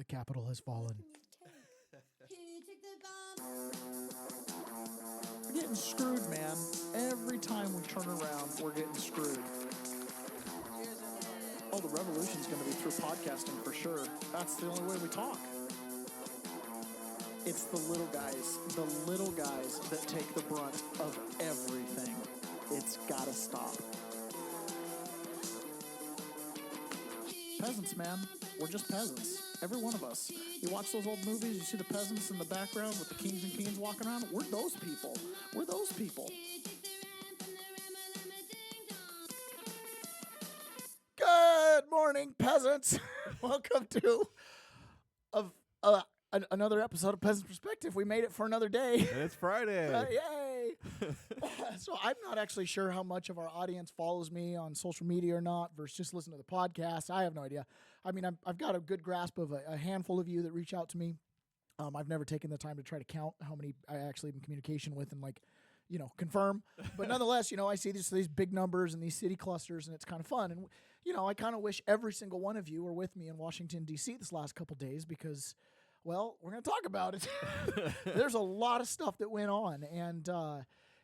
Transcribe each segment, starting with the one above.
the Capitol has fallen. We're getting screwed, man. Every time we turn around, we're getting screwed. Oh, the revolution's going to be through podcasting for sure. That's the only way we talk. It's the little guys that take the brunt of everything. It's got to stop. Peasants, man. We're just peasants. Every one of us. You watch those old movies, you see the peasants in the background with the kings and queens walking around. We're those people. We're those people. Good morning, peasants. Welcome to another episode of Peasant's Perspective. We made it for another day. And it's Friday. Yay! So I'm not actually sure how much of our audience follows me on social media or not versus just listen to the podcast. I have no idea. I mean, I've got a good grasp of a handful of you that reach out to me. I've never taken the time to try to count how many I actually am in communication with and confirm. But nonetheless, I see these big numbers and these city clusters, and it's kind of fun. And, I kind of wish every single one of you were with me in Washington, D.C. this last couple days because, well, we're going to talk about it. There's a lot of stuff that went on, and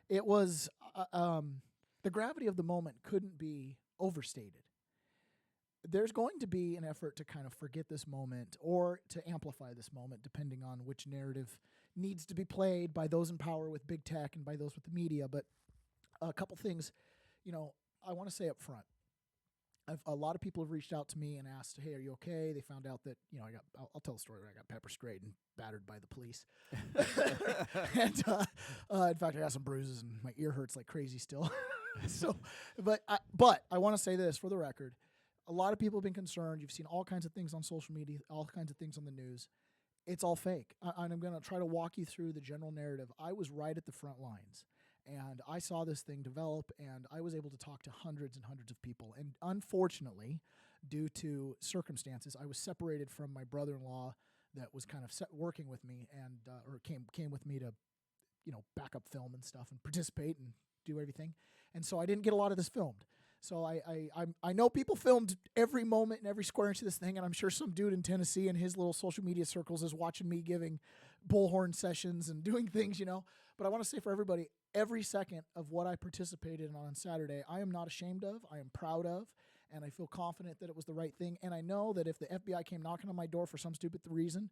it was the gravity of the moment couldn't be overstated. There's going to be an effort to kind of forget this moment or to amplify this moment, depending on which narrative needs to be played by those in power with big tech and by those with the media. But a couple things, I want to say up front. A lot of people have reached out to me and asked, "Hey, are you okay?" They found out that I'll tell the story where I got pepper sprayed and battered by the police. And in fact, I got some bruises and my ear hurts like crazy still. But I want to say this for the record. A lot of people have been concerned. You've seen all kinds of things on social media, all kinds of things on the news. It's all fake. And I'm going to try to walk you through the general narrative. I was right at the front lines, and I saw this thing develop, and I was able to talk to hundreds and hundreds of people. And unfortunately, due to circumstances, I was separated from my brother-in-law that was kind of working with me and or came with me to, back up film and stuff and participate and do everything. And so I didn't get a lot of this filmed. So I know people filmed every moment and every square inch of this thing, and I'm sure some dude in Tennessee in his little social media circles is watching me giving bullhorn sessions and doing things, But I want to say for everybody, every second of what I participated in on Saturday, I am not ashamed of, I am proud of, and I feel confident that it was the right thing. And I know that if the FBI came knocking on my door for some stupid reason,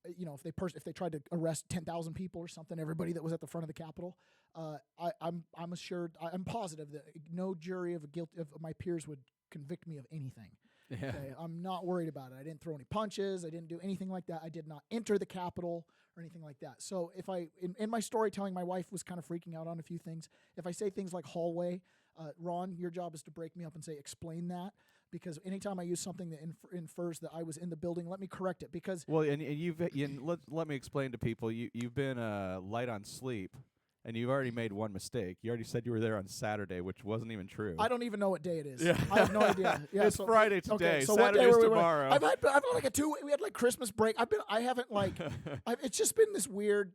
if they tried to arrest 10,000 people or something, everybody that was at the front of the Capitol, I'm assured, I'm positive that no jury of my peers would convict me of anything. Yeah. Okay? I'm not worried about it. I didn't throw any punches. I didn't do anything like that. I did not enter the Capitol or anything like that. So if in my storytelling, my wife was kind of freaking out on a few things. If I say things like hallway, Ron, your job is to break me up and say, explain that. Because anytime I use something that infers that I was in the building, let me correct it. Because let me explain to people. You've been light on sleep, and you've already made one mistake. You already said you were there on Saturday, which wasn't even true. I don't even know what day it is. Yeah. I have no idea. Yeah, it's Friday today. Okay, so Saturday's what day tomorrow. I've had like a 2 week. We had like Christmas break. It's just been this weird.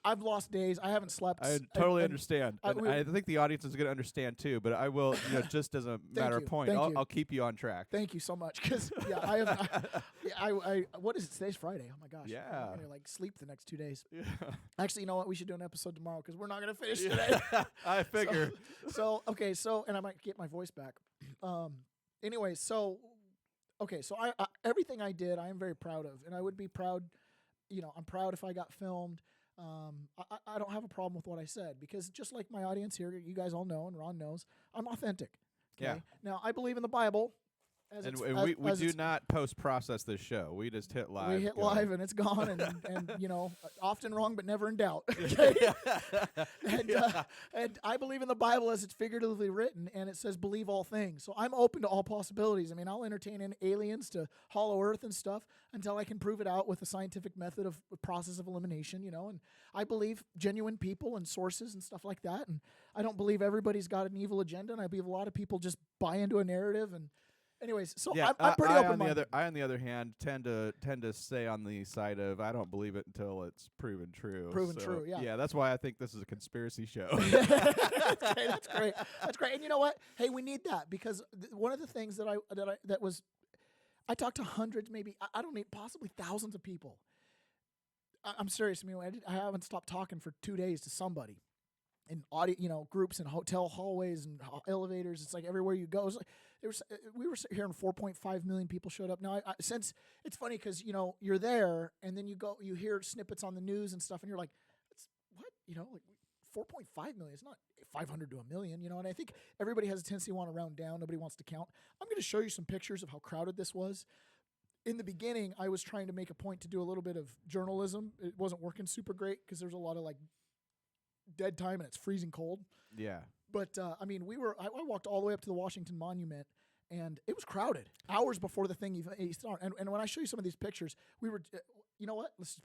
I've lost days. I haven't slept. I totally understand. I think the audience is going to understand too, but I will, just as a matter of point, I'll keep you on track. Thank you so much. Because, what is it? Today's Friday. Oh my gosh. Yeah. I'm going to sleep the next 2 days. Yeah. Actually, you know what? We should do an episode tomorrow because we're not going to finish today. I figure. So, and I might get my voice back. Anyway, so I everything I did, I am very proud of. And I would be proud, I'm proud if I got filmed. I don't have a problem with what I said because just like my audience here, you guys all know, and Ron knows, I'm authentic. Okay? Yeah. Now, I believe in the Bible. We do not post-process this show. We just hit live. We hit live and it's gone, and often wrong but never in doubt. Okay? And I believe in the Bible as it's figuratively written, and it says believe all things. So I'm open to all possibilities. I mean, I'll entertain aliens to hollow earth and stuff until I can prove it out with a scientific method of process of elimination, and I believe genuine people and sources and stuff like that. And I don't believe everybody's got an evil agenda, and I believe a lot of people just buy into a narrative and anyways, so yeah, I'm pretty open-minded. I, on the other hand, tend to stay on the side of I don't believe it until it's proven true. True, yeah. Yeah, that's why I think this is a conspiracy show. That's great. That's great. And you know what? Hey, we need that because one of the things that I talked to hundreds, maybe I don't need possibly thousands of people. I'm serious. I mean, I haven't stopped talking for 2 days to somebody in audio, groups and hotel hallways and elevators. It's like everywhere you go. We were hearing 4.5 million people showed up. Now, since it's funny because you're there and then you hear snippets on the news and stuff, and you're like, what? Like 4.5 million. It's not 500 to a million. And I think everybody has a tendency to want to round down. Nobody wants to count. I'm going to show you some pictures of how crowded this was. In the beginning, I was trying to make a point to do a little bit of journalism. It wasn't working super great because there's a lot of dead time and it's freezing cold. Yeah. But I walked all the way up to the Washington Monument and it was crowded hours before the thing even started. And when I show you some of these pictures, we were, you know what? Let's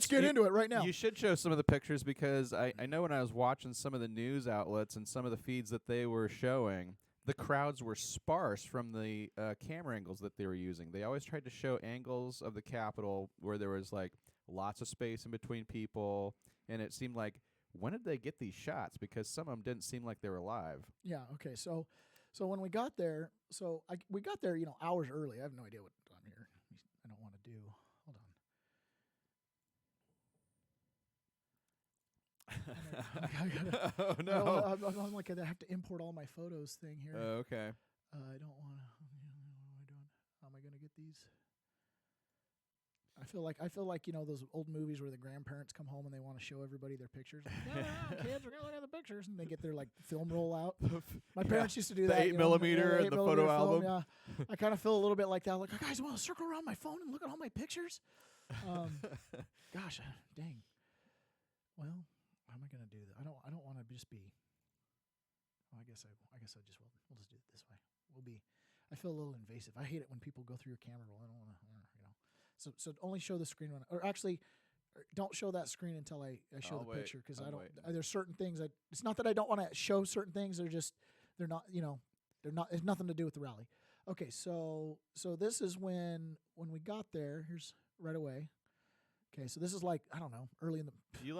get into it right now. You should show some of the pictures because I know when I was watching some of the news outlets and some of the feeds that they were showing, the crowds were sparse from the camera angles that they were using. They always tried to show angles of the Capitol where there was lots of space in between people, and it seemed like, when did they get these shots? Because some of them didn't seem like they were live. Yeah. Okay. So when we got there, we got there, hours early. I have no idea what I'm here. I don't want to do. Hold on. Oh no! I'm like, I have to import all my photos thing here. Okay. I don't want to. What am I doing? How am I going to get these? I feel like those old movies where the grandparents come home and they want to show everybody their pictures. Kids, we're gonna look at the pictures, and they get their film roll out. My parents used to do that. The 8mm and the photo album. Yeah, I kind of feel a little bit like that. Like, guys, want to circle around my phone and look at all my pictures? Gosh, dang. Well, how am I gonna do that? I don't want to just be. Well, I guess I just will. We'll just do it this way. I feel a little invasive. I hate it when people go through your camera roll. I don't want to, So only show the screen or actually, don't show that screen until I show the picture because I don't. There's certain things it's not that I don't want to show certain things. They're not. It's nothing to do with the rally. Okay, so this is when we got there. Here's right away. Okay, so this is I don't know, early in the.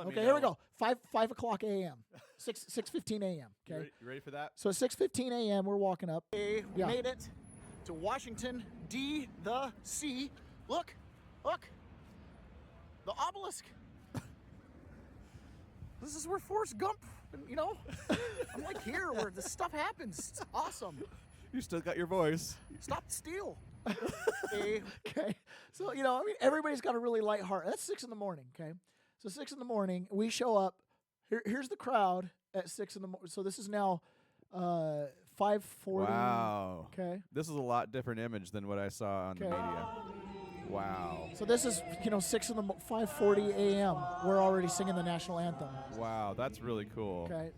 Okay, here we go. 5 o'clock a.m. 6:15 a.m. Okay, you ready for that? So at 6:15 a.m. we're walking up. We made it to Washington D.C. Look, the obelisk. This is where Forrest Gump. I'm here where this stuff happens. It's awesome. You still got your voice. Stop the steal. Okay. So, everybody's got a really light heart. That's 6 in the morning, okay? So 6 in the morning, we show up. Here's the crowd at 6 in the morning. So this is now 5:40. Wow. Okay. This is a lot different image than what I saw on the media. Wow. So this is, 5:40 a.m. We're already singing the national anthem. Wow, that's really cool. Okay.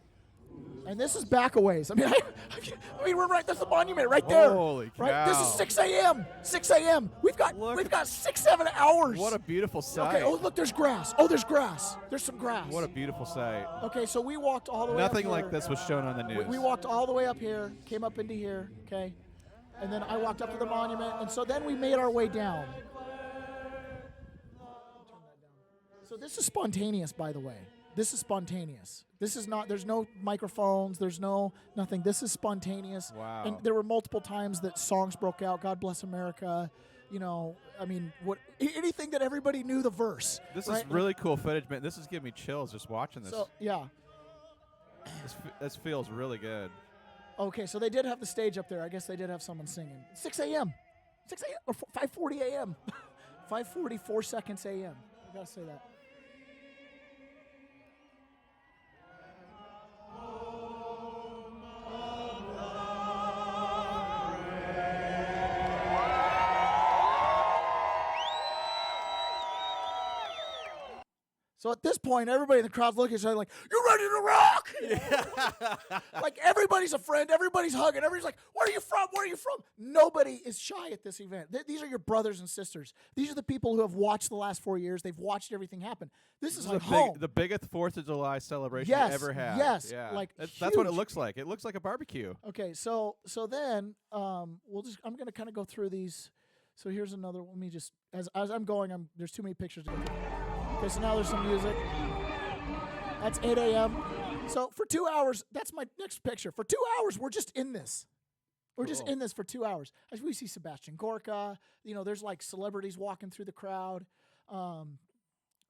And this is back a ways. We're right. There's the monument right there. Holy cow! Right. This is 6 a.m. 6 a.m. We've got 6-7 hours. What a beautiful sight. Okay. Oh, look, there's grass. Oh, there's grass. There's some grass. What a beautiful sight. Okay, so we walked all the way. Nothing up here. like this was shown on the news. We walked all the way up here, came up into here. Okay, and then I walked up to the monument, and so then we made our way down. So this is spontaneous, by the way. This is spontaneous. This is not, there's no microphones, there's nothing. This is spontaneous. Wow. And there were multiple times that songs broke out, God Bless America, anything that everybody knew the verse. This right? is really cool footage, man. This is giving me chills just watching this. So, yeah. This feels really good. Okay, so they did have the stage up there. I guess they did have someone singing. 6 a.m. 6 a.m. or 5:40 a.m. 5:44 seconds a.m. I gotta say that. So at this point, everybody in the crowd's looking at each other like, "You ready to rock?" Yeah. Like everybody's a friend, everybody's hugging, everybody's like, "Where are you from? Where are you from?" Nobody is shy at this event. These are your brothers and sisters. These are the people who have watched the last 4 years. They've watched everything happen. This is like home. The biggest 4th of July celebration Yes, you ever had. yes, Yeah. like that's what it huge. looks like. It looks like a barbecue. Okay, so then I'm gonna kind of go through these. So here's another. Let me just as I'm going. There's too many pictures to go through. Okay, so now there's some music. That's 8 a.m. So for 2 hours, that's my next picture. For 2 hours, we're just in this. We're just Cool. in this for 2 hours. As we see Sebastian Gorka, there's like celebrities walking through the crowd.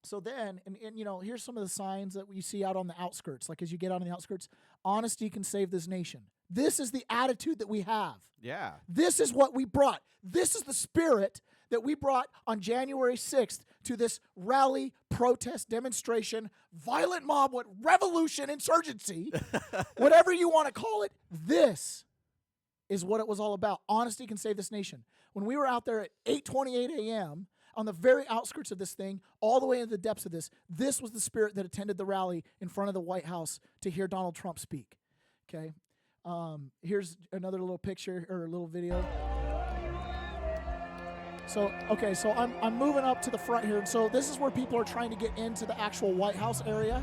So then, and here's some of the signs that we see out on the outskirts. Like as you get out on the outskirts, honesty can save this nation. This is the attitude that we have. Yeah. This is what we brought. This is the spirit that we brought on January 6th to this rally, protest, demonstration, violent mob, revolution, insurgency, whatever you want to call it. This is what it was all about. Honesty can save this nation. When we were out there at 8:28 a.m., on the very outskirts of this thing, all the way into the depths of this was the spirit that attended the rally in front of the White House to hear Donald Trump speak. Okay? Here's another little picture or a little video. So I'm moving up to the front here. And so this is where people are trying to get into the actual White House area.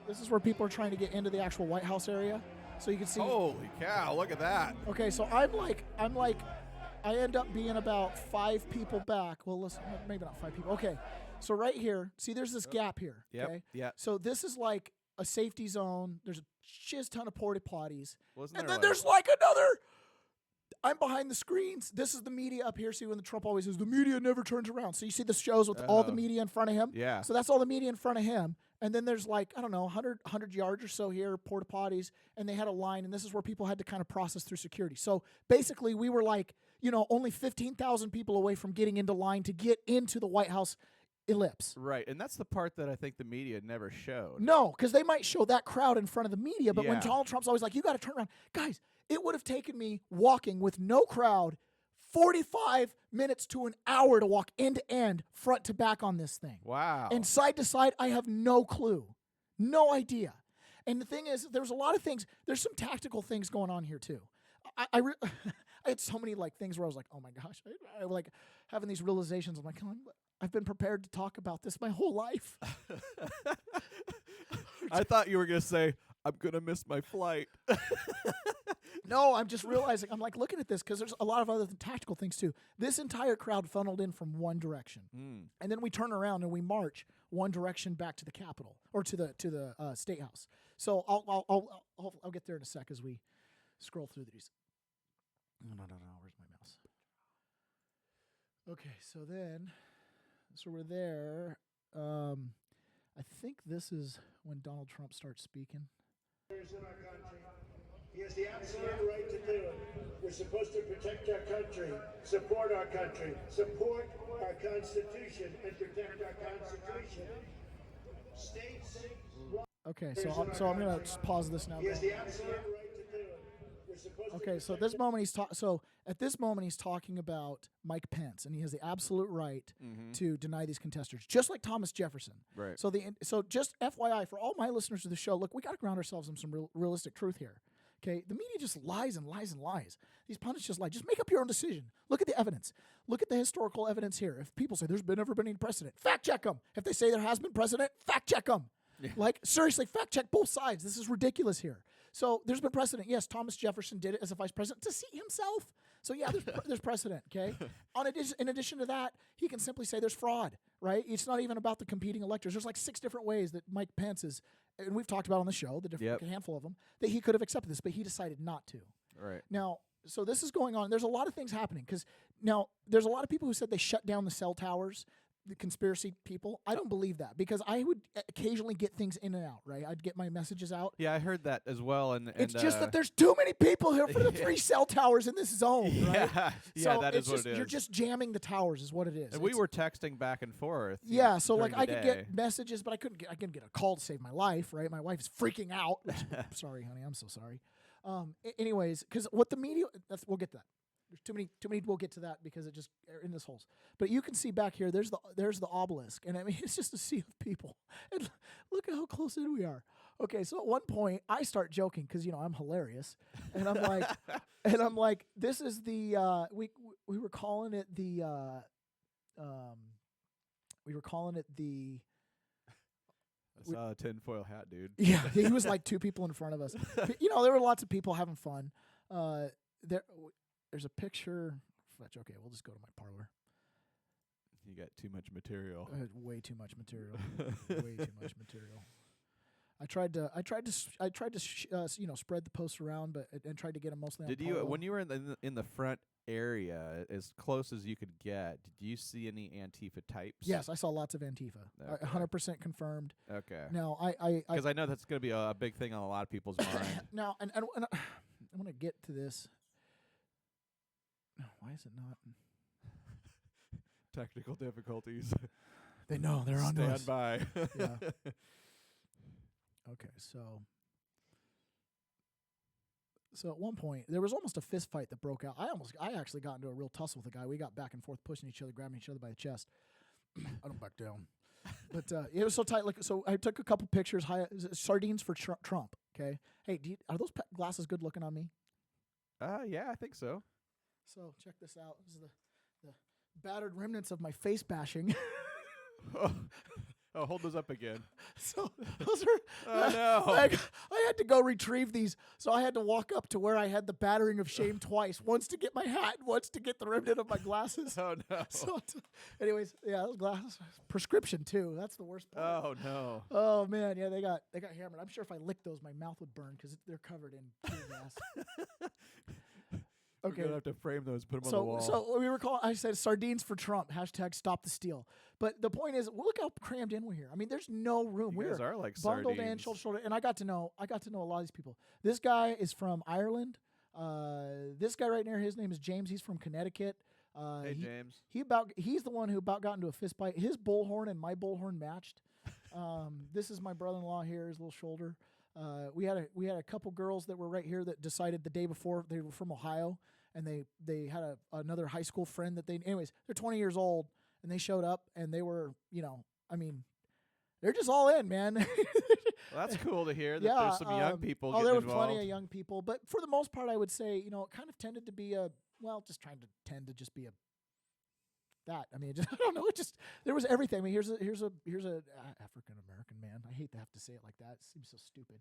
This is where people are trying to get into the actual White House area. So you can see. Holy cow, look at that. Okay, so I end up being about 5 people back. Well, listen, maybe not 5 people. Okay, so right here, see there's this gap here. Yep, Okay? yep. So this is like a safety zone. There's a shiz ton of porta potties. Wasn't And there then there's like another. I'm behind the screens. This is the media up here. See when the Trump always says the media never turns around. So you see the shows with all the media in front of him. Yeah. So that's all the media in front of him. And then there's like, I don't know, 100 yards or so here, porta potties, and they had a line, and this is where people had to kind of process through security. So basically, we were like, only 15,000 people away from getting into line to get into the White House ellipse. Right, and that's the part that I think the media never showed. No, because they might show that crowd in front of the media, but when Yeah. Donald Trump's always like, you got to turn around. Guys, it would have taken me walking with no crowd 45 minutes to an hour to walk end to end, front to back on this thing. Wow. And side to side, I have no clue. No idea. And the thing is, there's a lot of things. There's some tactical things going on here, too. I had so many like things where I was like, oh, my gosh. I like having these realizations. I'm like, I've been prepared to talk about this my whole life. I thought you were going to say, I'm going to miss my flight. No, I'm just realizing, I'm like looking at this because there's a lot of other tactical things too. This entire crowd funneled in from one direction. And then we turn around and we march one direction back to the Capitol or to the State House. So I'll get there in a sec as we scroll through these. No, where's my mouse? Okay, so we're there. I think this is when Donald Trump starts speaking. In our country. He has the absolute right to do it. We're supposed to protect our country, support our country, support our Constitution, and protect our Constitution. States. Okay, so I'm gonna pause this now. He has the absolute right to do it. We're supposed Okay, so this moment at this moment he's talking about Mike Pence, and he has the absolute right to deny these contestants, just like Thomas Jefferson. Right. So just FYI for all my listeners to the show, look, we got to ground ourselves in some realistic truth here. Okay, the media just lies and lies and lies. These pundits just lie. Just make up your own decision. Look at the evidence. Look at the historical evidence here. If people say there's never been any precedent, fact check them. If they say there has been precedent, fact check them. Yeah. Like, seriously, fact check both sides. This is ridiculous here. So there's been precedent. Yes, Thomas Jefferson did it as a vice president to seat himself. So yeah, there's precedent, okay? In addition to that, he can simply say there's fraud, right? It's not even about the competing electors. There's like 6 different ways that Mike Pence is, and we've talked about on the show, the different handful of them, that he could have accepted this, but he decided not to. Right. Now, so this is going on. There's a lot of things happening because now there's a lot of people who said they shut down the cell towers, the conspiracy people. I don't believe that because I would occasionally get things in and out, right? I'd get my messages out. Yeah, I heard that as well. And it's just that there's too many people here for the 3 cell towers in this zone, right? Yeah, so that is what it is. You're just jamming the towers is what it is. And we were texting back and forth. Yeah, so like I could day. get messages, but I couldn't get a call to save my life, right? My wife is freaking out. Sorry, honey, I'm so sorry. Anyways, because what the media, we'll get to that. There's too many. We'll get to that because it just in this holes. But you can see back here. There's the obelisk, and I mean it's just a sea of people. And look at how close in we are. Okay, so at one point I start joking because I'm hilarious, and I'm like, this is the we were calling it the I saw a tinfoil hat, dude. Yeah, he was like 2 people in front of us. There were lots of people having fun. There's a picture. Okay, we'll just go to my Parler. You got too much material. Way too much material. Way too much material. tried to spread the posts around, but and tried to get them mostly. Did on you Parlo. when you were in the front area, as close as you could get? Did you see any Antifa types? Yes, I saw lots of Antifa. Okay. 100% confirmed. Okay. Now I Because I know that's going to be a big thing on a lot of people's mind. now and I want to get to this. Why is it not? Technical difficulties. They know they're on to us. Stand by. Yeah. Okay, so at one point there was almost a fist fight that broke out. I actually got into a real tussle with a guy. We got back and forth, pushing each other, grabbing each other by the chest. I don't back down. But it was so tight. Like, so I took a couple pictures. Sardines for Trump. Okay. Hey, are those glasses good looking on me? Yeah, I think so. So check this out. This is the battered remnants of my face bashing. Oh, hold those up again. So those are. Oh, no. I had to go retrieve these. So I had to walk up to where I had the battering of shame twice. Once to get my hat, once to get the remnant of my glasses. Oh, no. So, anyways, yeah, those glasses, prescription too. That's the worst part. Oh, no. Oh man, yeah, they got hammered. I'm sure if I licked those, my mouth would burn because they're covered in tear gas. We're Okay. going to have to frame those, put them on the wall. So we were calling. I said sardines for Trump. # stop the steal. But the point is, look how crammed in we're here. I mean, there's no room. You guys We're are like bundled in, sardines. shoulder to shoulder. And I got to know a lot of these people. This guy is from Ireland. This guy right there, his name is James. He's from Connecticut. Hey, James. He's the one who about got into a fist fight. His bullhorn and my bullhorn matched. This is my brother-in-law here, his little shoulder. We had a couple girls that were right here that decided the day before they were from Ohio, and they had another high school friend that anyways, they're 20 years old, and they showed up, and they were, I mean, they're just all in, man. Well, that's cool to hear that there's some young people getting there was involved. plenty of young people, but for the most part, I would say, it kind of tended to be just be a that. I mean, I don't know. There was everything. I mean, here's a African American man. I hate to have to say it like that. It seems so stupid.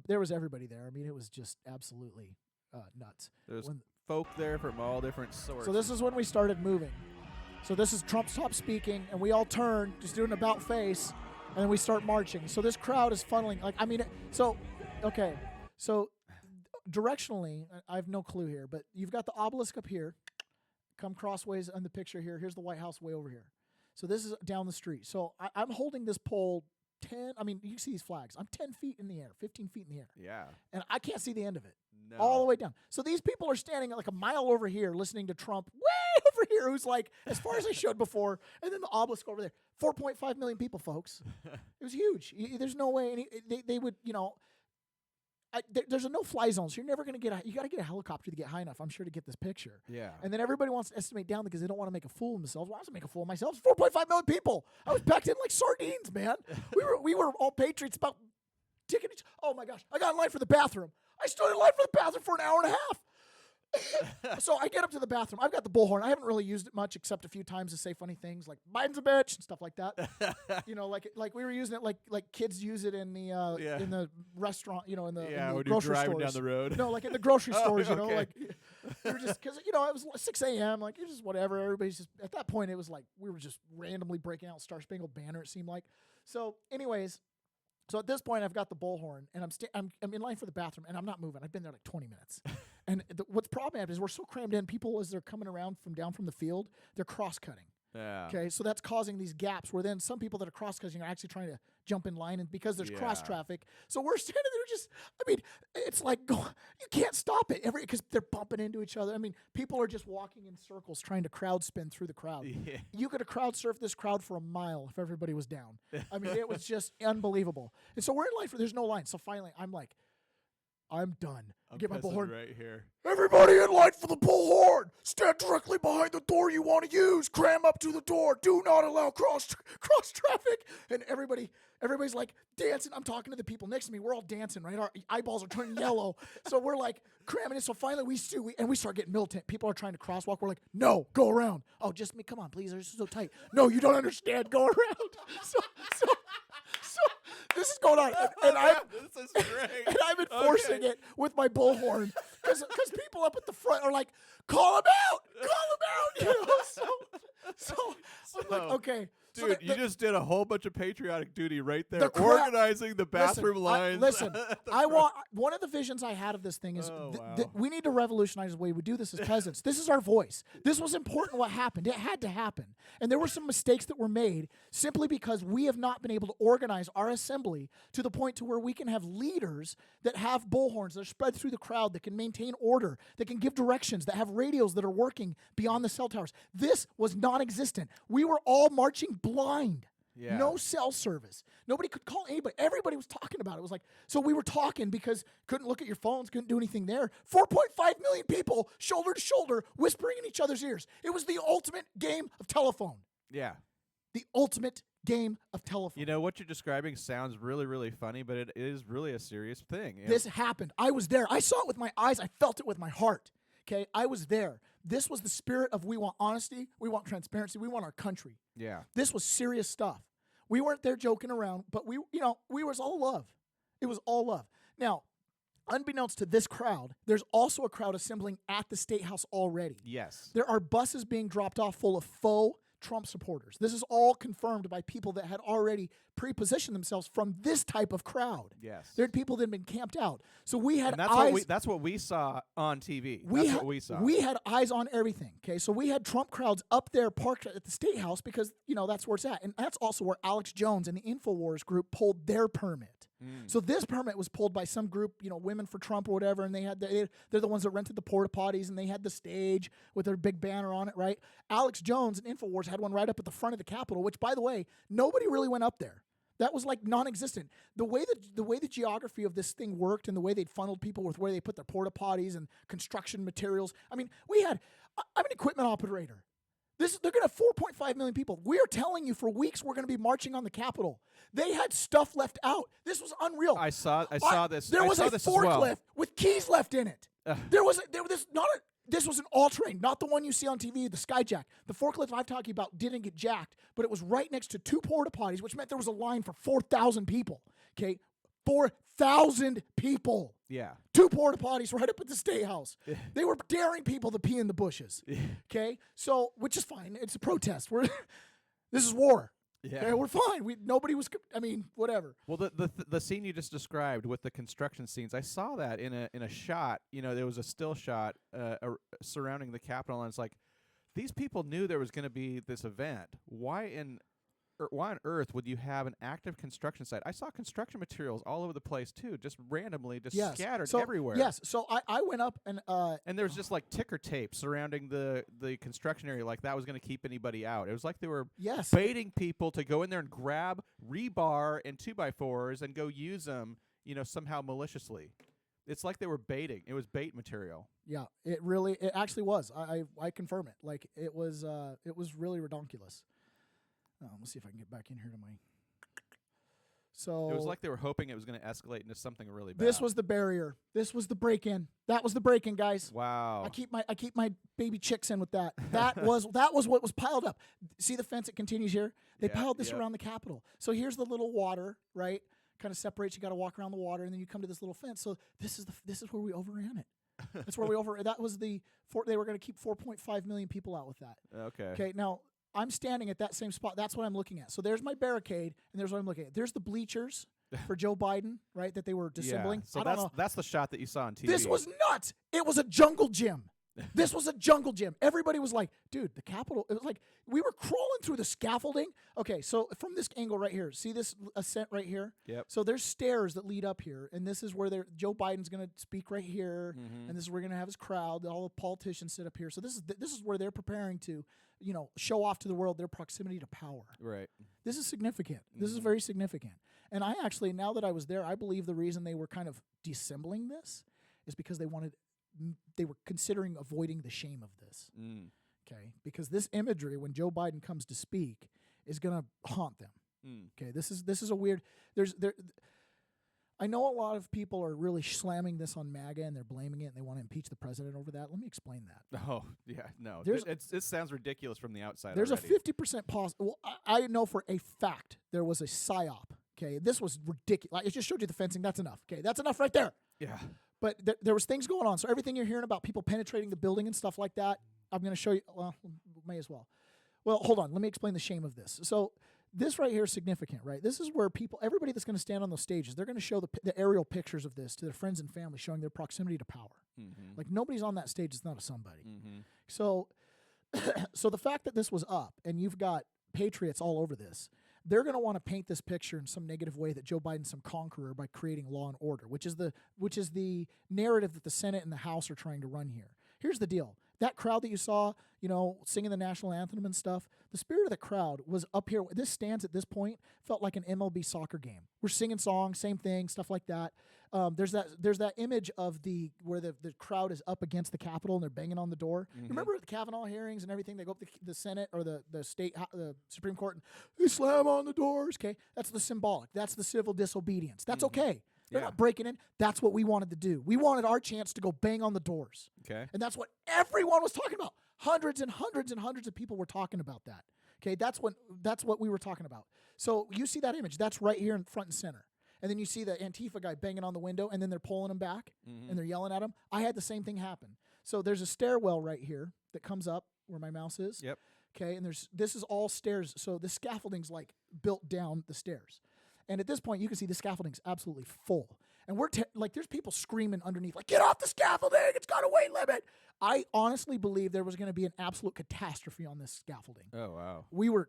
There was everybody there. I mean, it was just absolutely nuts. There's folk there from all different sorts. So this is when we started moving. So this is Trump stopped speaking, and we all turn, just doing an about face, and then we start marching. So this crowd is funneling. So directionally, I have no clue here, but you've got the obelisk up here. Come crossways on the picture here. Here's the White House way over here. So this is down the street. So I'm holding this pole you can see these flags. I'm 10 feet in the air, 15 feet in the air. Yeah. And I can't see the end of it. No. All the way down. So these people are standing like a mile over here listening to Trump way over here, who's like, as far as I showed before, and then the obelisk over there. 4.5 million people, folks. It was huge. There's no way they would, there's a no-fly zone, so you're never going to you got to get a helicopter to get high enough, I'm sure, to get this picture. Yeah. And then everybody wants to estimate down because they don't want to make a fool of themselves. Well, I was going to make a fool of myself. It's 4.5 million people. I was packed in like sardines, man. We were all patriots about taking each. Oh my gosh. I got in line for the bathroom. I stood in line for the bathroom for an hour and a half. So I get up to the bathroom. I've got the bullhorn. I haven't really used it much except a few times to say funny things like Biden's a bitch and stuff like that. Like we were using it like kids use it in the restaurant, in the when you're grocery driving stores. down the road. No, like in the grocery stores, okay. like we were just because it was 6 a.m. Like it's just whatever. Everybody's just at that point. It was like we were just randomly breaking out Star Spangled Banner. It seemed like. So, anyways. So at this point, I've got the bullhorn, and I'm in line for the bathroom, and I'm not moving. I've been there like 20 minutes. And what's problematic is we're so crammed in. People, as they're coming around from the field, they're cross-cutting. Yeah. Okay, so that's causing these gaps where then some people that are cross-cutting are actually trying to jump in line, and because there's cross-traffic. So we're standing there it's like, you can't stop it because they're bumping into each other. I mean, people are just walking in circles trying to crowd spin through the crowd. Yeah. You could have crowd surfed this crowd for a mile if everybody was down. I mean, it was just unbelievable. And so we're in line there's no line. So finally, I'm like, I'm done. Get my bullhorn right here. Everybody in line for the bullhorn. Stand directly behind the door you want to use. Cram up to the door. Do not allow cross traffic. And everybody's like dancing. I'm talking to the people next to me. We're all dancing, right? Our eyeballs are turning yellow. So we're like cramming it. So finally we start getting militant. People are trying to crosswalk. We're like, no, go around. Oh, just me. Come on, please. They're so tight. No, you don't understand. Go around. So this is going on, This is great. and I'm enforcing it with my bullhorn because people up at the front are like, call him out. So I'm like, okay. So Dude, you just did a whole bunch of patriotic duty right there, The crowd- organizing the bathroom lines. Listen, I want one of the visions I had of this thing is Oh, wow. we need to revolutionize the way we do this as peasants. This is our voice. This was important. What happened? It had to happen, and there were some mistakes that were made simply because we have not been able to organize our assembly to the point to where we can have leaders that have bullhorns that are spread through the crowd, that can maintain order, that can give directions, that have radios that are working beyond the cell towers. This was non-existent. We were all marching blind. Yeah. No cell service. Nobody could call anybody. Everybody was talking about it. It was like, so we were talking because couldn't look at your phones, couldn't do anything there. 4.5 million people, shoulder to shoulder, whispering in each other's ears. It was the ultimate game of telephone. Yeah. The ultimate game of telephone. You know, what you're describing sounds really, really funny, but it is really a serious thing. This happened. I was there. I saw it with my eyes. I felt it with my heart. Okay, I was there. This was the spirit of we want honesty, we want transparency, we want our country. Yeah. This was serious stuff. We weren't there joking around, but we was all love. It was all love. Now, unbeknownst to this crowd, there's also a crowd assembling at the State House already. Yes. There are buses being dropped off full of faux Trump supporters. This is all confirmed by people that had already pre-positioned themselves from this type of crowd. Yes. There had people that had been camped out. So we had And that's eyes. that's what we saw on TV. That's what we saw. We had eyes on everything. Okay, so we had Trump crowds up there parked at the State House because that's where it's at, and that's also where Alex Jones and the Infowars group pulled their permit. So this permit was pulled by some group, Women for Trump or whatever, and they're the ones that rented the porta potties, and they had the stage with their big banner on it, right? Alex Jones and Infowars had one right up at the front of the Capitol, which, by the way, nobody really went up there. That was like non-existent. The way the geography of this thing worked and the way they'd funneled people with where they put their porta potties and construction materials. I mean, I'm an equipment operator. They're going to have 4.5 million people. We're telling you for weeks we're going to be marching on the Capitol. They had stuff left out. This was unreal. I saw this. There was a this as well. forklift with keys left in it. This was an all-terrain, not the one you see on TV, the Skyjack. The forklift I'm talking about didn't get jacked, but it was right next to two porta potties, which meant there was a line for 4,000 people. Okay, 4,000 people. Yeah. Two porta potties right up at the State House. They were daring people to pee in the bushes. Okay, so which is fine. It's a protest. This is war. Yeah. Okay, we're fine. Nobody was. Whatever. Well, the scene you just described with the construction scenes, I saw that in a shot. There was a still shot surrounding the Capitol, and it's like these people knew there was going to be this event. Why on earth would you have an active construction site? I saw construction materials all over the place too, just randomly, scattered everywhere. Yes. So I went up and there was just like ticker tape surrounding the construction area, like that was going to keep anybody out. It was like they were baiting people to go in there and grab rebar and 2x4s and go use them, somehow maliciously. It's like they were baiting. It was bait material. Yeah, it actually was. I confirm it. Like it was really redonkulous. Let's see if I can get back in here to my. So it was like they were hoping it was going to escalate into something really bad. This was the barrier. This was the break-in. That was the break-in, guys. Wow. I keep my baby chicks in with that. That was what was piled up. See the fence? It continues here. They piled this around the Capitol. So here's the little water, right? Kind of separates. You got to walk around the water, and then you come to this little fence. So this is where we overran it. That's where that was they were going to keep 4.5 million people out with that. Okay. Okay. Now I'm standing at that same spot. That's what I'm looking at. So there's my barricade, and there's what I'm looking at. There's the bleachers for Joe Biden, right, that they were disassembling. So that's the shot that you saw on TV. This was nuts. It was a jungle gym. This was a jungle gym. Everybody was like, dude, the Capitol. It was like we were crawling through the scaffolding. Okay, so from this angle right here, see this ascent right here? Yep. So there's stairs that lead up here, and this is where Joe Biden's going to speak right here, and this is where we're going to have his crowd. All the politicians sit up here. So this is where they're preparing to, show off to the world their proximity to power. Right. This is significant. This is very significant. And I actually, now that I was there, I believe the reason they were kind of deassembling this is because they were considering avoiding the shame of this. Okay, because this imagery, when Joe Biden comes to speak, is going to haunt them. Okay, this is a weird. I know a lot of people are really slamming this on MAGA and they're blaming it and they want to impeach the president over that. Let me explain that. Oh yeah, no, it sounds ridiculous from the outside. There's already. a 50% possible. Well, I know for a fact there was a psyop. Okay, this was ridiculous. I just showed you the fencing. That's enough. Okay, that's enough right there. Yeah. But there was things going on. So everything you're hearing about people penetrating the building and stuff like that, I'm going to show you. Well, may as well. Well, hold on. Let me explain the shame of this. So this right here is significant, right? This is where everybody that's going to stand on those stages, they're going to show the aerial pictures of this to their friends and family, showing their proximity to power. Mm-hmm. Like nobody's on that stage that's not a somebody. Mm-hmm. So, so the fact that this was up and you've got patriots all over this, they're going to want to paint this picture in some negative way that Joe Biden's some conqueror by creating law and order, which is the narrative that the Senate and the House are trying to run here. Here's the deal. That crowd that you saw, singing the national anthem and stuff, the spirit of the crowd was up here. This stands at this point felt like an MLB soccer game. We're singing songs, same thing, stuff like that. There's that image of where the crowd is up against the Capitol and they're banging on the door. Mm-hmm. Remember the Kavanaugh hearings and everything? They go up to the Senate or the Supreme Court and they slam on the doors. Okay, that's the symbolic. That's the civil disobedience. That's okay. They're not breaking in. That's what we wanted to do. We wanted our chance to go bang on the doors. Okay. And that's what everyone was talking about. Hundreds and hundreds and hundreds of people were talking about that. Okay, that's what we were talking about. So you see that image. That's right here in front and center. And then you see the Antifa guy banging on the window, and then they're pulling him back, and they're yelling at him. I had the same thing happen. So there's a stairwell right here that comes up where my mouse is. Yep. Okay, and this is all stairs. So the scaffolding's like built down the stairs. And at this point, you can see the scaffolding's absolutely full. And we're there's people screaming underneath, like, get off the scaffolding, it's got a weight limit. I honestly believe there was going to be an absolute catastrophe on this scaffolding. Oh, wow. We were,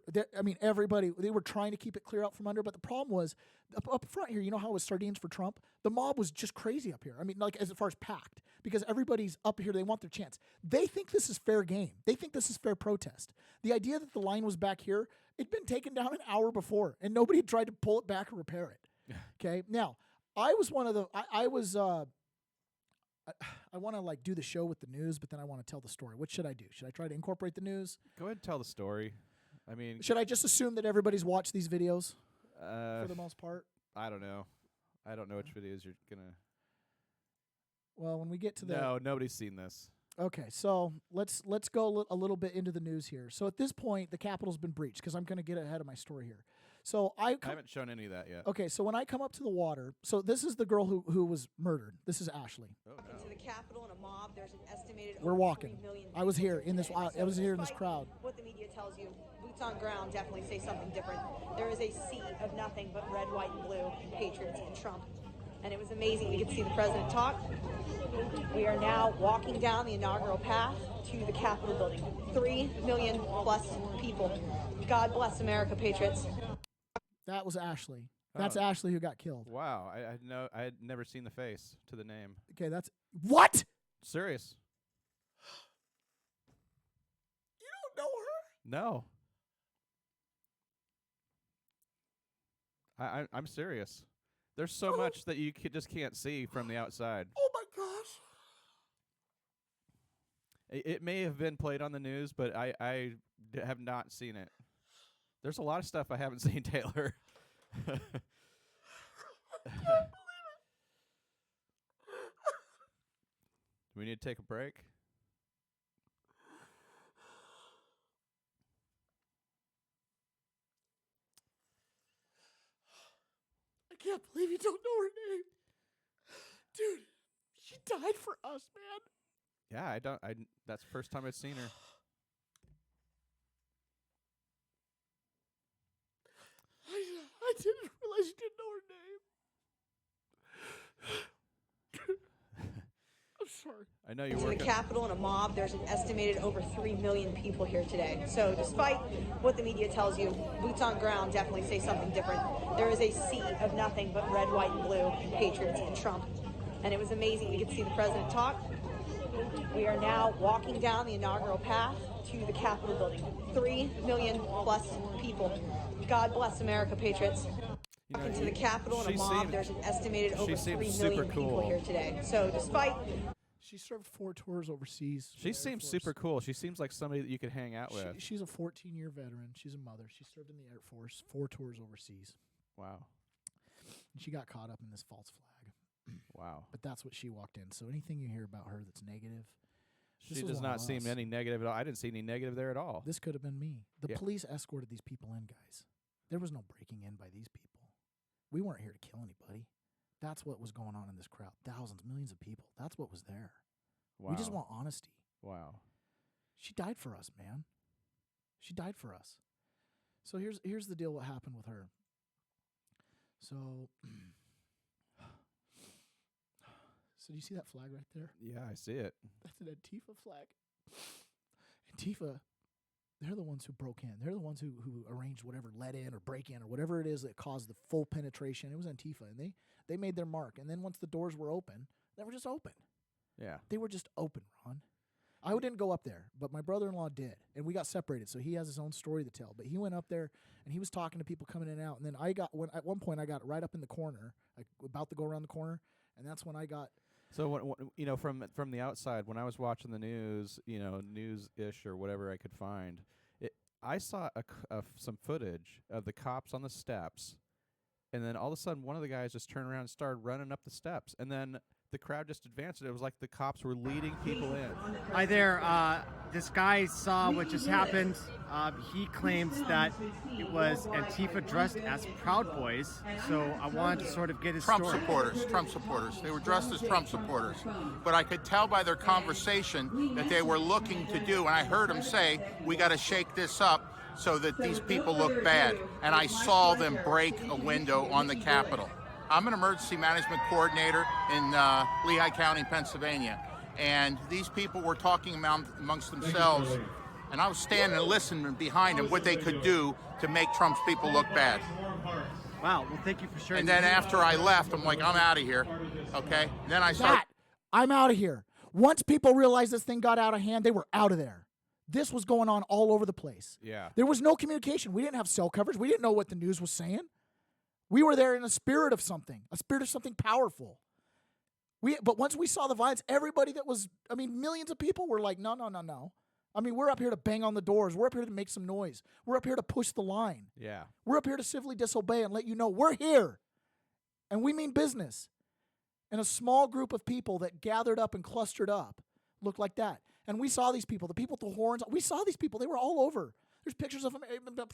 everybody, they were trying to keep it clear out from under, but the problem was, up front here, you know how it was sardines for Trump? The mob was just crazy up here. I mean, like, as far as packed, because everybody's up here, they want their chance. They think this is fair game. They think this is fair protest. The idea that the line was back here, it'd been taken down an hour before, and nobody had tried to pull it back or repair it. Okay? Now, I was one of the, I want to like do the show with the news, but then I want to tell the story. What should I do? Should I try to incorporate the news? Go ahead and tell the story. I mean, Should I just assume that everybody's watched these videos for the most part? I don't know. I don't know which videos you're going to. Well, when we get to the No, nobody's seen this. Okay, so let's go a little bit into the news here. So at this point, the Capitol's been breached because I'm going to get ahead of my story here. So I haven't shown any of that yet. Okay, so when I come up to the water, so this is the girl who was murdered. This is Ashley. Oh, no. To the Capitol and a mob, there's an estimated We're over walking. 3 million I was people here in this. today. I was here in this despite crowd. What the media tells you, boots on ground definitely say something different. There is a sea of nothing but red, white, and blue, patriots and Trump. And it was amazing. We could see the president talk. We are now walking down the inaugural path to the Capitol building. 3 million plus people. God bless America, patriots. That was Ashley. That's Oh. Ashley who got killed. Wow. I had never seen the face to the name. Okay, that's what? Serious. You don't know her? No. I'm serious. There's so much that you just can't see from the outside. Oh my gosh. It may have been played on the news, but I have not seen it. There's a lot of stuff I haven't seen, Taylor. Do we need to take a break? I can't believe you don't know her name. Dude, she died for us, man. Yeah, I don't. That's the first time I've seen her. I didn't realize you didn't know her name. I'm sorry. I know you're To the working. Capitol and a mob, there's an estimated over 3 million people here today. So despite what the media tells you, boots on ground definitely say something different. There is a sea of nothing but red, white, and blue, patriots and Trump. And it was amazing. We could see the president talk. We are now walking down the inaugural path to the Capitol building. 3 million plus people. God bless America, patriots. You know, To the Capitol and a she mob, seemed- there's an estimated over she seemed 3 super million people cool. here today. So despite She served 4 tours overseas. for She the Air seems Force. super cool. She seems like somebody that you could hang out with. She's a 14-year veteran. She's a mother. She served in the Air Force, 4 tours overseas. Wow. And she got caught up in this false flag. Wow. But that's what she walked in. So anything you hear about her that's negative, She this was does one not of seem us. any negative at all. I didn't see any negative there at all. this could have been me. The Yeah. police escorted these people in, guys. There was no breaking in by these people. We weren't here to kill anybody. That's what was going on in this crowd. Thousands, millions of people. That's what was there. Wow. We just want honesty. Wow. She died for us, man. She died for us. So here's the deal. What happened with her? So, so do you see that flag right there? Yeah, I see it. That's an Antifa flag. Antifa, they're the ones who broke in. They're the ones who arranged whatever, let in or break in or whatever it is that caused the full penetration. It was Antifa, and they made their mark. And then once the doors were open, they were just open. Yeah. They were just open, Ron. I didn't go up there, but my brother-in-law did, and we got separated, so he has his own story to tell. But he went up there, and he was talking to people coming in and out. And then at one point I got right up in the corner, like about to go around the corner, and that's when I got. So when from the outside, when I was watching the news, news-ish or whatever I could find, I saw some footage of the cops on the steps, and then all of a sudden one of the guys just turned around and started running up the steps, and then the crowd just advanced. It was like the cops were leading people in. Hi there. This guy saw what just happened. He claims that it was Antifa dressed as Proud Boys. So I wanted to sort of get his Trump story. supporters. They were dressed as Trump supporters. But I could tell by their conversation that they were looking to do, and I heard them say, we got to shake this up so that these people look bad. And I saw them break a window on the Capitol. I'm an emergency management coordinator in Lehigh County, Pennsylvania. And these people were talking amongst themselves, and I was standing and listening behind them what they could do to make Trump's people look bad. Wow. Well, thank you for sharing. And then after I left, I'm like, I'm out of here. Okay? And then I started. I'm out of here. Once people realized this thing got out of hand, they were out of there. This was going on all over the place. Yeah. There was no communication. We didn't have cell coverage. We didn't know what the news was saying. We were there in a spirit of something powerful. But once we saw the violence, everybody millions of people were like, no. I mean, we're up here to bang on the doors. We're up here to make some noise. We're up here to push the line. Yeah. We're up here to civilly disobey and let you know we're here. And we mean business. And a small group of people that gathered up and clustered up looked like that. And we saw these people, the people with the horns. We saw these people. They were all over. There's pictures of them.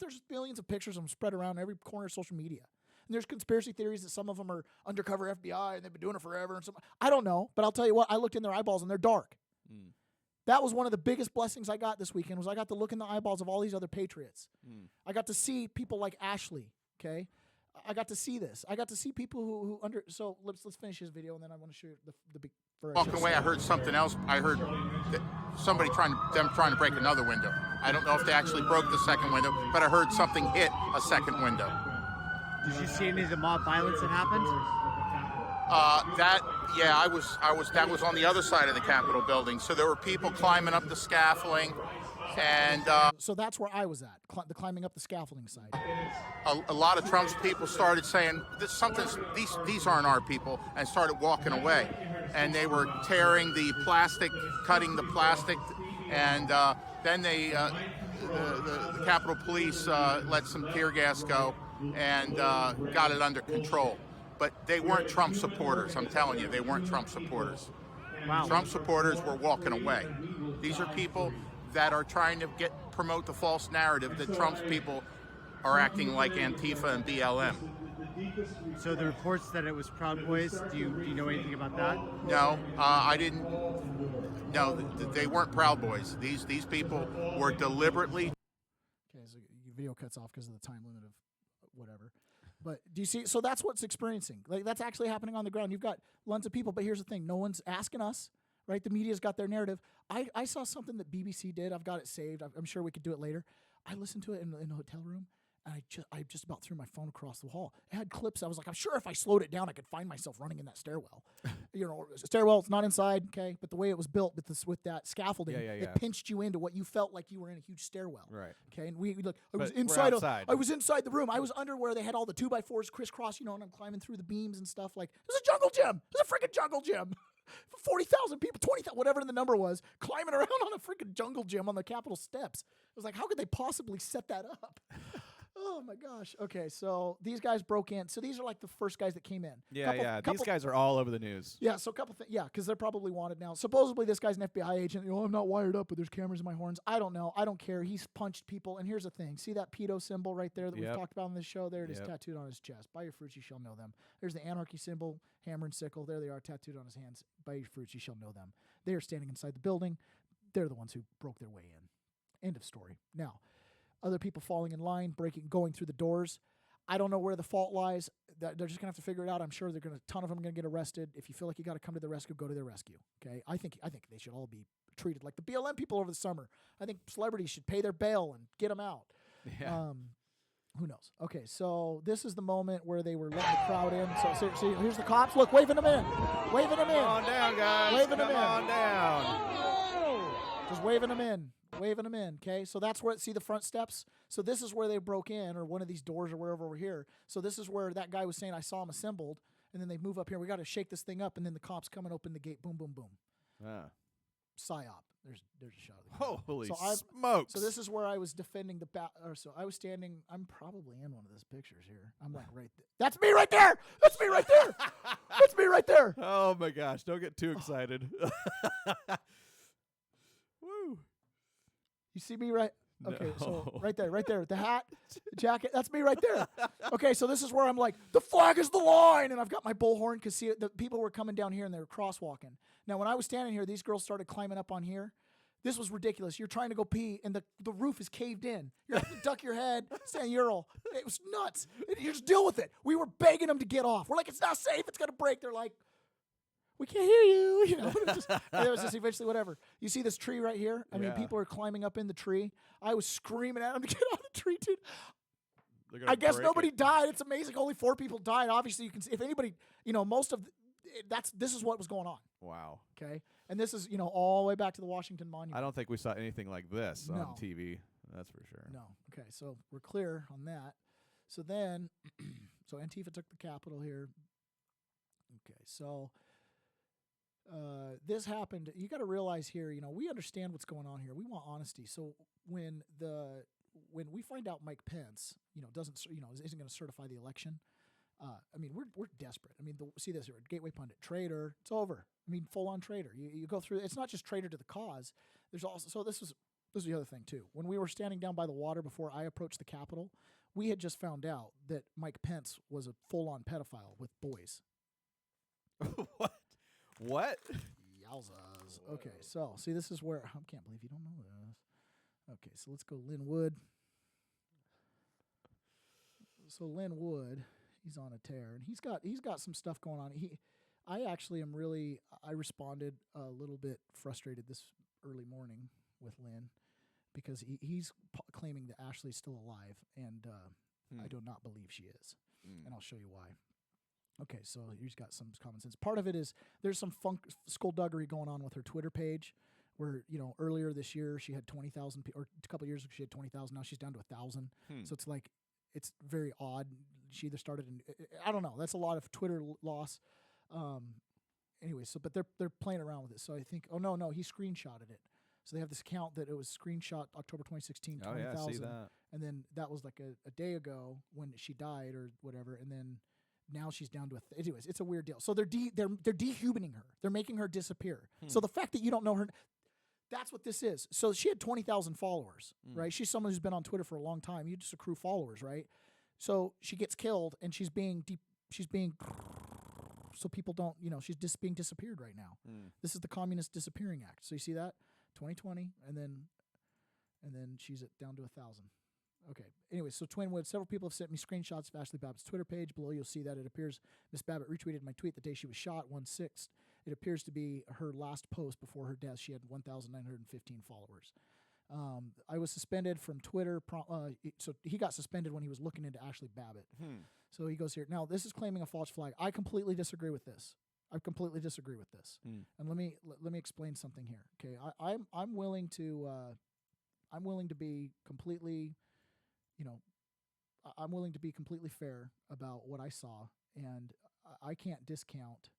There's billions of pictures of them spread around every corner of social media. And there's conspiracy theories that some of them are undercover FBI and they've been doing it forever. And I don't know, but I'll tell you what, I looked in their eyeballs and they're dark. Mm. That was one of the biggest blessings I got this weekend was I got to look in the eyeballs of all these other patriots. Mm. I got to see people like Ashley, okay? I got to see this. I got to see people who so let's finish this video and then I want to show you the big Walking away, I heard something else. I heard that somebody trying to break another window. I don't know if they actually broke the second window, but I heard something hit a second window. Did you see any of the mob violence that happened? That was on the other side of the Capitol building. So there were people climbing up the scaffolding, and so that's where I was at, the climbing up the scaffolding side. a lot of Trump's people started saying these aren't our people, and started walking away. And they were tearing the plastic, cutting the plastic, and then the Capitol Police let some tear gas go and got it under control. But they weren't Trump supporters, I'm telling you, they weren't Trump supporters. Wow. Trump supporters were walking away. These are people that are trying to promote the false narrative that Trump's people are acting like Antifa and BLM. So the reports that it was Proud Boys, do you know anything about that? No, I didn't. No, they weren't Proud Boys. These people were deliberately. Okay, so your video cuts off because of the time limit of whatever. But do you see? So that's what's experiencing. Like that's actually happening on the ground. You've got lots of people, but here's the thing: no one's asking us, right? The media's got their narrative. I saw something that BBC did. I've got it saved. I'm sure we could do it later. I listened to it in the hotel room, and I just about threw my phone across the hall. It had clips. I was like, I'm sure if I slowed it down, I could find myself running in that stairwell. Stairwell. It's not inside, okay, but the way it was built with that scaffolding, it pinched you into what you felt like you were in a huge stairwell. Right. Okay, and we look. I was But we're inside. outside. I was inside the room. I was under where they had all the 2x4s crisscross, and I'm climbing through the beams and stuff. Like it was a jungle gym. It was a freaking jungle gym. 40,000 people, 20,000, whatever the number was, climbing around on a freaking jungle gym on the Capitol steps. It was like, how could they possibly set that up? Oh my gosh. Okay, so these guys broke in. So these are like the first guys that came in. These guys are all over the news. Yeah, so a couple things. Yeah, because they're probably wanted now. Supposedly this guy's an FBI agent. I'm not wired up, but there's cameras in my horns. I don't know. I don't care. He's punched people. And here's the thing. See that pedo symbol right there that we've talked about on this show? There it is, tattooed on his chest. By your fruits you shall know them. There's the anarchy symbol, hammer and sickle. There they are, tattooed on his hands. By your fruits you shall know them. They are standing inside the building. They're the ones who broke their way in. End of story. Now, other people falling in line, going through the doors. I don't know where the fault lies. They're just gonna have to figure it out. I'm sure a ton of them are gonna get arrested. If you feel like you got to come to the rescue, go to their rescue. Okay, I think they should all be treated like the BLM people over the summer. I think celebrities should pay their bail and get them out. Yeah. Who knows? Okay, so this is the moment where they were letting the crowd in. So see, here's the cops. Look, waving them in. Waving them in. Come on down, guys. Waving them Come in. on down. Just waving them in. Waving them in, okay? So that's where, see the front steps? So this is where they broke in, or one of these doors or wherever over here. So this is where that guy was saying, I saw him assembled, and then they move up here. We got to shake this thing up, and then the cops come and open the gate. Boom, boom, boom. PSYOP. There's a shot of the Holy So smokes. So this is where I was defending so I was standing, I'm probably in one of those pictures here. I'm like right there. That's me right there! That's me right there! That's me right there! Oh my gosh, don't get too excited. Woo. You see me right? Okay, No. so right there. The hat, the jacket, that's me right there. Okay, so this is where I'm like, the flag is the line, and I've got my bullhorn because see, the people were coming down here and they were crosswalking. Now, when I was standing here, these girls started climbing up on here. This was ridiculous. You're trying to go pee, and the roof is caved in. You have to duck your head, stand ural. It was nuts. You just deal with it. We were begging them to get off. We're like, it's not safe. It's gonna break. They're like, we can't hear you. You know, it was just eventually whatever. You see this tree right here? I mean, Yeah. people are climbing up in the tree. I was screaming at them to get out of the tree, dude. They're gonna I guess break nobody it. died. It's amazing. Only 4 people died. Obviously, you can see if anybody, most of this is what was going on. Wow. Okay, and this is all the way back to the Washington Monument. I don't think we saw anything like this No. on TV. That's for sure. No. Okay, so we're clear on that. So then, so Antifa took the Capitol here. Okay, so this happened. You got to realize here, we understand what's going on here. We want honesty. So when we find out Mike Pence, isn't going to certify the election. I mean, we're desperate. I mean, see this here, Gateway Pundit, traitor. It's over. I mean, full on traitor. You go through. It's not just traitor to the cause. There's also this is the other thing too. When we were standing down by the water before I approached the Capitol, we had just found out that Mike Pence was a full on pedophile with boys. What? Yowzas. Okay, so see, this is where I can't believe you don't know this. Okay, so let's go Lynn Wood. So Lynn Wood, he's on a tear, and he's got some stuff going on. I responded a little bit frustrated this early morning with Lynn because he's claiming that Ashley's still alive, and I do not believe she is, and I'll show you why. Okay, so he's got some common sense. Part of it is there's some skullduggery going on with her Twitter page, where earlier this year she had 20,000, or a couple of years ago she had 20,000. Now she's down to 1,000. So it's like it's very odd. She either started I don't know. That's a lot of Twitter loss. Anyway, but they're playing around with it. So I think no, he screenshotted it. So they have this account that it was screenshot October 2016, 20,000. Oh yeah, I see that. And then that was like a day ago when she died or whatever, and then now she's down to anyways, it's a weird deal. So they're dehumaning her. They're making her disappear. So the fact that you don't know her, that's what this is. So she had 20,000 followers, right? She's someone who's been on Twitter for a long time. You just accrue followers, right? So she gets killed, and she's being so people don't, she's just being disappeared right now. This is the Communist Disappearing Act. So you see that 2020, and then she's down to 1,000. Okay. Anyway, so Twinwood, several people have sent me screenshots of Ashley Babbitt's Twitter page. Below, you'll see that it appears Miss Babbitt retweeted my tweet the day she was shot, 1/6. It appears to be her last post before her death. She had 1,915 followers. I was suspended from Twitter. So he got suspended when he was looking into Ashley Babbitt. So he goes here. Now, this is claiming a false flag. I completely disagree with this. And let me explain something here. Okay, I'm willing to be completely. I'm willing to be completely fair about what I saw, and I can't discount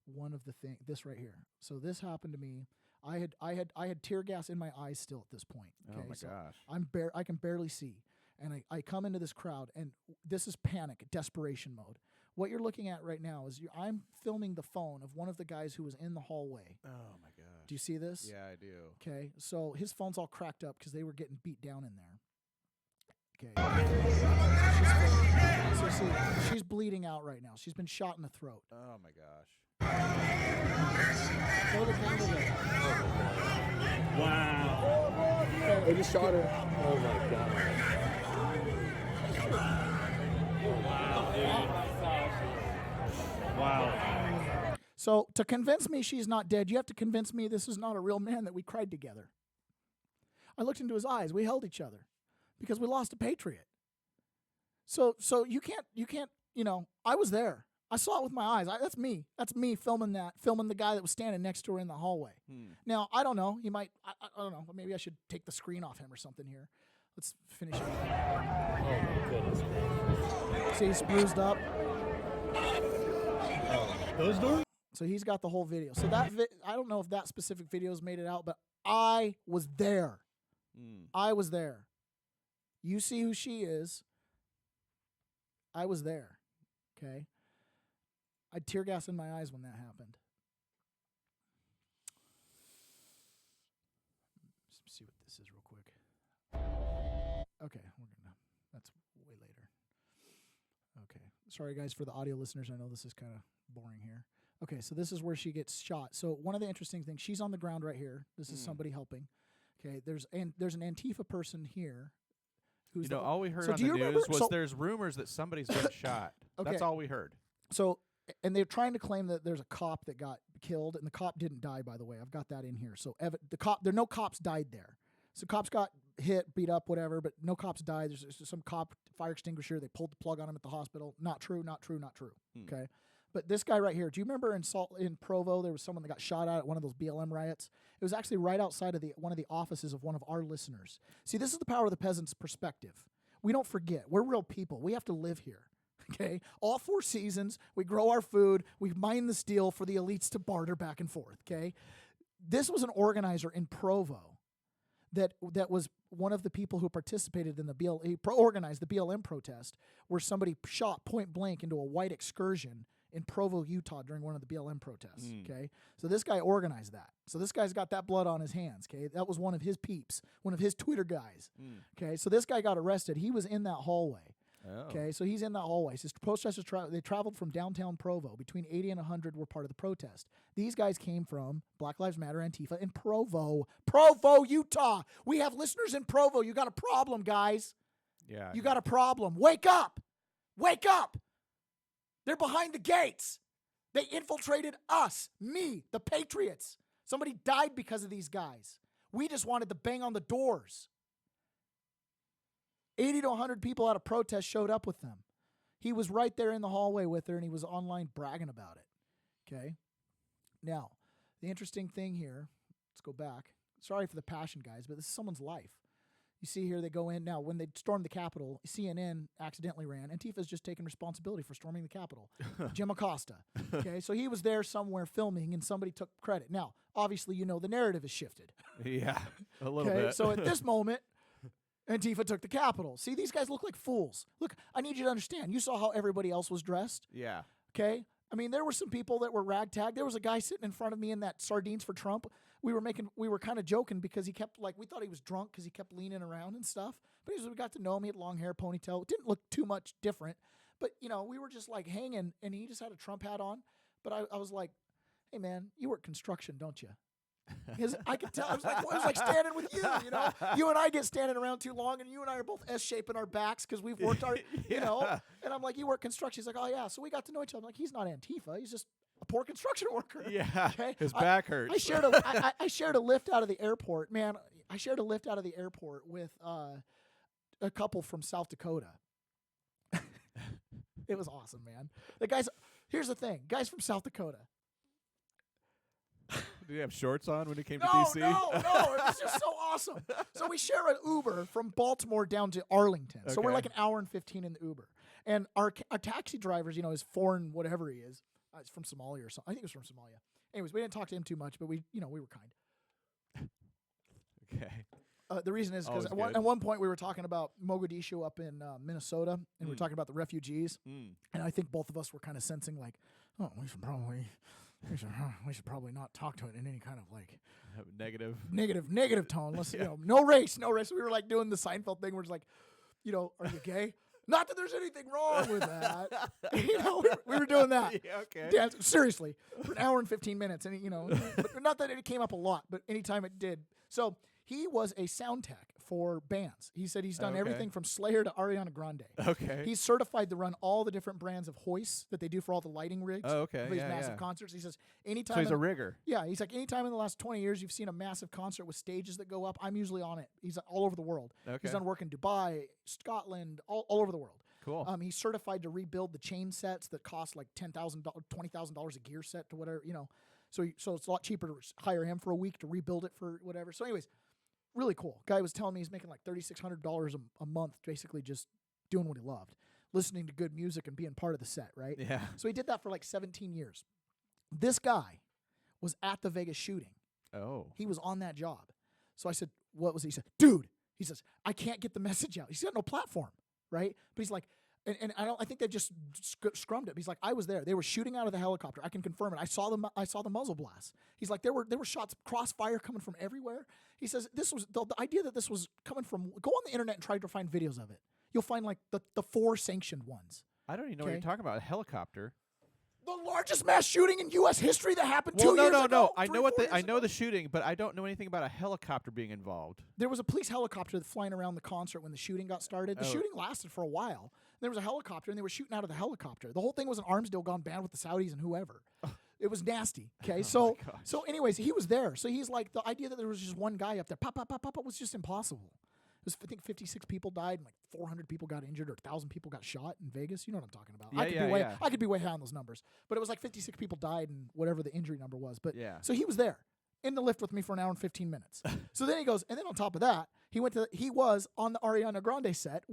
one of the this right here. So this happened to me. I had tear gas in my eyes still at this point. Okay? Oh my so gosh. I can barely see, and I come into this crowd, and this is panic, desperation mode. What you're looking at right now is I'm filming the phone of one of the guys who was in the hallway. Oh my gosh. Do you see this? Yeah, I do. Okay, so his phone's all cracked up because they were getting beat down in there. Okay. So see, she's bleeding out right now. She's been shot in the throat. Oh my gosh. Throw the candle there. Wow. They just shot her. Oh my god. Wow. So to convince me she's not dead, you have to convince me this is not a real man that we cried together. I looked into his eyes. We held each other because we lost a patriot. So you can't, I was there. I saw it with my eyes. That's me. That's me filming the guy that was standing next to her in the hallway. Now, I don't know. He might, I don't know. Maybe I should take the screen off him or something here. Let's finish it. Oh my goodness. See, he's bruised up. Those doors? So he's got the whole video. So I don't know if that specific video's made it out, but I was there. I was there. You see who she is. I was there. Okay? I had tear gas in my eyes when that happened. Let's see what this is real quick. Okay, that's way later. Okay. Sorry guys for the audio listeners. I know this is kind of boring here. Okay, so this is where she gets shot. So one of the interesting things, she's on the ground right here. This is somebody helping. Okay, there's an Antifa person here. Who's all we heard So on do the you news remember- was so- there's rumors that somebody's been shot. Okay. That's all we heard. So, and they're trying to claim that there's a cop that got killed, and the cop didn't die, by the way. I've got that in here. So no cops died there. So cops got hit, beat up, whatever, but no cops died. There's some cop fire extinguisher. They pulled the plug on him at the hospital. Not true, not true, not true. Okay. But this guy right here, do you remember in Provo, there was someone that got shot at one of those BLM riots? It was actually right outside of one of the offices of one of our listeners. See, this is the power of the peasant's perspective. We don't forget. We're real people. We have to live here. Okay? All 4 seasons, we grow our food, we mine the steel for the elites to barter back and forth. Okay? This was an organizer in Provo that was one of the people who participated in organized the BLM protest, where somebody shot point blank into a white excursion in Provo, Utah during one of the BLM protests. Okay, so this guy organized that. So this guy's got that blood on his hands. Okay, that was one of his peeps, one of his Twitter guys. Okay, so this guy got arrested. He was in that hallway. Oh. Okay, so he's in that hallway. So protesters they traveled from downtown Provo. Between 80 and 100 were part of the protest. These guys came from Black Lives Matter, Antifa, in Provo, Utah. We have listeners in Provo. You got a problem, guys. Yeah. You got a problem. Wake up! Wake up! They're behind the gates. They infiltrated us, me, the Patriots. Somebody died because of these guys. We just wanted to bang on the doors. 80 to 100 people at a protest showed up with them. He was right there in the hallway with her, and he was online bragging about it. Okay? Now, the interesting thing here, let's go back. Sorry for the passion, guys, but this is someone's life. You see here, they go in. Now, when they stormed the Capitol, CNN accidentally ran. Antifa's just taking responsibility for storming the Capitol. Jim Acosta. Okay, so he was there somewhere filming, and somebody took credit. Now, obviously, the narrative is shifted. Yeah, a little Okay, bit. so at this moment, Antifa took the Capitol. See, these guys look like fools. Look, I need you to understand. You saw how everybody else was dressed. Yeah. Okay? I mean, there were some people that were ragtag. There was a guy sitting in front of me in that Sardines for Trump. We were kind of joking because he kept, we thought he was drunk because he kept leaning around and stuff. But we got to know him. He had long hair, ponytail. It didn't look too much different. But, we were just hanging, and he just had a Trump hat on. But I was like, hey, man, you work construction, don't you? Because I could tell. It was like standing with you, You and I get standing around too long, and you and I are both S-shaping our backs because we've worked our, And I'm like, you work construction. He's like, oh, yeah. So we got to know each other. I'm like, he's not Antifa. He's just a poor construction worker. Yeah. Okay? His back hurts. I shared a lift out of the airport. Man, I shared a lift out of the airport with a couple from South Dakota. It was awesome, man. Here's the thing. Guys from South Dakota. Did he have shorts on when he came to No, DC? no. It was just so awesome. So we share an Uber from Baltimore down to Arlington. So we're Okay. like an hour and 15 in the Uber. And our taxi drivers, is foreign, whatever he is. It's from Somalia or something. I think it was from Somalia. Anyways, we didn't talk to him too much, but we were kind. Okay. The reason is because Always good. at one point we were talking about Mogadishu up in Minnesota, and we were talking about the refugees. And I think both of us were kind of sensing we should probably not talk to it in any kind of Negative. negative tone. Let's no race. We were doing the Seinfeld thing where it's are you gay? Not that there's anything wrong with that. We were doing that. Yeah, okay. Seriously, for an hour and 15 minutes. And, but not that it came up a lot, but anytime it did. So he was a sound tech for bands. He said he's done Okay. everything from Slayer to Ariana Grande. Okay. He's certified to run all the different brands of hoists that they do for all the lighting rigs. Oh, okay. For these Yeah, massive yeah. concerts. He says anytime. So he's a rigger. Yeah, he's like, anytime in the last 20 years you've seen a massive concert with stages that go up, I'm usually on it. He's all over the world. Okay. He's done work in Dubai, Scotland, all over the world. Cool. He's certified to rebuild the chain sets that cost like $10,000, $20,000 a gear set to whatever, So it's a lot cheaper to hire him for a week to rebuild it for whatever. So anyways, really cool. Guy was telling me he's making like $3,600 a month basically just doing what he loved, listening to good music and being part of the set, right? Yeah. So he did that for like 17 years. This guy was at the Vegas shooting. Oh. He was on that job. So I said, what was he? He said, dude, he says, I can't get the message out. He's got no platform, right? But he's like, and I think they just scrummed it. He's like, I was there. They were shooting out of the helicopter. I can confirm it. I saw the muzzle blast. He's like, there were shots, crossfire coming from everywhere. He says this was the idea that this was coming from. Go on the internet and try to find videos of it. You'll find like the 4 sanctioned ones. I don't even know what you're Okay. talking about. A helicopter. The largest mass shooting in U.S. history that happened 2 Well, years no. ago. I 3, know 4 I years know ago. the shooting, but I don't know anything about a helicopter being involved. There was a police helicopter flying around the concert when the shooting got started. The Oh. shooting lasted for a while. There was a helicopter, and they were shooting out of the helicopter. The whole thing was an arms deal gone bad with the Saudis and whoever. It was nasty. Okay, Oh my gosh. so anyways, he was there. So he's like, the idea that there was just one guy up there, pop, pop, pop, pop, pop, was just impossible. It was, I think 56 people died, and like 400 people got injured, or 1,000 people got shot in Vegas. You know what I'm talking about? Yeah, I could be way high on those numbers, but it was like 56 people died, and whatever the injury number was. But Yeah. so he was there in the lift with me for an hour and 15 minutes. So then he goes, and then on top of that, he was on the Ariana Grande set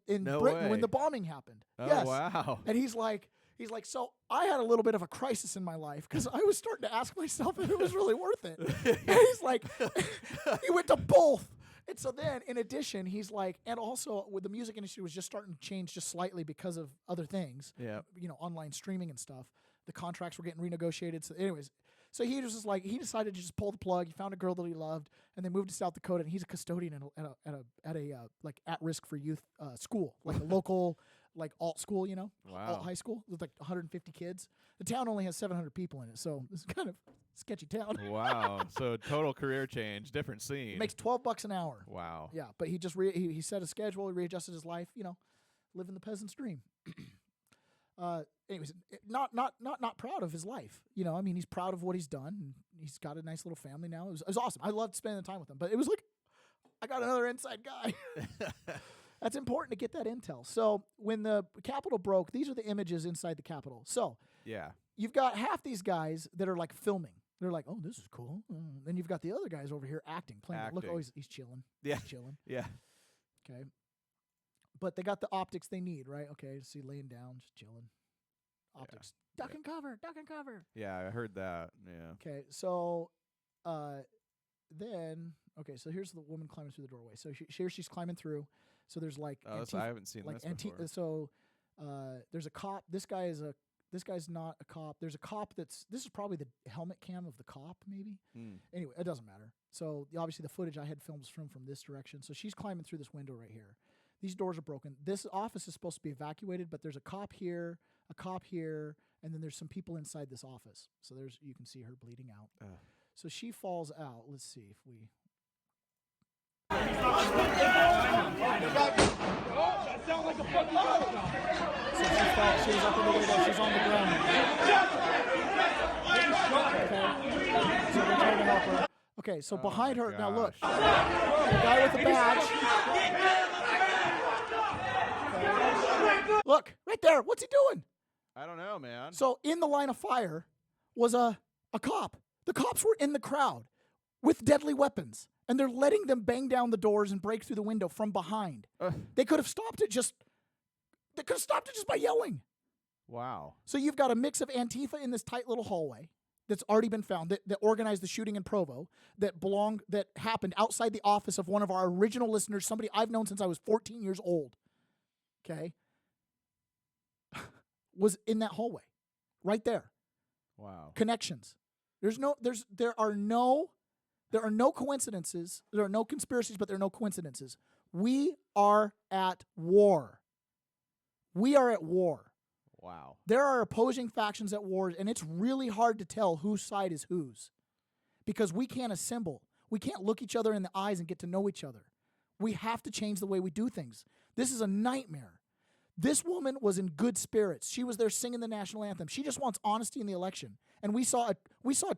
in No Britain way. when the bombing happened. Oh, yes. wow. And he's like, so I had a little bit of a crisis in my life because I was starting to ask myself if it was really worth it. And he's like, he went to both. And so then, in addition, he's like, and also with the music industry was just starting to change just slightly because of other things, Yeah. Online streaming and stuff. The contracts were getting renegotiated. So anyways, so he was just like, he decided to just pull the plug. He found a girl that he loved, and they moved to South Dakota. And he's a custodian at a like at-risk for youth school, like a local like alt school, Wow. alt high school with like 150 kids. The town only has 700 people in it, so it's kind of sketchy town. Wow. So total career change, different scene. Makes $12 an hour. Wow. Yeah, but he just he set a schedule, he readjusted his life, living the peasant's dream. Anyways, not proud of his life. I mean, he's proud of what he's done. And he's got a nice little family now. It was awesome. I loved spending the time with him, but it was like, I got another inside guy. That's important to get that intel. So when the Capitol broke, these are the images inside the Capitol. So Yeah. you've got half these guys that are like filming. They're like, oh, this is cool. Then you've got the other guys over here acting, playing. Look, Acting. he's chilling. Yeah. He's chilling. Yeah. Okay. But they got the optics they need, right? Okay, see, laying down, just chilling. Optics. Duck and cover, duck and cover. Yeah, I heard that. Yeah. Okay, so then, so here's the woman climbing through the doorway. So here she's climbing through. So there's like Oh, I haven't seen like this before. So there's a cop. This guy's not a cop. There's a cop this is probably the helmet cam of the cop, maybe. Hmm. Anyway, it doesn't matter. So obviously the footage I had filmed from this direction. So she's climbing through this window right here. These doors are broken. This office is supposed to be evacuated, but there's a cop here, and then there's some people inside this office. So you can see her bleeding out. Ugh. So she falls out. Let's see if we. She was up in the window. She's on the ground. Okay. So they're trying to help her. Okay, so behind her, now look. The guy with the badge. Okay. Look, right there. What's he doing? I don't know, man. So in the line of fire was a cop. The cops were in the crowd with deadly weapons, and they're letting them bang down the doors and break through the window from behind. They could have stopped it just by yelling. Wow. So you've got a mix of Antifa in this tight little hallway that's already been found, that organized the shooting in Provo, that happened outside the office of one of our original listeners, somebody I've known since I was 14 years old. Okay? Was in that hallway. Right there. Wow. Connections. There are no coincidences. There are no conspiracies, but there are no coincidences. We are at war. We are at war. Wow. There are opposing factions at war, and it's really hard to tell whose side is whose because we can't assemble. We can't look each other in the eyes and get to know each other. We have to change the way we do things. This is a nightmare. This woman was in good spirits. She was there singing the national anthem. She just wants honesty in the election. And we saw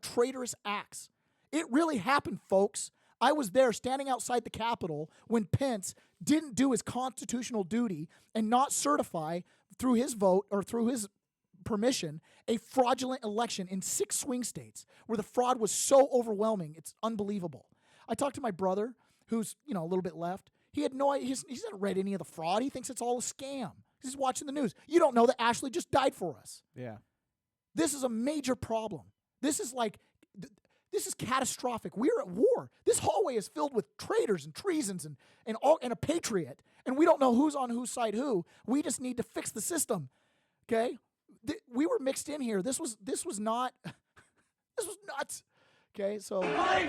traitorous acts. It really happened, folks. I was there standing outside the Capitol when Pence didn't do his constitutional duty and not certify through his vote or through his permission a fraudulent election in 6 swing states where the fraud was so overwhelming. It's unbelievable. I talked to my brother who's, a little bit left. He had no idea. He's not read any of the fraud. He thinks it's all a scam. He's watching the news. You don't know that Ashley just died for us. Yeah. This is a major problem. This is catastrophic. We're at war. This hallway is filled with traitors and treasons and a patriot, and we don't know who's on whose side who. We just need to fix the system. Okay? We were mixed in here. This was not this was nuts. Okay, so Got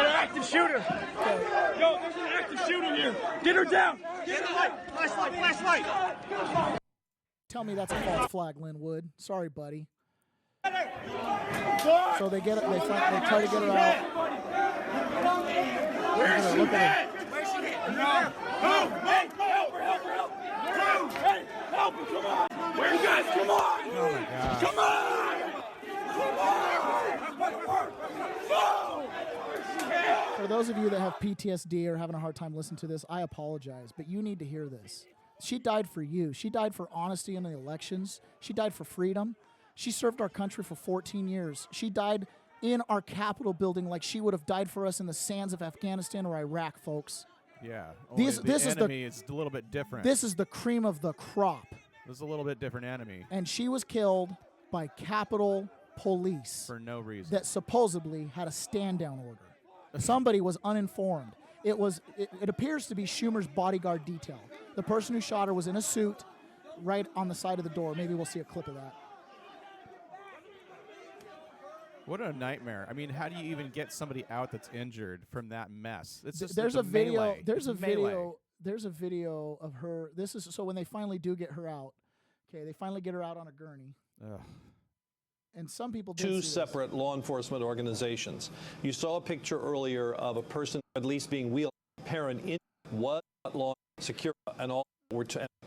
an active shooter. Yo, there's an active shooter here. Get her down. Get the light. Flashlight. tell me that's a false flag, Linwood. Sorry, buddy. So they get it. They try to get her out. Look at her. Help her! Help her! Come on! Where you guys? Come on! Oh my gosh. Come on! For those of you that have PTSD or having a hard time listening to this, I apologize, but you need to hear this. She died for you. She died for honesty in the elections. She died for freedom. She served our country for 14 years. She died in our Capitol building like she would have died for us in the sands of Afghanistan or Iraq, folks. Yeah. This is the enemy is a little bit different. This is the cream of the crop. This is a little bit different enemy. And she was killed by Capitol Police For no reason. that supposedly had a stand-down order. Somebody was uninformed. It appears to be Schumer's bodyguard detail. The person who shot her was in a suit right on the side of the door. Maybe we'll see a clip of that. What a nightmare. I mean, how do you even get somebody out that's injured from that mess? It's just There's it's a video. melee. There's It's a melee. video. There's a video of her. This is so when they finally do get her out. Okay, they finally get her out on a gurney. Ugh. And some people did Two see this. separate law enforcement organizations. You saw a picture earlier of a person at least being wheeled. Parent in was law secure and all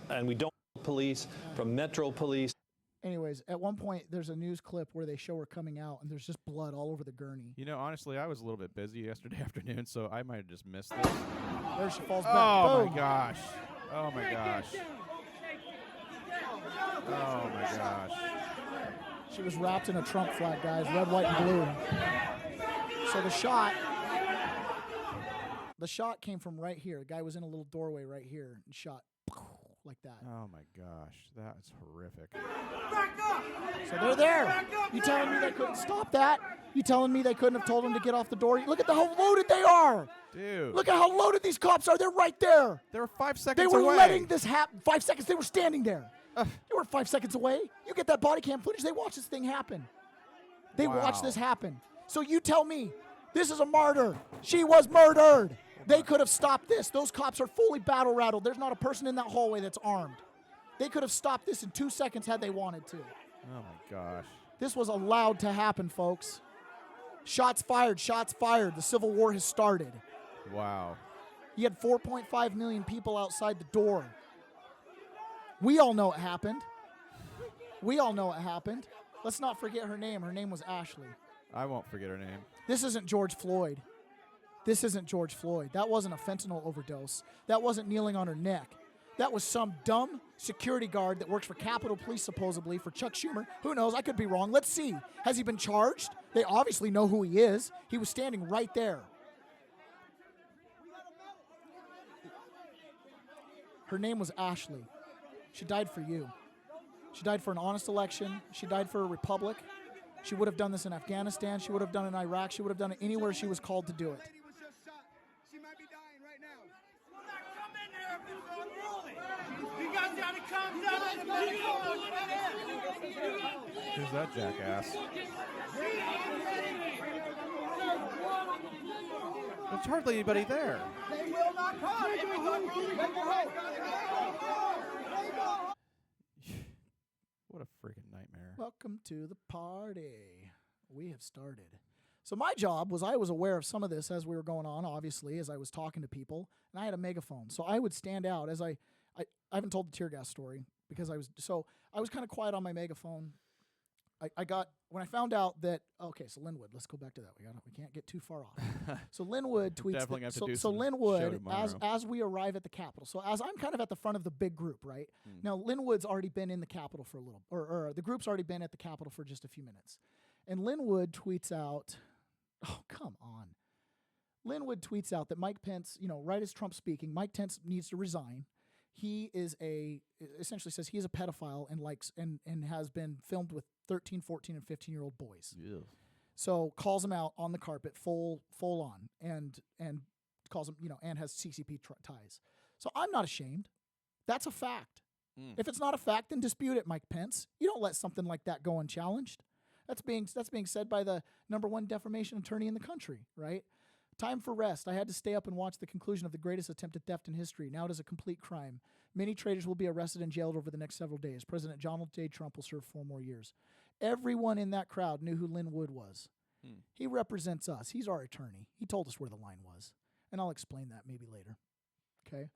and we don't police from Metro Police. Anyways, at one point there's a news clip where they show her coming out, and there's just blood all over the gurney. You know, honestly, I was a little bit busy yesterday afternoon, so I might have just missed this. There she falls back. Oh, Boom. my gosh. Oh, my gosh. Oh, my gosh. She was wrapped in a Trump flag, guys, red, white, and blue. So the shot came from right here. The guy was in a little doorway right here and shot like that. Oh, my gosh. That's horrific. So they're there. You telling me they couldn't stop that? You telling me they couldn't have told him to get off the door? Look at how loaded they are. Dude. Look at how loaded these cops are. They're right there. They were 5 They seconds were away. letting this happen. 5 seconds. They were standing there. They were 5 seconds away. You get that body cam footage. They watch this thing happen. They watch Wow. this happen. So you tell me this is a murder. She was murdered. They could have stopped this. Those cops are fully battle rattled. There's not a person in that hallway that's armed. They could have stopped this in 2 seconds had they wanted to. Oh, my gosh. This was allowed to happen, folks. Shots fired. Shots fired. The Civil War has started. Wow. You had 4.5 million people outside the door. We all know it happened. We all know it happened. Let's not forget her name. Her name was Ashley. I won't forget her name. This isn't George Floyd. This isn't George Floyd. That wasn't a fentanyl overdose. That wasn't kneeling on her neck. That was some dumb security guard that works for Capitol Police, supposedly, for Chuck Schumer. Who knows? I could be wrong. Let's see. Has he been charged? They obviously know who he is. He was standing right there. Her name was Ashley. She died for you. She died for an honest election. She died for a republic. She would have done this in Afghanistan. She would have done it in Iraq. She would have done it anywhere she was called to do it. She might be dying right now. Will not come in there if it's unruly. You guys gotta calm down. Who's that jackass? There's hardly anybody there. They will not come. If it's unruly, they go home. They go home. What a freaking nightmare. Welcome to the party. We have started. So my job was I was aware of some of this as we were going on, obviously, as I was talking to people, and I had a megaphone. So I would stand out as I haven't told the tear gas story because I was kind of quiet on my megaphone. When I found out that, okay, so Linwood, let's go back to that. We can't get too far off. So Linwood tweets Definitely that, have to do so some Linwood, show as we arrive at the Capitol. So as I'm kind of at the front of the big group, right? Now Linwood's already been in the Capitol for a little, or the group's already been at the Capitol for just a few minutes. And Linwood tweets out, oh, come on. Linwood tweets out that Mike Pence, right as Trump's speaking, Mike Pence needs to resign. He is essentially says he is a pedophile and likes and has been filmed with 13, 14, and 15-year-old boys. Yeah. So calls him out on the carpet, full on, and calls him, and has CCP ties. So I'm not ashamed. That's a fact. If it's not a fact, then dispute it, Mike Pence. You don't let something like that go unchallenged. That's being said by the #1 defamation attorney in the country, right? Time for rest. I had to stay up and watch the conclusion of the greatest attempted theft in history. Now it is a complete crime. Many traitors will be arrested and jailed over the next several days. President Donald J. Trump will serve 4 more years. Everyone in that crowd knew who Lin Wood was. He represents us. He's our attorney. He told us where the line was. And I'll explain that maybe later. Okay?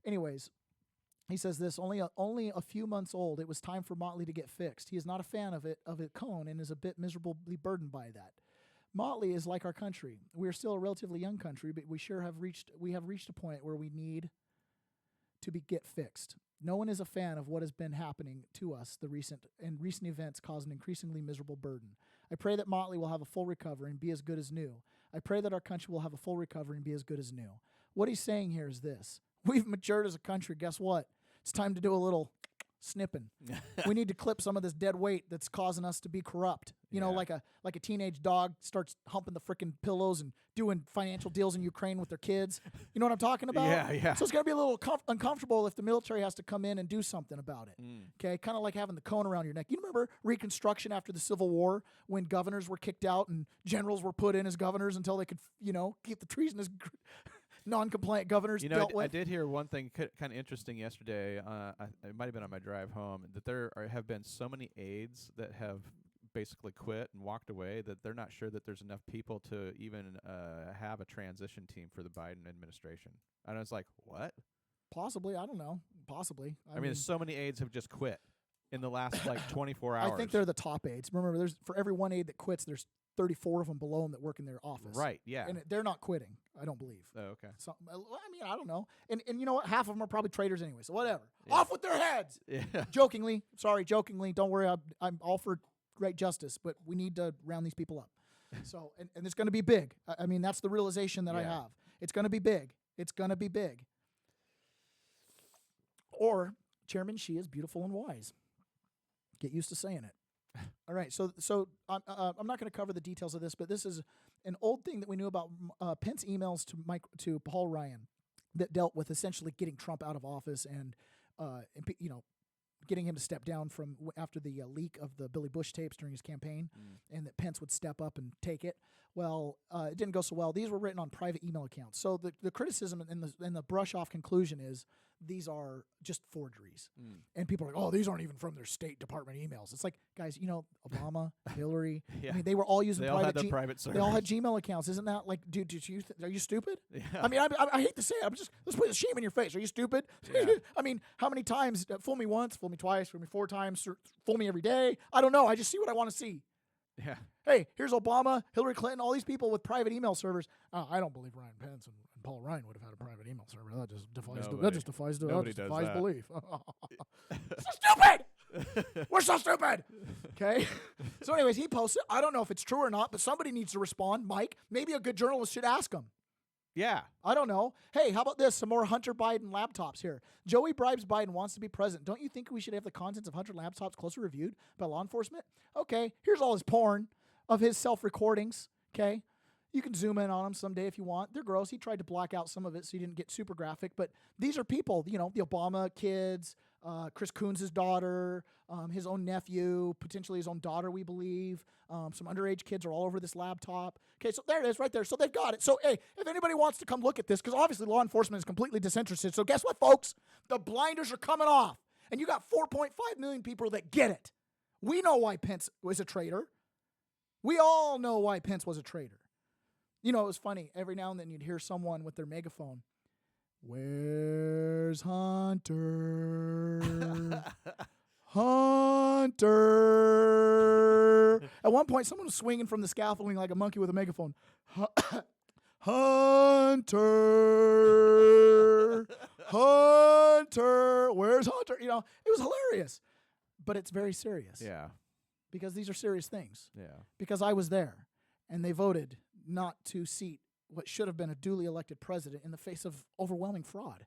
Anyways, he says this, only a few months old, it was time for Motley to get fixed. He is not a fan of it Cone and is a bit miserably burdened by that. Motley is like our country. We are still a relatively young country, but we have reached a point where we need to get fixed. No one is a fan of what has been happening to us. Recent events cause an increasingly miserable burden. I pray that Motley will have a full recovery and be as good as new. I pray that our country will have a full recovery and be as good as new. What he's saying here is this. We've matured as a country. Guess what? It's time to do a little snipping. We need to clip some of this dead weight that's causing us to be corrupt. Like a teenage dog starts humping the freaking pillows and doing financial deals in Ukraine with their kids. You know what I'm talking about? Yeah. So it's going to be a little uncomfortable if the military has to come in and do something about it. Okay, kind of like having the cone around your neck. You remember Reconstruction after the Civil War when governors were kicked out and generals were put in as governors until they could, keep the treasonous non-compliant governors dealt with. I did hear one thing kind of interesting yesterday. It might have been on my drive home that there have been so many aides that have basically quit and walked away that they're not sure that there's enough people to even have a transition team for the Biden administration. And I was like, what? Possibly. I don't know. Possibly. I mean, so many aides have just quit in the last 24 hours. I think they're the top aides. Remember, for every one aide that quits, there's 34 of them below them that work in their office. Right, yeah. And they're not quitting, I don't believe. Oh, okay. So, I don't know. And you know what? Half of them are probably traitors anyway, so whatever. Yeah. Off with their heads! Yeah. Jokingly. Don't worry, I'm all for great justice, but we need to round these people up. So, and it's going to be big. I mean, that's the realization that I have. It's going to be big. It's going to be big. Or, Chairman Xi is beautiful and wise. Get used to saying it. All right, so I'm not going to cover the details of this, but this is an old thing that we knew about Pence emails to Paul Ryan that dealt with essentially getting Trump out of office and getting him to step down from after the leak of the Billy Bush tapes during his campaign, and that Pence would step up and take it. Well, it didn't go so well. These were written on private email accounts. So the criticism and the brush-off conclusion is these are just forgeries. And people are like, oh, these aren't even from their State Department emails. It's like, guys, Obama, Hillary, yeah. I mean, they were all using they all had the private servers. They all had Gmail accounts. Isn't that like, dude, are you stupid? Yeah. I mean, I hate to say it. Let's put the shame in your face. Are you stupid? Yeah. I mean, how many times? Fool me once, fool me twice, fool me 4 times, fool me every day. I don't know. I just see what I want to see. Yeah. Hey, here's Obama, Hillary Clinton, all these people with private email servers. I don't believe Ryan Pence and Paul Ryan would have had a private email server. That just defies belief. So stupid! We're so stupid! Okay? So anyways, he posted. I don't know if it's true or not, but somebody needs to respond. Mike, maybe a good journalist should ask him. Yeah. I don't know. Hey, how about this? Some more Hunter Biden laptops here. Joey bribes Biden, wants to be president. Don't you think we should have the contents of Hunter laptops closely reviewed by law enforcement? Okay, here's all his porn of his self-recordings, okay? You can zoom in on them someday if you want. They're gross. He tried to block out some of it so he didn't get super graphic, but these are people, the Obama kids, Chris Coons' daughter, his own nephew, potentially his own daughter, we believe. Some underage kids are all over this laptop. Okay, so there it is right there. So they've got it. So, hey, if anybody wants to come look at this, because obviously law enforcement is completely disinterested. So guess what, folks? The blinders are coming off. And you got 4.5 million people that get it. We know why Pence was a traitor. We all know why Pence was a traitor. You know, it was funny. Every now and then you'd hear someone with their megaphone. Where's Hunter? Hunter. At one point, someone was swinging from the scaffolding like a monkey with a megaphone. Hunter. Hunter. Where's Hunter? You know, it was hilarious. But it's very serious. Yeah. Because these are serious things. Yeah. Because I was there, and they voted not to seat what should have been a duly elected president in the face of overwhelming fraud.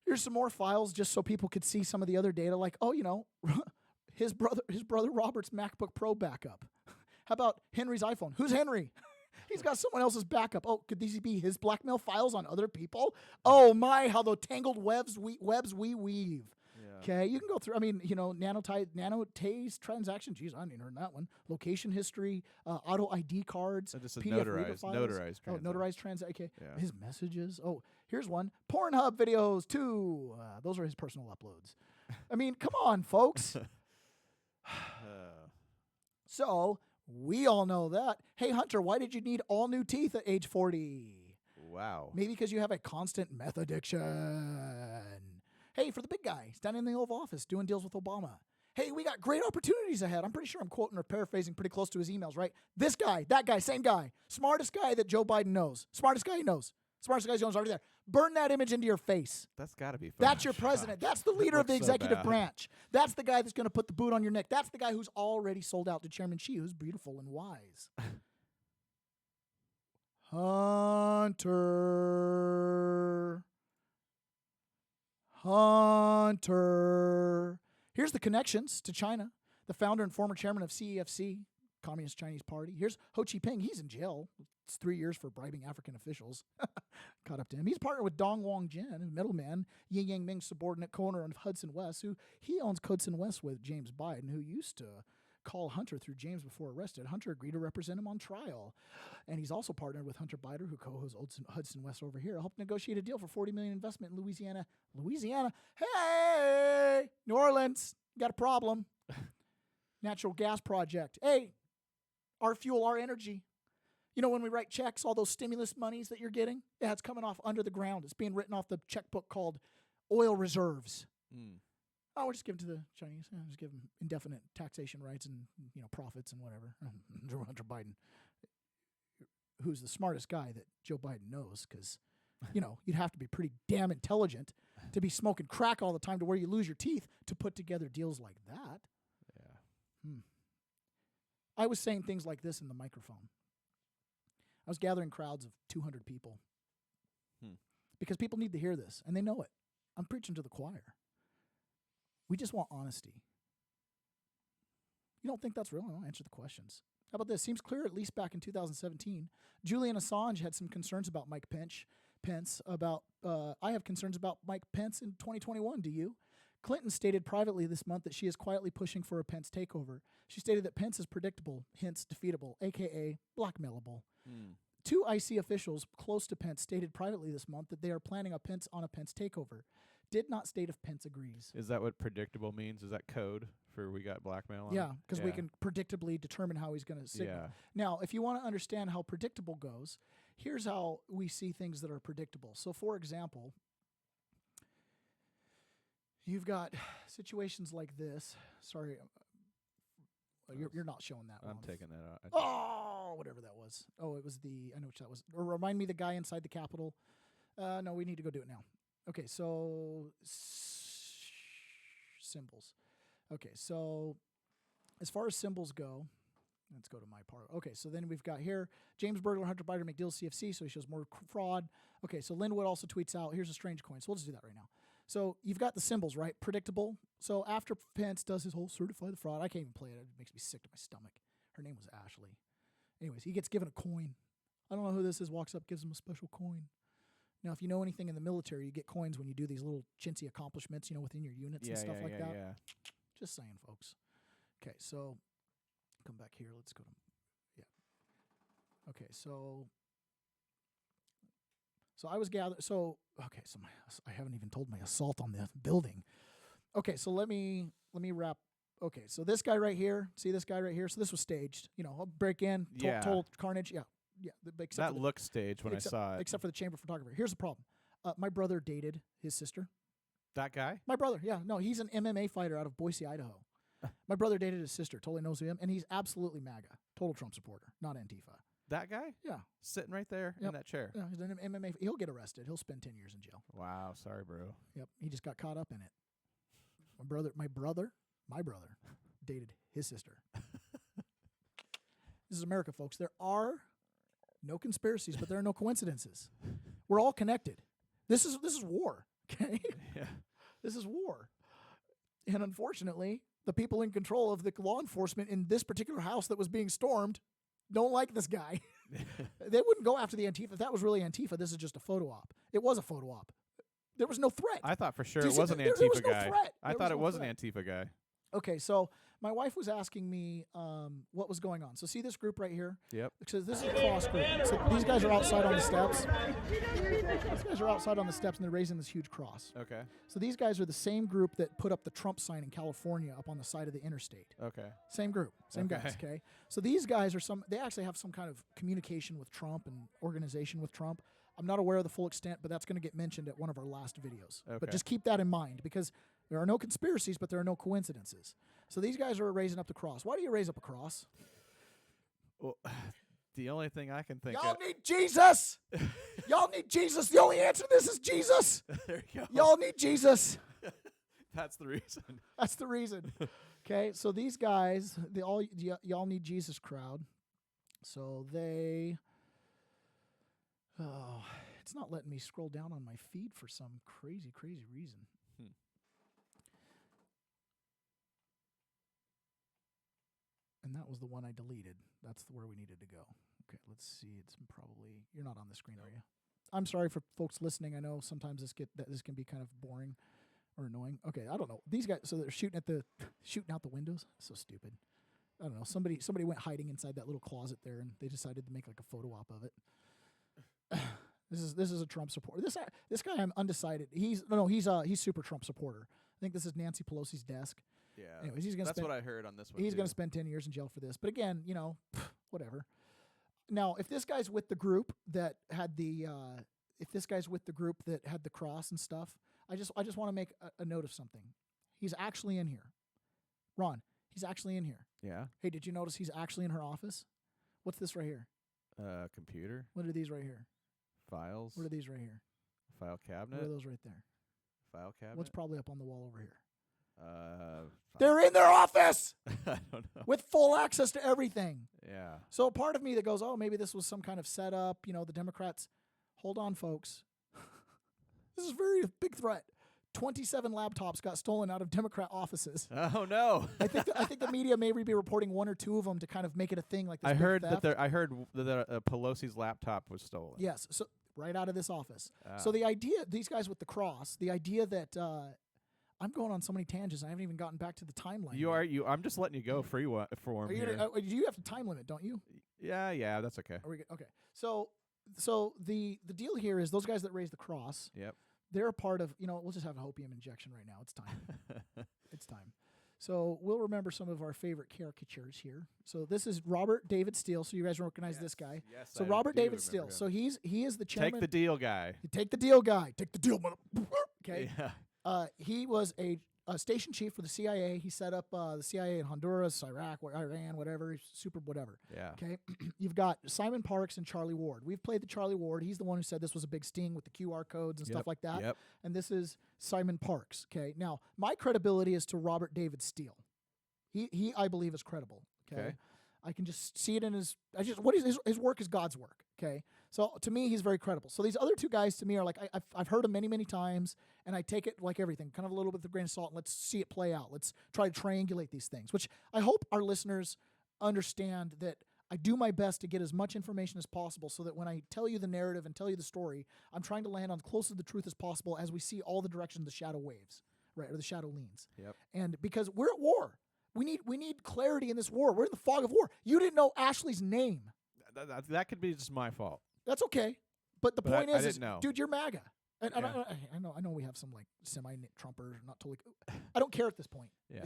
Here's some more files just so people could see some of the other data, like, oh, you know, his brother Robert's MacBook Pro backup. How about Henry's iPhone? Who's Henry? He's got someone else's backup. Oh, could these be his blackmail files on other people? Oh my, how the tangled webs we weave. Okay, you can go through. I mean, you know, nanotase transaction. Geez, I haven't even heard that one. Location history, auto ID cards, Just a PDF notarized files. Notarized transaction. Okay, Yeah. his messages. Oh, here's one. Pornhub videos too. Those are his personal uploads. I mean, come on, folks. So we all know that. Hey, Hunter, why did you need all new teeth at age 40? Wow. Maybe because you have a constant meth addiction. Hey, for the big guy, standing in the Oval Office doing deals with Obama. Hey, we got great opportunities ahead. I'm pretty sure I'm quoting or paraphrasing pretty close to his emails, right? This guy, that guy, same guy. Smartest guy that Joe Biden knows. Smartest guy he knows. Smartest guy he knows already there. Burn that image into your face. That's got to be fun. That's your president. That's the leader of the executive branch. That's the guy that's going to put the boot on your neck. That's the guy who's already sold out to Chairman Xi, who's beautiful and wise. Hunter. Hunter. Here's the connections to China. The founder and former chairman of CEFC, Communist Chinese Party. Here's Ho Chi Minh. He's in jail. It's 3 years for bribing African officials. Caught up to him. He's partnered with Dong Wong Jin, middleman, Yin Yang Ming's subordinate co-owner of Hudson West, who he owns Hudson West with James Biden, who used to call Hunter through James before arrested. Hunter agreed to represent him on trial. And he's also partnered with Hunter Biden, who co-hosts Hudson West over here, helped negotiate a deal for $40 million investment in Louisiana. Louisiana? Hey! New Orleans, got a problem. Natural gas project. Hey, our fuel, our energy. You know, when we write checks, all those stimulus monies that you're getting, yeah, it's coming off under the ground. It's being written off the checkbook called oil reserves. Oh, we'll just give it to the Chinese. Just give them indefinite taxation rights and, you know, profits and whatever. Hunter Biden, who's the smartest guy that Joe Biden knows, because, you know, you'd have to be pretty damn intelligent to be smoking crack all the time to where you lose your teeth to put together deals like that. Yeah. I was saying things like this in the microphone. I was gathering crowds of 200 people because people need to hear this, and they know it. I'm preaching to the choir. We just want honesty. You don't think that's real? I'll answer the questions. How about this? Seems clear, at least back in 2017, Julian Assange had some concerns about Mike Pence. I have concerns about Mike Pence in 2021. Do you? Clinton stated privately this month that she is quietly pushing for a Pence takeover. She stated that Pence is predictable, hence defeatable, a.k.a. blackmailable. Two IC officials close to Pence stated privately this month that they are planning a Pence takeover. Did not state if Pence agrees. Is that what predictable means? Is that code for we got blackmail on? Yeah, because we can predictably determine how he's going to signal. Yeah. Now, if you want to understand how predictable goes, here's how we see things that are predictable. So, for example, you've got situations like this. Sorry, you're not showing that one. I'm taking that out. Oh, whatever that was. Oh, it was I know which that was. Or remind me the guy inside the Capitol. No, we need to go do it now. Okay, so symbols. Okay, so as far as symbols go, let's go to my part. Okay, so then we've got here, James Burglar, Hunter Biden make deals CFC, so he shows more fraud. Okay, so Linwood also tweets out, here's a strange coin. So we'll just do that right now. So you've got the symbols, right? Predictable. So after Pence does his whole certify the fraud, I can't even play it. It makes me sick to my stomach. Her name was Ashley. Anyways, he gets given a coin. I don't know who this is, walks up, gives him a special coin. Now, if you know anything in the military, you get coins when you do these little chintzy accomplishments, within your units and stuff like that. Yeah. Just saying, folks. Okay, so come back here. Let's go to, Okay, so I was gathering. So I haven't even told my assault on the building. Okay, so let me wrap. Okay, so this guy right here. See this guy right here. So this was staged. I'll break in. Total carnage. Yeah. That looked staged when I saw it. Except for the chamber photographer. Here's the problem. My brother dated his sister. That guy? My brother, yeah. No, he's an MMA fighter out of Boise, Idaho. My brother dated his sister. Totally knows him. And he's absolutely MAGA. Total Trump supporter. Not Antifa. That guy? Yeah. Sitting right there in that chair. Yeah, he's an MMA. He'll get arrested. He'll spend 10 years in jail. Wow. Sorry, bro. Yep. He just got caught up in it. My brother dated his sister. This is America, folks. There are no conspiracies, but there are no coincidences. We're all connected. This is war. Okay? Yeah. This is war. And unfortunately, the people in control of the law enforcement in this particular house that was being stormed don't like this guy. They wouldn't go after the Antifa. If that was really Antifa, this is just a photo op. It was a photo op. There was no threat. I thought for sure Do you it see was an there Antifa was no guy. threat. I There thought was it no was an threat. Antifa guy. Okay, so my wife was asking me what was going on. So see this group right here? Yep. So this is a cross group. So these guys are outside on the steps. These guys are outside on the steps, and they're raising this huge cross. Okay. So these guys are the same group that put up the Trump sign in California up on the side of the interstate. Okay. Same group, same guys, okay? So these guys they actually have some kind of communication with Trump and organization with Trump. I'm not aware of the full extent, but that's going to get mentioned at one of our last videos. Okay. But just keep that in mind, because there are no conspiracies, but there are no coincidences. So these guys are raising up the cross. Why do you raise up a cross? Well, the only thing I can think Y'all of. need Jesus. Y'all need Jesus. The only answer to this is Jesus. There you go. Y'all need Jesus. That's the reason. That's the reason. Okay, so these guys, y'all need Jesus crowd. So they, it's not letting me scroll down on my feed for some crazy reason. And that was the one I deleted. That's where we needed to go. Okay, let's see. It's probably, you're not on the screen, are you? I'm sorry for folks listening. I know sometimes this can be kind of boring or annoying. Okay, I don't know. These guys, so they're shooting out the windows. So stupid. I don't know. Somebody went hiding inside that little closet there, and they decided to make like a photo op of it. This is a Trump supporter. This guy, I'm undecided. He's super Trump supporter. I think this is Nancy Pelosi's desk. Yeah. Anyways, he's gonna That's spend, what I heard on this one. He's too. going to spend 10 years in jail for this. But again, whatever. Now, if this guy's with the group that had the cross and stuff, I just want to make a note of something. He's actually in here. Ron, he's actually in here. Yeah. Hey, did you notice he's actually in her office? What's this right here? Computer. What are these right here? Files. What are these right here? File cabinet. What are those right there? File cabinet. What's probably up on the wall over here? They're in their office I don't know. with full access to everything. Yeah. So part of me that goes, oh, maybe this was some kind of setup. The Democrats. Hold on, folks. This is a very big threat. 27 laptops got stolen out of Democrat offices. Oh no. I think the media may be reporting one or two of them to kind of make it a thing like this. I big heard theft. that Pelosi's laptop was stolen. Yes, so right out of this office. Ah. So the idea, these guys with the cross, the idea that I'm going on so many tangents, I haven't even gotten back to the timeline. I'm just letting you go free form Are you here. you have a time limit, don't you? Yeah, that's okay. Are we good? Okay. So the deal here is those guys that raise the cross. Yep. They're a part of, we'll just have an opium injection right now. It's time. It's time. So we'll remember some of our favorite caricatures here. So this is Robert David Steele. So you guys recognize this guy. Yes, So I Robert do David remember Steele. him. So he is the chairman. Take the deal guy. Take the deal guy. Take the deal, mother. Okay. Yeah. He was a station chief for the CIA. He set up the CIA in Honduras, Iraq, Iran, whatever, super whatever. Yeah. Okay. You've got Simon Parks and Charlie Ward. We've played the Charlie Ward. He's the one who said this was a big sting with the QR codes and stuff like that. Yep. And this is Simon Parks. Okay. Now, my credibility is to Robert David Steele. He I believe, is credible. Okay. I can just see it in his work is God's work. Okay. So to me, he's very credible. So these other two guys to me are like, I've heard them many times, and I take it like everything, kind of a little bit with a grain of salt, and let's see it play out. Let's try to triangulate these things, which I hope our listeners understand that I do my best to get as much information as possible so that when I tell you the narrative and tell you the story, I'm trying to land on close to the truth as possible as we see all the directions the shadow waves, right, or the shadow leans. Yep. And because we're at war. We need clarity in this war. We're in the fog of war. You didn't know Ashley's name. That could be just my fault. That's okay. But the point I is, didn't know. dude, you're MAGA. And Yeah. I know we have some like semi-Trumpers, not totally. I don't care at this point. Yeah.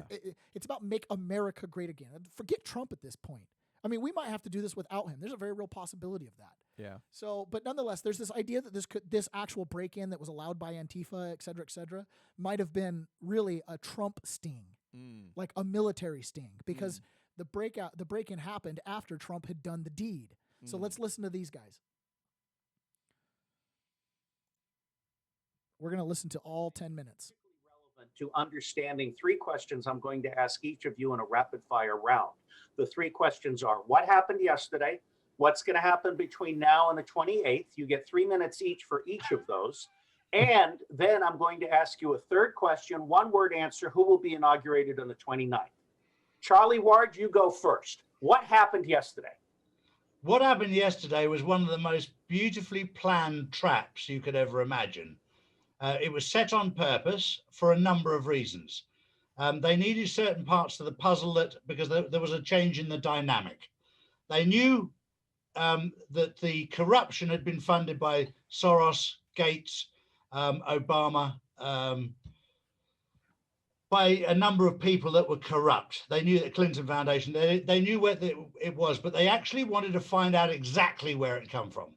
It's about make America great again. Forget Trump at this point. I mean, we might have to do this without him. There's a very real possibility of that. Yeah. So, but nonetheless, there's this idea that this actual break-in that was allowed by Antifa, et cetera, might have been really a Trump sting, like a military sting, because the break-in happened after Trump had done the deed. So let's listen to these guys. We're going to listen to all 10 minutes. Relevant to understanding 3 questions I'm going to ask each of you in a rapid fire round. The 3 questions are: what happened yesterday? What's going to happen between now and the 28th? You get 3 minutes each for each of those. And then I'm going to ask you a third question, 1-word answer: who will be inaugurated on the 29th? Charlie Ward, you go first. What happened yesterday? What happened yesterday was one of the most beautifully planned traps you could ever imagine. It was set on purpose for a number of reasons. They needed certain parts of the puzzle because there was a change in the dynamic. They knew that the corruption had been funded by Soros, Gates, Obama, by a number of people that were corrupt. They knew the Clinton Foundation, they knew where it was, but they actually wanted to find out exactly where it come from.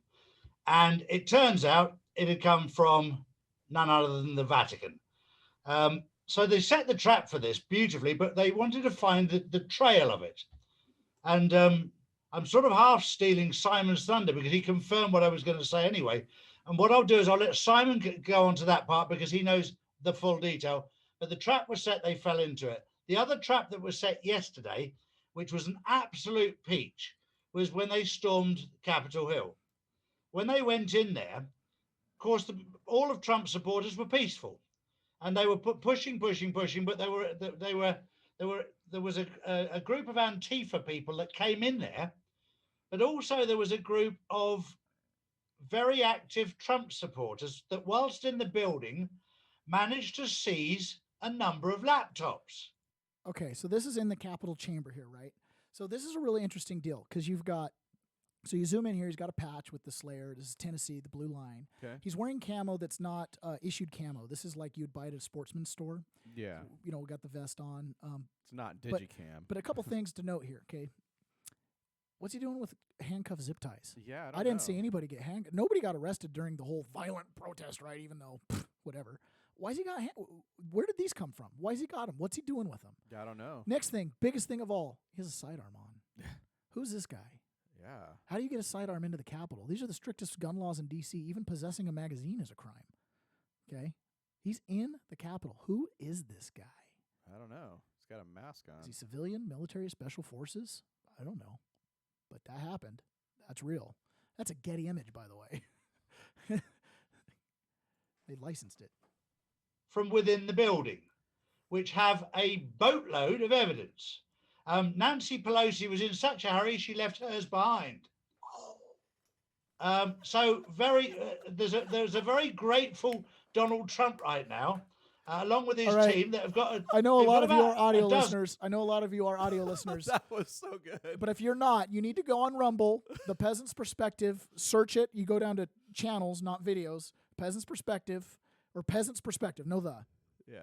And it turns out it had come from none other than the Vatican. So they set the trap for this beautifully, but they wanted to find the trail of it. And I'm sort of half stealing Simon's thunder because he confirmed what I was going to say anyway. And what I'll do is I'll let Simon go on to that part because he knows the full detail. But the trap was set, they fell into it. The other trap that was set yesterday, which was an absolute peach, was when they stormed Capitol Hill. When they went in there, of course, all of Trump's supporters were peaceful, and they were pushing, but there was a group of Antifa people that came in there, but also there was a group of very active Trump supporters that, whilst in the building, managed to seize a number of laptops. Okay, so this is in the Capitol chamber here, right? So this is a really interesting deal because you've got, so you zoom in here, he's got a patch with the Slayer. This is Tennessee, the blue line. Okay. He's wearing camo that's not issued camo. This is like you'd buy at a sportsman's store. Yeah. You know, we got the vest on. It's not Digicam. But a couple things to note here, okay? What's he doing with handcuff zip ties? Yeah, I didn't see anybody get handcuffed. Nobody got arrested during the whole violent protest, right? Even though, whatever. Why's he got? Where did these come from? Why's he got them? What's he doing with them? I don't know. Next thing, biggest thing of all, he has a sidearm on. Who's this guy? Yeah. How do you get a sidearm into the Capitol? These are the strictest gun laws in D.C. Even possessing a magazine is a crime. Okay, he's in the Capitol. Who is this guy? I don't know. He's got a mask on. Is he civilian, military, special forces? I don't know, but that happened. That's real. That's a Getty image, by the way. They licensed it. From within the building, which have a boatload of evidence. Nancy Pelosi was in such a hurry, she left hers behind. So there's a very grateful Donald Trump right now, along with his team that have got. I know a lot of you are audio listeners. I know a lot of you are audio listeners. That was so good. But if you're not, you need to go on Rumble, The Peasant's Perspective, search it. You go down to channels, not videos. Peasant's Perspective, or Peasant's Perspective, Yeah.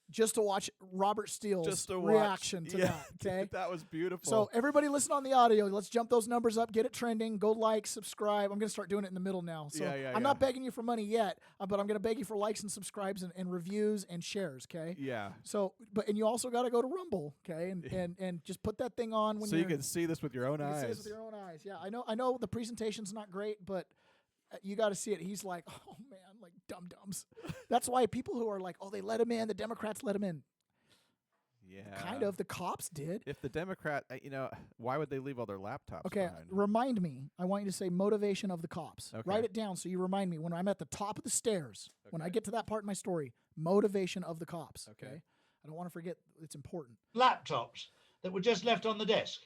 Just to watch Robert Steele's reaction to that. Okay, Dude, that was beautiful. So everybody listen on the audio. Let's jump those numbers up, get it trending, go like, subscribe. I'm going to start doing it in the middle now. So I'm not begging you for money yet, but I'm going to beg you for likes and subscribes and reviews and shares, okay? Yeah. So, and you also got to go to Rumble, okay? And just put that thing on when so you can see this with your own eyes. See this with your own eyes. Yeah, I know the presentation's not great, but you got to see it. He's like, oh man, like dum-dums. That's why people who are like, oh, they let him in, the Democrats let him in. Yeah. Kind of. The cops did. If the Democrat, why would they leave all their laptops Okay, behind? remind me. I want you to say motivation of the cops. Okay. Write it down so you remind me when I'm at the top of the stairs, when I get to that part in my story, motivation of the cops. Okay. I don't want to forget. It's important. Laptops that were just left on the desk.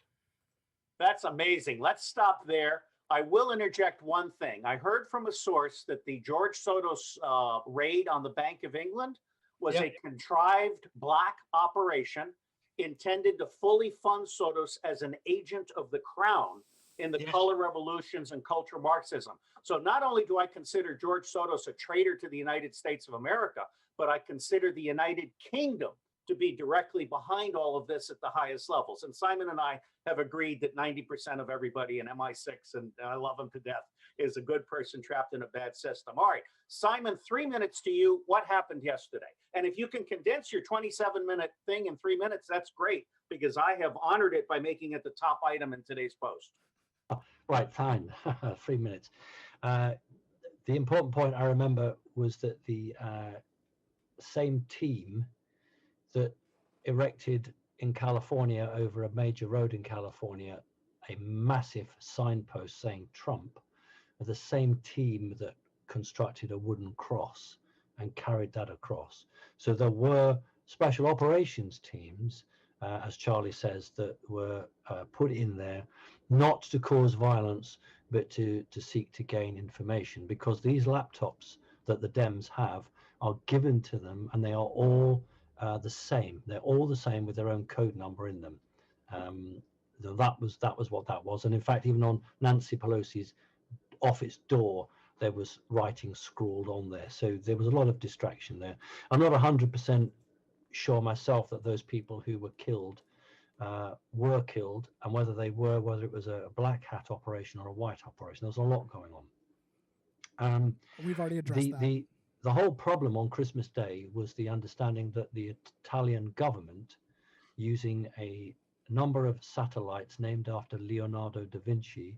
That's amazing. Let's stop there. I will interject one thing. I heard from a source that the George Soros raid on the Bank of England was Yep. a contrived black operation intended to fully fund Soros as an agent of the crown in the Yes. color revolutions and cultural Marxism. So not only do I consider George Soros a traitor to the United States of America, but I consider the United Kingdom to be directly behind all of this at the highest levels. And Simon and I have agreed that 90% of everybody in MI6, and I love them to death, is a good person trapped in a bad system. All right, Simon, 3 minutes to you. What happened yesterday? And if you can condense your 27-minute thing in 3 minutes, that's great, because I have honored it by making it the top item in today's post. Right, fine. 3 minutes. The important point I remember was that the same team that erected in California over a major road in California a massive signpost saying Trump are the same team that constructed a wooden cross and carried that across. So there were special operations teams, as Charlie says, that were put in there not to cause violence, but to seek to gain information, because these laptops that the Dems have are given to them, and they are all the same. They're all the same with their own code number in them. That was what that was. And in fact, even on Nancy Pelosi's office door, there was writing scrawled on there. So there was a lot of distraction there. I'm not 100% sure myself that those people who were killed, and whether it was a black hat operation or a white operation. There was a lot going on. We've already addressed that. The whole problem on Christmas Day was the understanding that the Italian government, using a number of satellites named after Leonardo da Vinci,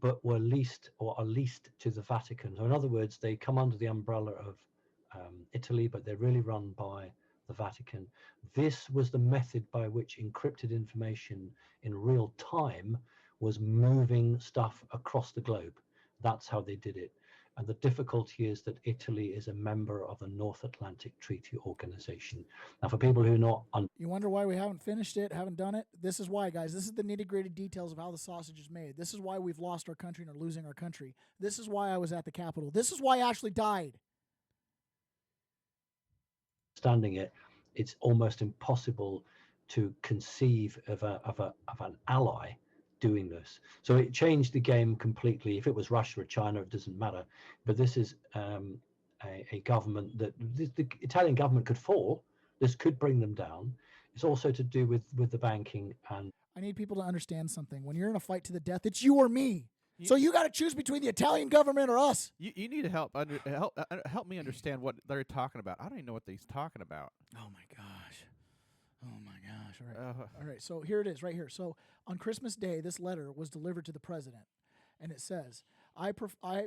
but were leased to the Vatican. So in other words, they come under the umbrella of Italy, but they're really run by the Vatican. This was the method by which encrypted information in real time was moving stuff across the globe. That's how they did it. And the difficulty is that Italy is a member of the North Atlantic Treaty Organization. Now, for people who are not You wonder why we haven't finished it, haven't done it? This is why, guys. This is the nitty-gritty details of how the sausage is made. This is why we've lost our country and are losing our country. This is why I was at the Capitol. This is why Ashley died. understanding it, it's almost impossible to conceive of an ally doing this. So it changed the game completely. If it was Russia or China, it doesn't matter. But this is a government that the Italian government could fall. This could bring them down. It's also to do with the banking. And I need people to understand something. When you're in a fight to the death, it's you or me. So you got to choose between the Italian government or us. You need to help me understand what they're talking about. I don't even know what he's talking about. Oh my gosh. Oh my gosh. All right. All right. So here it is right here. So on Christmas Day, this letter was delivered to the president. And it says,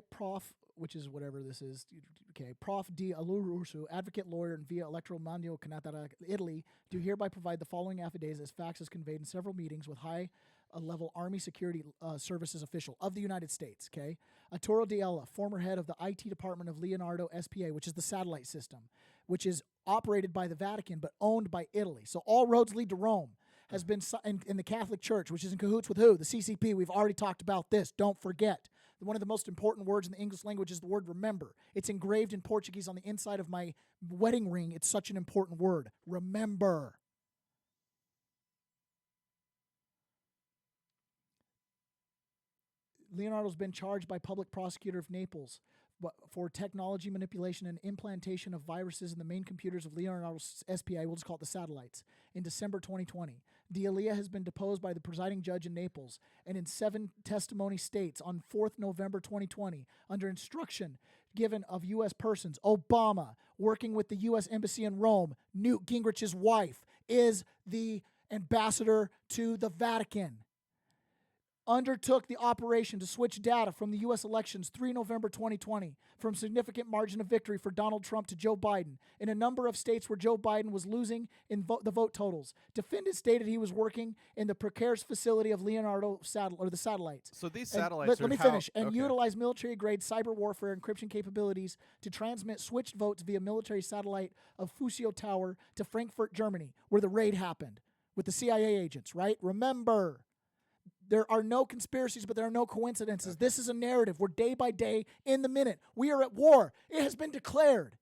Prof, which is whatever this is, okay, Prof. D. Alurusu, advocate, lawyer, and via Electro Mandio Canatara, Italy, do hereby provide the following affidavits as faxes conveyed in several meetings with high-level Army Security Services official of the United States, okay? Arturo Diella, former head of the IT department of Leonardo SPA, which is the satellite system, which is operated by the Vatican but owned by Italy. So all roads lead to Rome. Has been in the Catholic Church, which is in cahoots with who? The CCP. We've already talked about this. Don't forget. One of the most important words in the English language is the word remember. It's engraved in Portuguese on the inside of my wedding ring. It's such an important word. Remember. Leonardo's been charged by public prosecutor of Naples for technology manipulation and implantation of viruses in the main computers of Leonardo's SPA, we'll just call it the satellites, in December 2020. D'Elia has been deposed by the presiding judge in Naples and in 7 testimony states on 4th November 2020 under instruction given of U.S. persons. Obama, working with the U.S. Embassy in Rome, Newt Gingrich's wife, is the ambassador to the Vatican. Undertook the operation to switch data from the U.S. elections 3 November 2020 from significant margin of victory for Donald Trump to Joe Biden in a number of states where Joe Biden was losing in the vote totals. Defendant stated he was working in the precarious facility of Leonardo the satellites. So these satellites let me finish. And utilize military-grade cyber warfare encryption capabilities to transmit switched votes via military satellite of Fusio Tower to Frankfurt, Germany, where the raid happened with the CIA agents, right? Remember. There are no conspiracies, but there are no coincidences. This is a narrative. We're day by day in the minute. We are at war. It has been declared.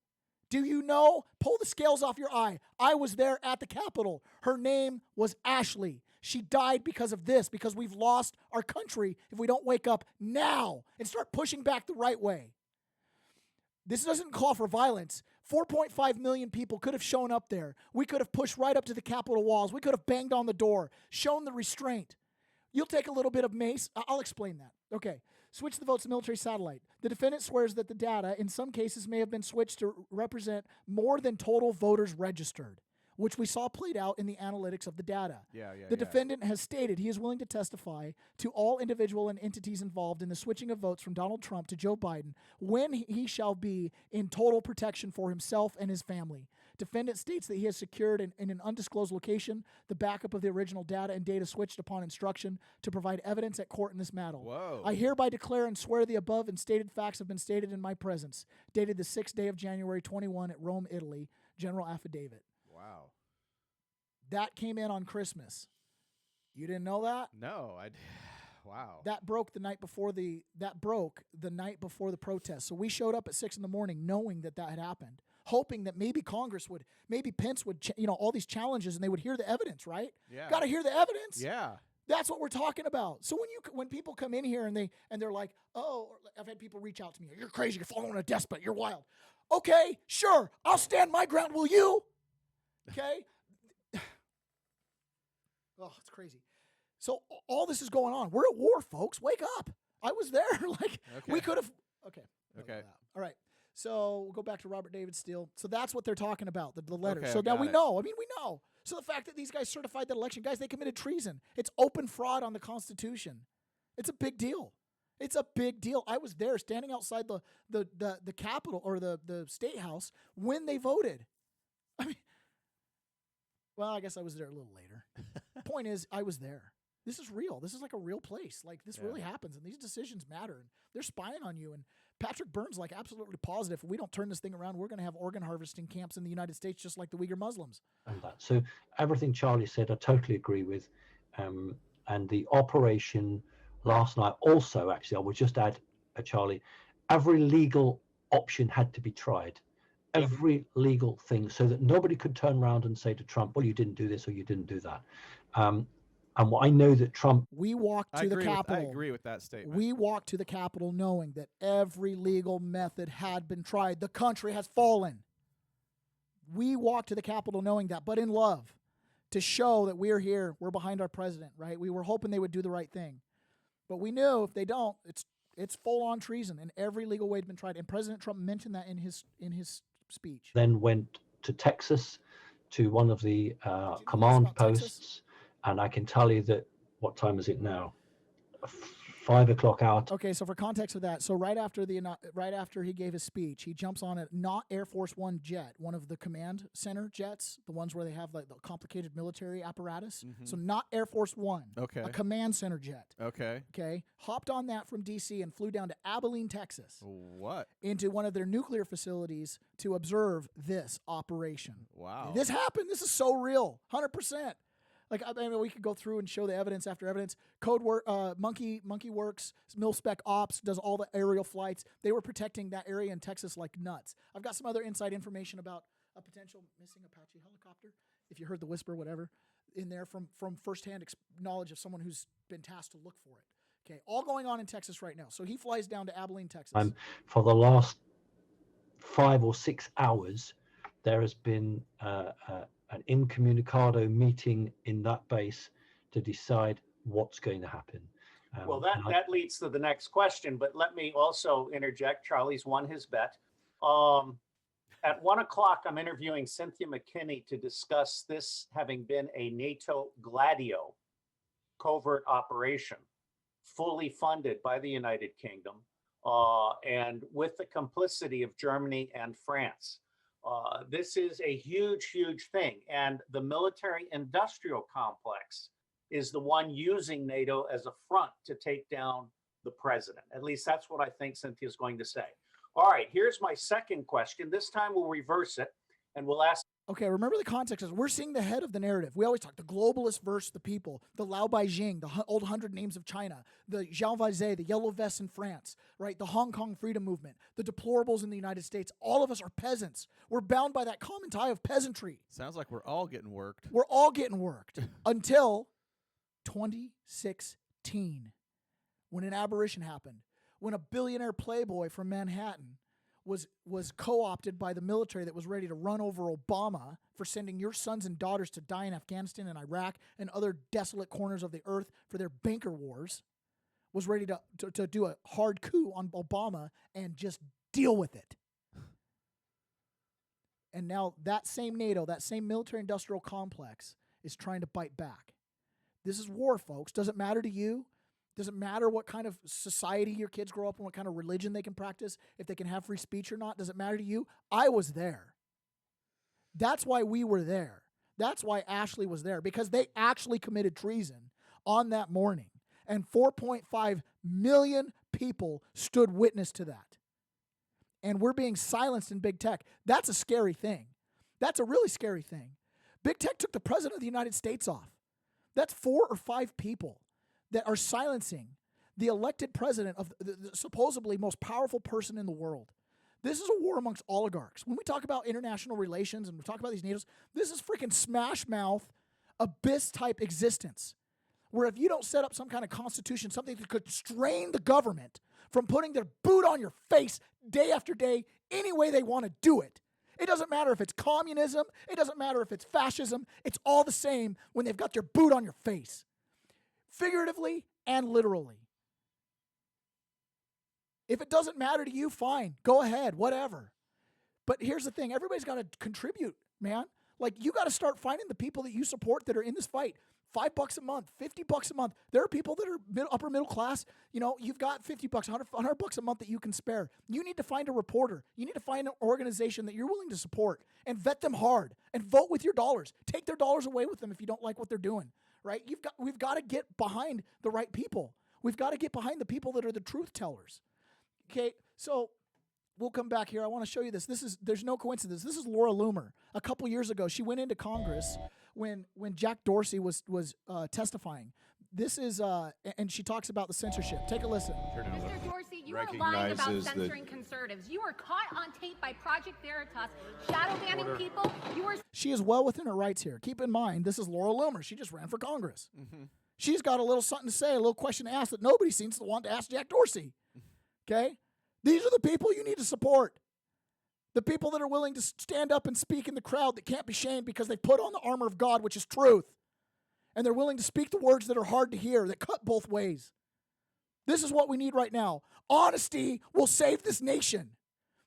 Do you know? Pull the scales off your eye. I was there at the Capitol. Her name was Ashley. She died because of this, because we've lost our country if we don't wake up now and start pushing back the right way. This doesn't call for violence. 4.5 million people could have shown up there. We could have pushed right up to the Capitol walls. We could have banged on the door, shown the restraint. You'll take a little bit of mace. I'll explain that. Okay. Switch the votes to military satellite. The defendant swears that the data, in some cases, may have been switched to represent more than total voters registered, which we saw played out in the analytics of the data. The defendant has stated he is willing to testify to all individual and entities involved in the switching of votes from Donald Trump to Joe Biden when he shall be in total protection for himself and his family. Defendant states that he has secured in an undisclosed location the backup of the original data and data switched upon instruction to provide evidence at court in this matter. Whoa. I hereby declare and swear the above and stated facts have been stated in my presence. Dated the 6th day of January 21 at Rome, Italy. General affidavit. Wow. That came in on Christmas. You didn't know that? No, wow. That broke the night before the protest. So we showed up at 6 a.m. knowing that had happened, hoping that maybe Congress would, maybe Pence would, all these challenges, and they would hear the evidence, right? Yeah. Got to hear the evidence. Yeah. That's what we're talking about. So when people come in here and they're like, oh, I've had people reach out to me. You're crazy. You're following a despot. You're wild. Okay, sure. I'll stand my ground. Will you? Okay. Oh, it's crazy. So all this is going on. We're at war, folks. Wake up. I was there. We could have. Okay. All right. So we'll go back to Robert David Steele. So that's what they're talking about, the letter. Okay, so now we got it. know. We know. So the fact that these guys certified that election, guys, they committed treason. It's open fraud on the Constitution. It's a big deal. It's a big deal. I was there standing outside the Capitol or the State House when they voted. I mean, well, I guess I was there a little later. Point is, I was there. This is real. This is like a real place. This really happens, and these decisions matter. And they're spying on you. And Patrick Byrne's absolutely positive. If we don't turn this thing around, we're going to have organ harvesting camps in the United States, just like the Uyghur Muslims. And that. So everything Charlie said, I totally agree with. And the operation last night also, actually, I would just add, Charlie, every legal option had to be tried. Every legal thing, so that nobody could turn around and say to Trump, well, you didn't do this or you didn't do that. And I know that Trump... We walked to the Capitol. I agree with that statement. We walked to the Capitol knowing that every legal method had been tried. The country has fallen. We walked to the Capitol knowing that, but in love, to show that we're here, we're behind our president, right? We were hoping they would do the right thing. But we knew if they don't, it's full-on treason, and every legal way had been tried. And President Trump mentioned that in his speech. Then went to Texas, to one of the command posts. Texas? And I can tell you that, what time is it now? 5 o'clock out. Okay, so for context of that, so right after he gave his speech, he jumps on a not Air Force One jet, one of the command center jets, the ones where they have the complicated military apparatus. Mm-hmm. So not Air Force One, Okay. a command center jet. Okay. Okay, hopped on that from D.C. and flew down to Abilene, Texas, What? into one of their nuclear facilities to observe this operation. Wow. This happened. This is so real, 100%. We could go through and show the evidence after evidence. Monkey Works, Mil-Spec Ops does all the aerial flights. They were protecting that area in Texas like nuts. I've got some other inside information about a potential missing Apache helicopter, if you heard the whisper, whatever, in there from firsthand knowledge of someone who's been tasked to look for it. Okay, all going on in Texas right now. So he flies down to Abilene, Texas. For the last 5 or 6 hours, there has been an incommunicado meeting in that base to decide what's going to happen. Well, that leads to the next question, but let me also interject. Charlie's won his bet. At 1 o'clock, I'm interviewing Cynthia McKinney to discuss this having been a NATO Gladio covert operation, fully funded by the United Kingdom, and with the complicity of Germany and France. This is a huge, huge thing. And the military-industrial complex is the one using NATO as a front to take down the president. At least that's what I think Cynthia's going to say. All right, here's my second question. This time we'll reverse it, and we'll ask Okay, remember the context is we're seeing the head of the narrative. We always talk the globalists versus the people, the Lao Beijing, the old 100 names of China, the Jean Valjean, the Yellow Vests in France, right? The Hong Kong freedom movement, the deplorables in the United States. All of us are peasants. We're bound by that common tie of peasantry. Sounds like we're all getting worked. We're all getting worked until 2016, when an aberration happened, when a billionaire playboy from Manhattan was co-opted by the military that was ready to run over Obama for sending your sons and daughters to die in Afghanistan and Iraq and other desolate corners of the earth for their banker wars, was ready to do a hard coup on Obama and just deal with it. And now that same NATO, that same military-industrial complex is trying to bite back. This is war, folks. Doesn't matter to you. Doesn't matter what kind of society your kids grow up in, what kind of religion they can practice, if they can have free speech or not. Doesn't matter to you. I was there. That's why we were there. That's why Ashley was there, because they actually committed treason on that morning. And 4.5 million people stood witness to that. And we're being silenced in big tech. That's a scary thing. That's a really scary thing. Big tech took the president of the United States off. That's 4 or 5 people that are silencing the elected president of the supposedly most powerful person in the world. This is a war amongst oligarchs. When we talk about international relations and we talk about these NATOs, this is freaking smash mouth, abyss type existence, where if you don't set up some kind of constitution, something that could constrain the government from putting their boot on your face day after day, any way they want to do it. It doesn't matter if it's communism. It doesn't matter if it's fascism. It's all the same when they've got their boot on your face, figuratively and literally. If it doesn't matter to you, fine. Go ahead, whatever. But here's the thing. Everybody's got to contribute, man. Like, you got to start finding the people that you support that are in this fight. $5 a month, $50 a month. There are people that are upper middle class. You know, you've got $50, $100 a month that you can spare. You need to find a reporter. You need to find an organization that you're willing to support and vet them hard and vote with your dollars. Take their dollars away with them if you don't like what they're doing, right? We've got to get behind the right people. We've got to get behind the people that are the truth tellers. Okay, so we'll come back here. I want to show you this. There's no coincidence. This is Laura Loomer. A couple years ago, she went into Congress when Jack Dorsey was testifying. This is, and she talks about the censorship. Take a listen. Mr. Dorsey, you are lying about censoring conservatives. You were caught on tape by Project Veritas, shadow banning people. She is well within her rights here. Keep in mind, this is Laura Loomer. She just ran for Congress. Mm-hmm. She's got a little something to say, a little question to ask that nobody seems to want to ask Jack Dorsey. Okay? These are the people you need to support. The people that are willing to stand up and speak in the crowd that can't be shamed because they put on the armor of God, which is truth. And they're willing to speak the words that are hard to hear, that cut both ways. This is what we need right now. Honesty will save this nation.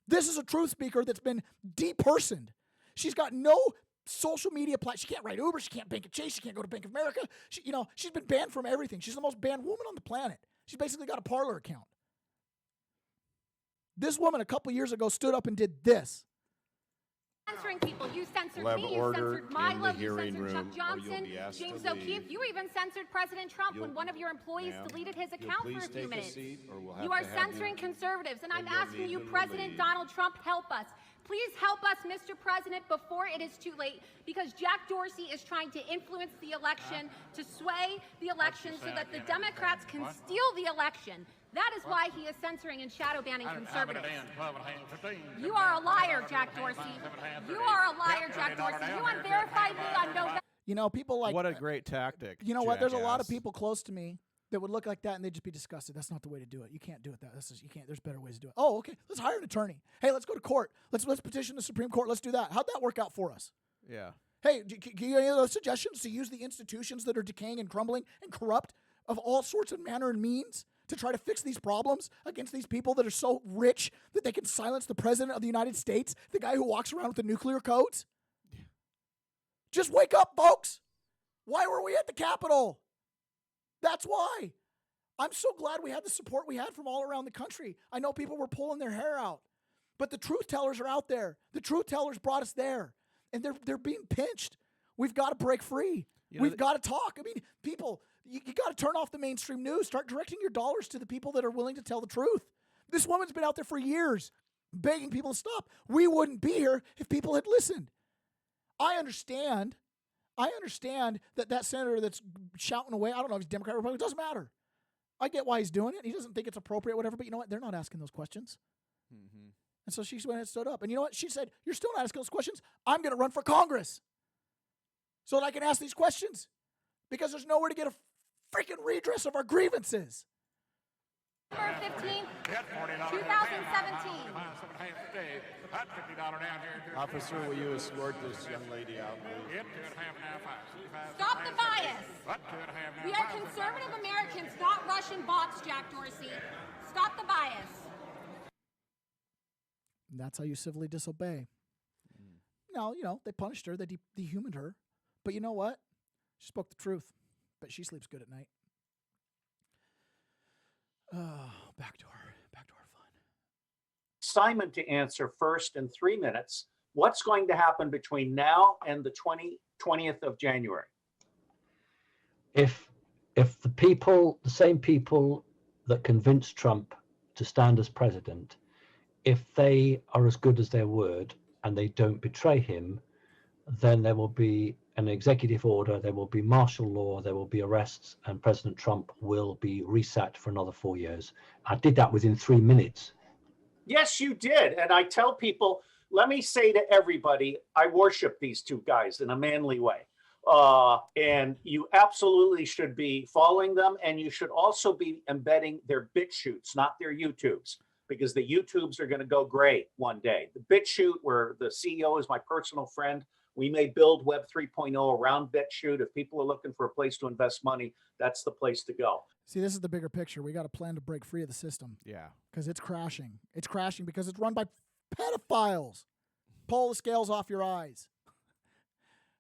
This is a truth speaker that's been depersoned. She's got no social media platform. She can't write Uber. She can't bank at Chase. She can't go to Bank of America. She's been banned from everything. She's the most banned woman on the planet. She's basically got a Parler account. This woman a couple years ago stood up and did this. Censoring people. You censored me. You censored Milo. You censored Chuck Johnson, James O'Keefe. You even censored President Trump when one of your employees deleted his account for a few minutes. You are censoring conservatives, and I'm asking you, President Donald Trump, help us. Please help us, Mr. President, before it is too late, because Jack Dorsey is trying to influence the election, to sway the election so that the Democrats can steal the election. That is why he is censoring and shadow banning conservatives. You are a liar, Jack Dorsey. You are a liar, Jack Dorsey. You unverified me on November. You know, people like... What a great tactic. You know what? There's a lot of people close to me that would look like that and they'd just be disgusted. That's not the way to do it. You can't do it that. You can't. There's better ways to do it. Oh, okay. Let's hire an attorney. Hey, let's go to court. Let's petition the Supreme Court. Let's do that. How'd that work out for us? Yeah. Hey, can you have any of those suggestions to use the institutions that are decaying and crumbling and corrupt of all sorts of manner and means to try to fix these problems against these people that are so rich that they can silence the president of the United States, the guy who walks around with the nuclear codes? Yeah. Just wake up, folks. Why were we at the Capitol? That's why. I'm so glad we had the support we had from all around the country. I know people were pulling their hair out, but the truth tellers are out there. The truth tellers brought us there, and they're being pinched. We've got to break free. We've got to talk. I mean, people, you got to turn off the mainstream news. Start directing your dollars to the people that are willing to tell the truth. This woman's been out there for years begging people to stop. We wouldn't be here if people had listened. I understand that senator that's shouting away, I don't know if he's Democrat or Republican, it doesn't matter. I get why he's doing it. He doesn't think it's appropriate, whatever, but you know what? They're not asking those questions. Mm-hmm. And so she went and stood up. And you know what? She said, you're still not asking those questions. I'm going to run for Congress so that I can ask these questions because there's nowhere to get a freaking redress of our grievances. November 15th, 2017. Officer, will you escort this young lady out, please? Stop the bias. We are conservative Americans, not Russian bots, Jack Dorsey. Stop the bias. And that's how you civilly disobey. Now, you know, they punished her, they dehumaned her. But you know what? She spoke the truth. But she sleeps good at night. Back to our fun. Simon to answer first in 3 minutes. What's going to happen between now and the 20th of January? If the same people that convinced Trump to stand as president, if they are as good as their word and they don't betray him, then there will be an executive order, there will be martial law, there will be arrests, and President Trump will be reset for another 4 years. I did that within 3 minutes. Yes, you did. And I tell people, let me say to everybody, I worship these two guys in a manly way. And you absolutely should be following them. And you should also be embedding their BitChutes, not their YouTubes, because the YouTubes are going to go gray one day. The BitChute, where the CEO is my personal friend, we may build Web 3.0 around BitChute. If people are looking for a place to invest money, that's the place to go. See, this is the bigger picture. We got a plan to break free of the system. Yeah. Because it's crashing. It's crashing because it's run by pedophiles. Pull the scales off your eyes.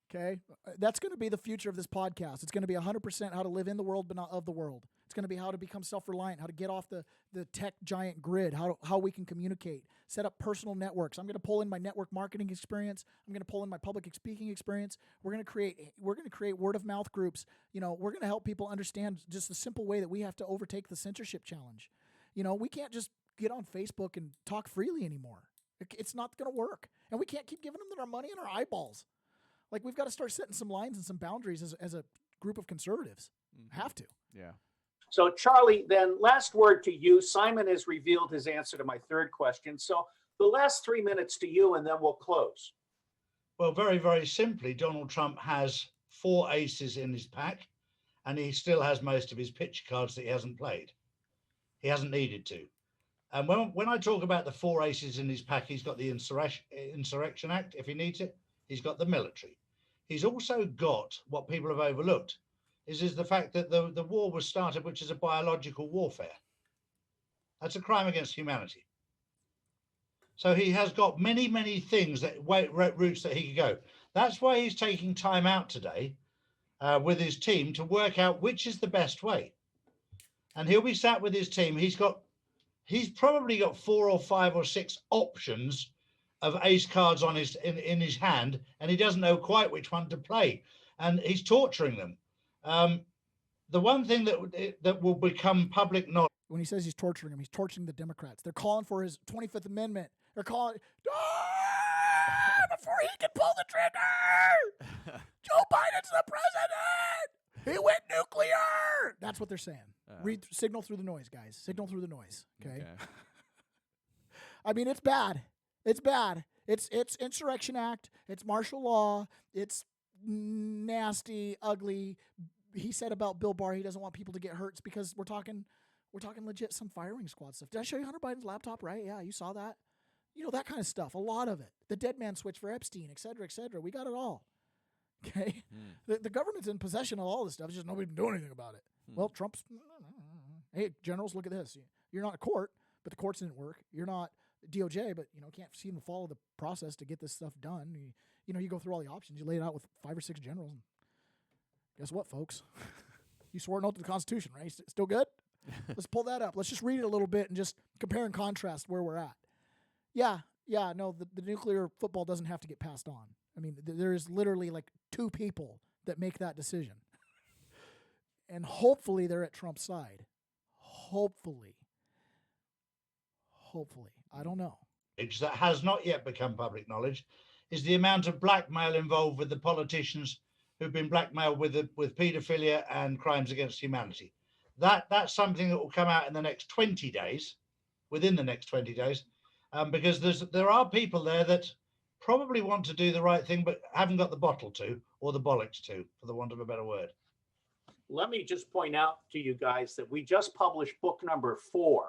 Okay? That's going to be the future of this podcast. It's going to be 100% how to live in the world but not of the world. It's going to be how to become self-reliant, how to get off the tech giant grid, how we can communicate, set up personal networks. I'm going to pull in my network marketing experience. I'm going to pull in my public speaking experience. We're going to create word of mouth groups. You know, we're going to help people understand just the simple way that we have to overtake the censorship challenge. You know, we can't just get on Facebook and talk freely anymore. It's not going to work. And we can't keep giving them our money and our eyeballs. Like, we've got to start setting some lines and some boundaries as a group of conservatives. Mm-hmm. Have to. Yeah. So, Charlie, then last word to you. Simon has revealed his answer to my third question. So the last 3 minutes to you, and then we'll close. Well, very, very simply, Donald Trump has 4 aces in his pack, and he still has most of his picture cards that he hasn't played. He hasn't needed to. And when I talk about the 4 aces in his pack, he's got the Insurrection Act, if he needs it. He's got the military. He's also got what people have overlooked, is the fact that the war was started, which is a biological warfare. That's a crime against humanity. So he has got many, many things routes that he could go. That's why he's taking time out today with his team to work out which is the best way. And he'll be sat with his team. He's probably got 4 or 5 or 6 options of ace cards on in his hand, and he doesn't know quite which one to play. And he's torturing them. The one thing that will become public knowledge. When he says he's torturing them, he's torturing the Democrats. They're calling for his 25th Amendment. They're calling, before he can pull the trigger. Joe Biden's the president. He went nuclear. That's what they're saying. Signal through the noise, guys. Signal through the noise. Okay. I mean, it's bad. It's bad. It's Insurrection Act. It's martial law. It's nasty, ugly. He said about Bill Barr, he doesn't want people to get hurt. It's because we're talking legit some firing squad stuff. Did I show you Hunter Biden's laptop? Right? Yeah, you saw that. You know, that kind of stuff. A lot of it. The dead man switch for Epstein, et cetera, et cetera. We got it all. Okay? The government's in possession of all this stuff. It's just nobody can do anything about it. Well, Trump's, hey, generals, look at this. You're not a court, but the courts didn't work. You're not DOJ, but, you know, can't seem to follow the process to get this stuff done. You go through all the options. You lay it out with 5 or 6 generals. And guess what, folks? You swore an oath to the Constitution, right? Still good? Let's pull that up. Let's just read it a little bit and just compare and contrast where we're at. Yeah, no, the nuclear football doesn't have to get passed on. I mean, there is literally like 2 people that make that decision. And hopefully they're at Trump's side. Hopefully. I don't know. That has not yet become public knowledge is the amount of blackmail involved with the politicians who've been blackmailed with paedophilia and crimes against humanity. That's something that will come out in the next 20 days, within the next 20 days, because there are people there that probably want to do the right thing, but haven't got the bottle to, or the bollocks to, for the want of a better word. Let me just point out to you guys that we just published book number 4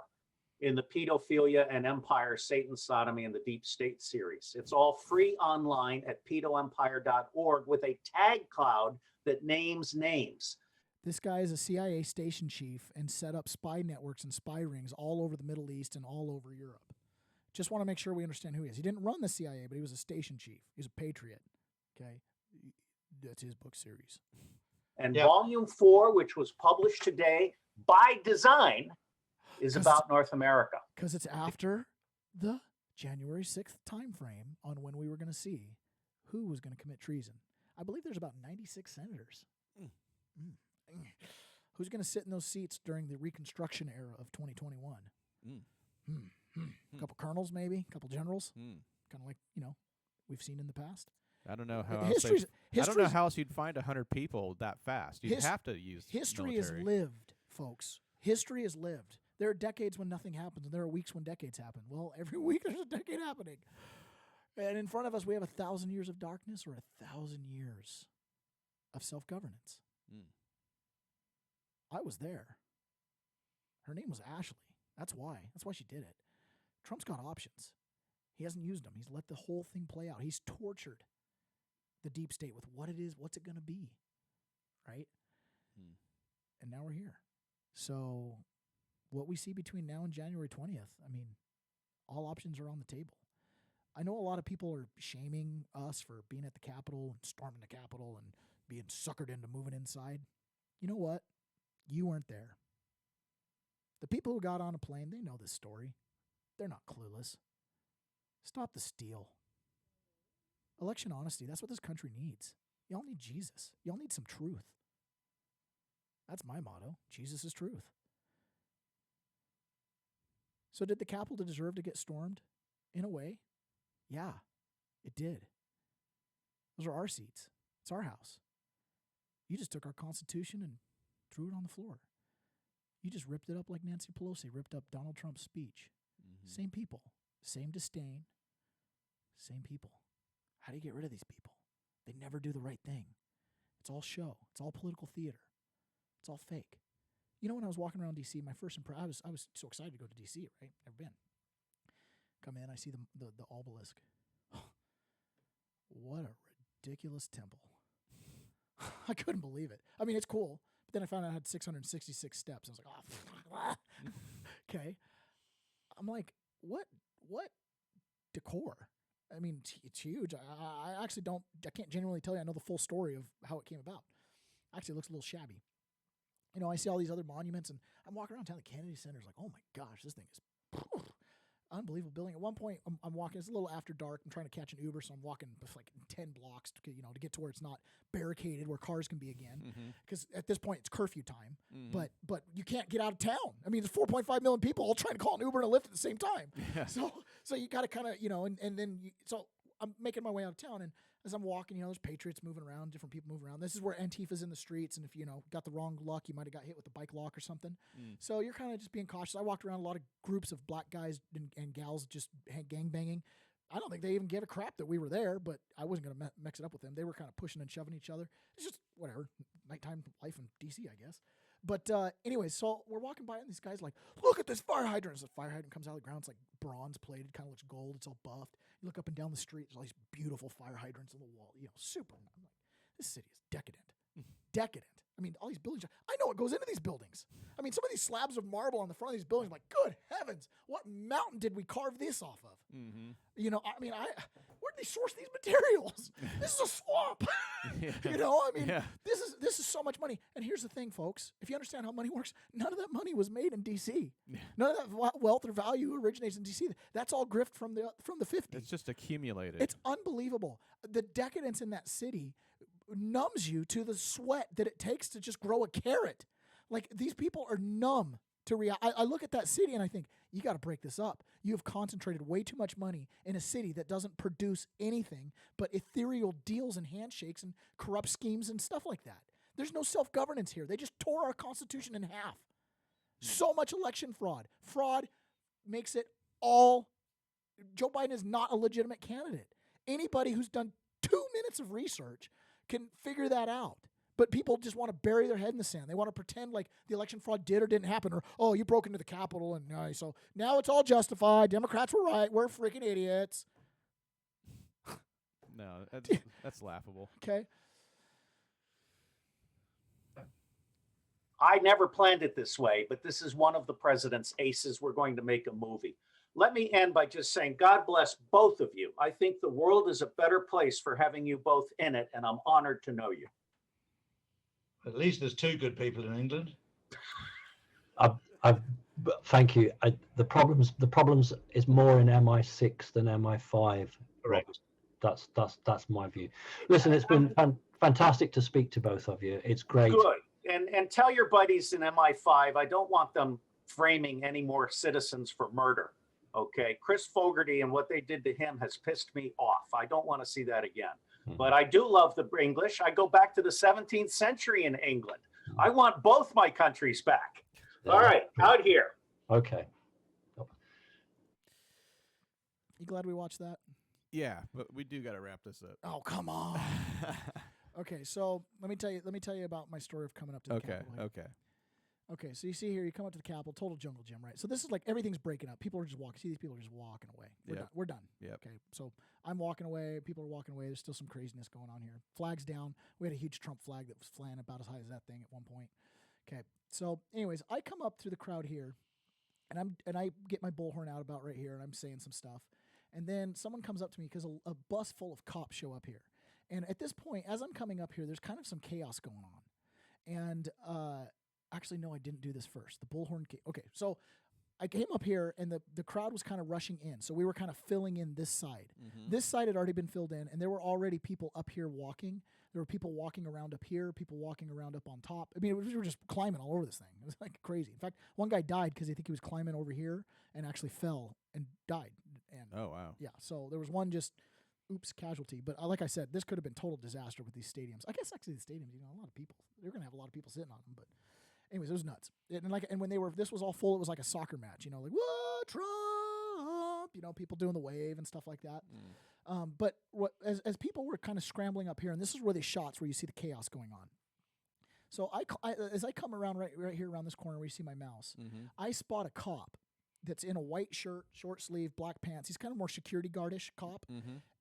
in the Pedophilia and Empire, Satan, Sodomy, and the Deep State series. It's all free online at pedoempire.org with a tag cloud that names names. This guy is a CIA station chief and set up spy networks and spy rings all over the Middle East and all over Europe. Just want to make sure we understand who he is. He didn't run the CIA, but he was a station chief. He's a patriot. Okay? That's his book series. And volume 4, which was published today by design, is about North America. Because it's after the January 6th time frame on when we were going to see who was going to commit treason. I believe there's about 96 senators. Who's going to sit in those seats during the Reconstruction era of 2021? A couple colonels, maybe? A couple generals? Kind of like, we've seen in the past. I don't know how else I don't know how else you'd find 100 people that fast. You'd have to use history military. is lived, folks. History is lived. There are decades when nothing happens, and there are weeks when decades happen. Well, every week there's a decade happening. And in front of us, we have 1,000 years of darkness or 1,000 years of self-governance. I was there. Her name was Ashley. That's why. That's why she did it. Trump's got options. He hasn't used them. He's let the whole thing play out. He's tortured the deep state with what it is, what's it going to be, right? And now we're here. So what we see between now and January 20th, I mean, all options are on the table. I know a lot of people are shaming us for being at the Capitol and storming the Capitol and being suckered into moving inside. You know what? You weren't there. The people who got on a plane, they know this story. They're not clueless. Stop the steal. Election honesty, that's what this country needs. Y'all need Jesus. Y'all need some truth. That's my motto. Jesus is truth. So did the Capitol deserve to get stormed? In a way, yeah, it did. Those are our seats. It's our house. You just took our Constitution and threw it on the floor. You just ripped it up like Nancy Pelosi ripped up Donald Trump's speech. Same people, same disdain, same people. How do you get rid of these people? They never do the right thing. It's all show. It's all political theater. It's all fake. You know, when I was walking around D.C., my first impression, I was so excited to go to D.C., right? Never been. Come in, I see the obelisk. What a ridiculous temple. I couldn't believe it. I mean, it's cool. But then I found out it had 666 steps. I was like, oh, okay. I'm like, what decor? I mean, it's huge. I actually I can't genuinely tell you I know the full story of how it came about. Actually, it looks a little shabby. You know, I see all these other monuments, and I'm walking around town. The Kennedy Center is like, oh my gosh, this thing is unbelievable building. At one point, I'm walking. It's a little after dark. I'm trying to catch an Uber, so I'm walking like 10 blocks to get to where it's not barricaded, where cars can be again. Because at this point, it's curfew time. But you can't get out of town. I mean, there's 4.5 million people all trying to call an Uber and a Lyft at the same time. Yeah. So you got to kind of and then so I'm making my way out of town, and as I'm walking, there's patriots moving around, different people moving around. This is where Antifa's in the streets, and if got the wrong luck, you might have got hit with a bike lock or something. So you're kind of just being cautious. I walked around a lot of groups of black guys and gals just gang banging. I don't think they even gave a crap that we were there, but I wasn't going to mix it up with them. They were kind of pushing and shoving each other. It's just whatever, nighttime life in D.C., I guess. But anyway, so we're walking by, and these guys like, look at this fire hydrant. So the fire hydrant comes out of the ground. It's like bronze plated, kind of looks gold. It's all buffed. You look up and down the street. There's all these beautiful fire hydrants on the wall. Super. I'm like, this city is decadent. Decadent. I mean, all these buildings. I know what goes into these buildings. I mean, some of these slabs of marble on the front of these buildings. I'm like, good heavens, what mountain did we carve this off of? I mean, where did they source these materials? This is a swamp. This is so much money. And here's the thing, folks. If you understand how money works, none of that money was made in D.C. None of that wealth or value originates in D.C. That's all grift from the 50s. It's just accumulated. It's unbelievable. The decadence in that city numbs you to the sweat that it takes to just grow a carrot. Like, these people are numb I look at that city and I think, you got to break this up. You have concentrated way too much money in a city that doesn't produce anything but ethereal deals and handshakes and corrupt schemes and stuff like that. There's no self-governance here. They just tore our Constitution in half. So much election fraud. Fraud makes it all. Joe Biden is not a legitimate candidate. Anybody who's done 2 minutes of research can figure that out. But people just want to bury their head in the sand. They want to pretend like the election fraud did or didn't happen, or, oh, you broke into the Capitol, and so now it's all justified. Democrats were right. We're freaking idiots. No, that's laughable. Okay. I never planned it this way, but this is one of the president's aces. We're going to make a movie. Let me end by just saying, God bless both of you. I think the world is a better place for having you both in it, and I'm honored to know you. At least there's 2 good people in England. Thank you. The problems is more in MI6 than MI5. Correct. That's my view. Listen, it's been fantastic to speak to both of you. It's great. Good. And tell your buddies in MI5, I don't want them framing any more citizens for murder. Okay. Chris Fogarty and what they did to him has pissed me off. I don't want to see that again. But I do love the English. I go back to the 17th century in England. I want both my countries back. All right, out here. Okay. You glad we watched that? Yeah, but we do got to wrap this up. Oh, come on. Okay, so let me tell you about my story of coming up to the Capitol. Okay, so you see here, you come up to the Capitol, total jungle gym, right? So this is like everything's breaking up. People are just walking. See, these people are just walking away. We're done. Yep. Okay, so I'm walking away. People are walking away. There's still some craziness going on here. Flag's down. We had a huge Trump flag that was flying about as high as that thing at one point. Okay, so anyways, I come up through the crowd here, and I get my bullhorn out about right here, and I'm saying some stuff. And then someone comes up to me because a bus full of cops show up here. And at this point, as I'm coming up here, there's kind of some chaos going on. And actually, no, I didn't do this first. The bullhorn. Okay, so I came up here, and the crowd was kind of rushing in. So we were kind of filling in this side. Mm-hmm. This side had already been filled in, and there were already people up here walking. There were people walking around up here, people walking around up on top. I mean, we were just climbing all over this thing. It was like crazy. In fact, one guy died because I think he was climbing over here and actually fell and died. And oh, wow. Yeah, so there was one just, oops, casualty. But like I said, this could have been total disaster with these stadiums. I guess actually the stadiums, a lot of people. They're going to have a lot of people sitting on them, but anyways, it was nuts. And when this was all full, it was like a soccer match, like, whoa, Trump, people doing the wave and stuff like that. But as people were kind of scrambling up here, and this is where they shots where you see the chaos going on. So as I come around right here around this corner where you see my mouse, I spot a cop that's in a white shirt, short sleeve, black pants. He's kind of more security guardish cop,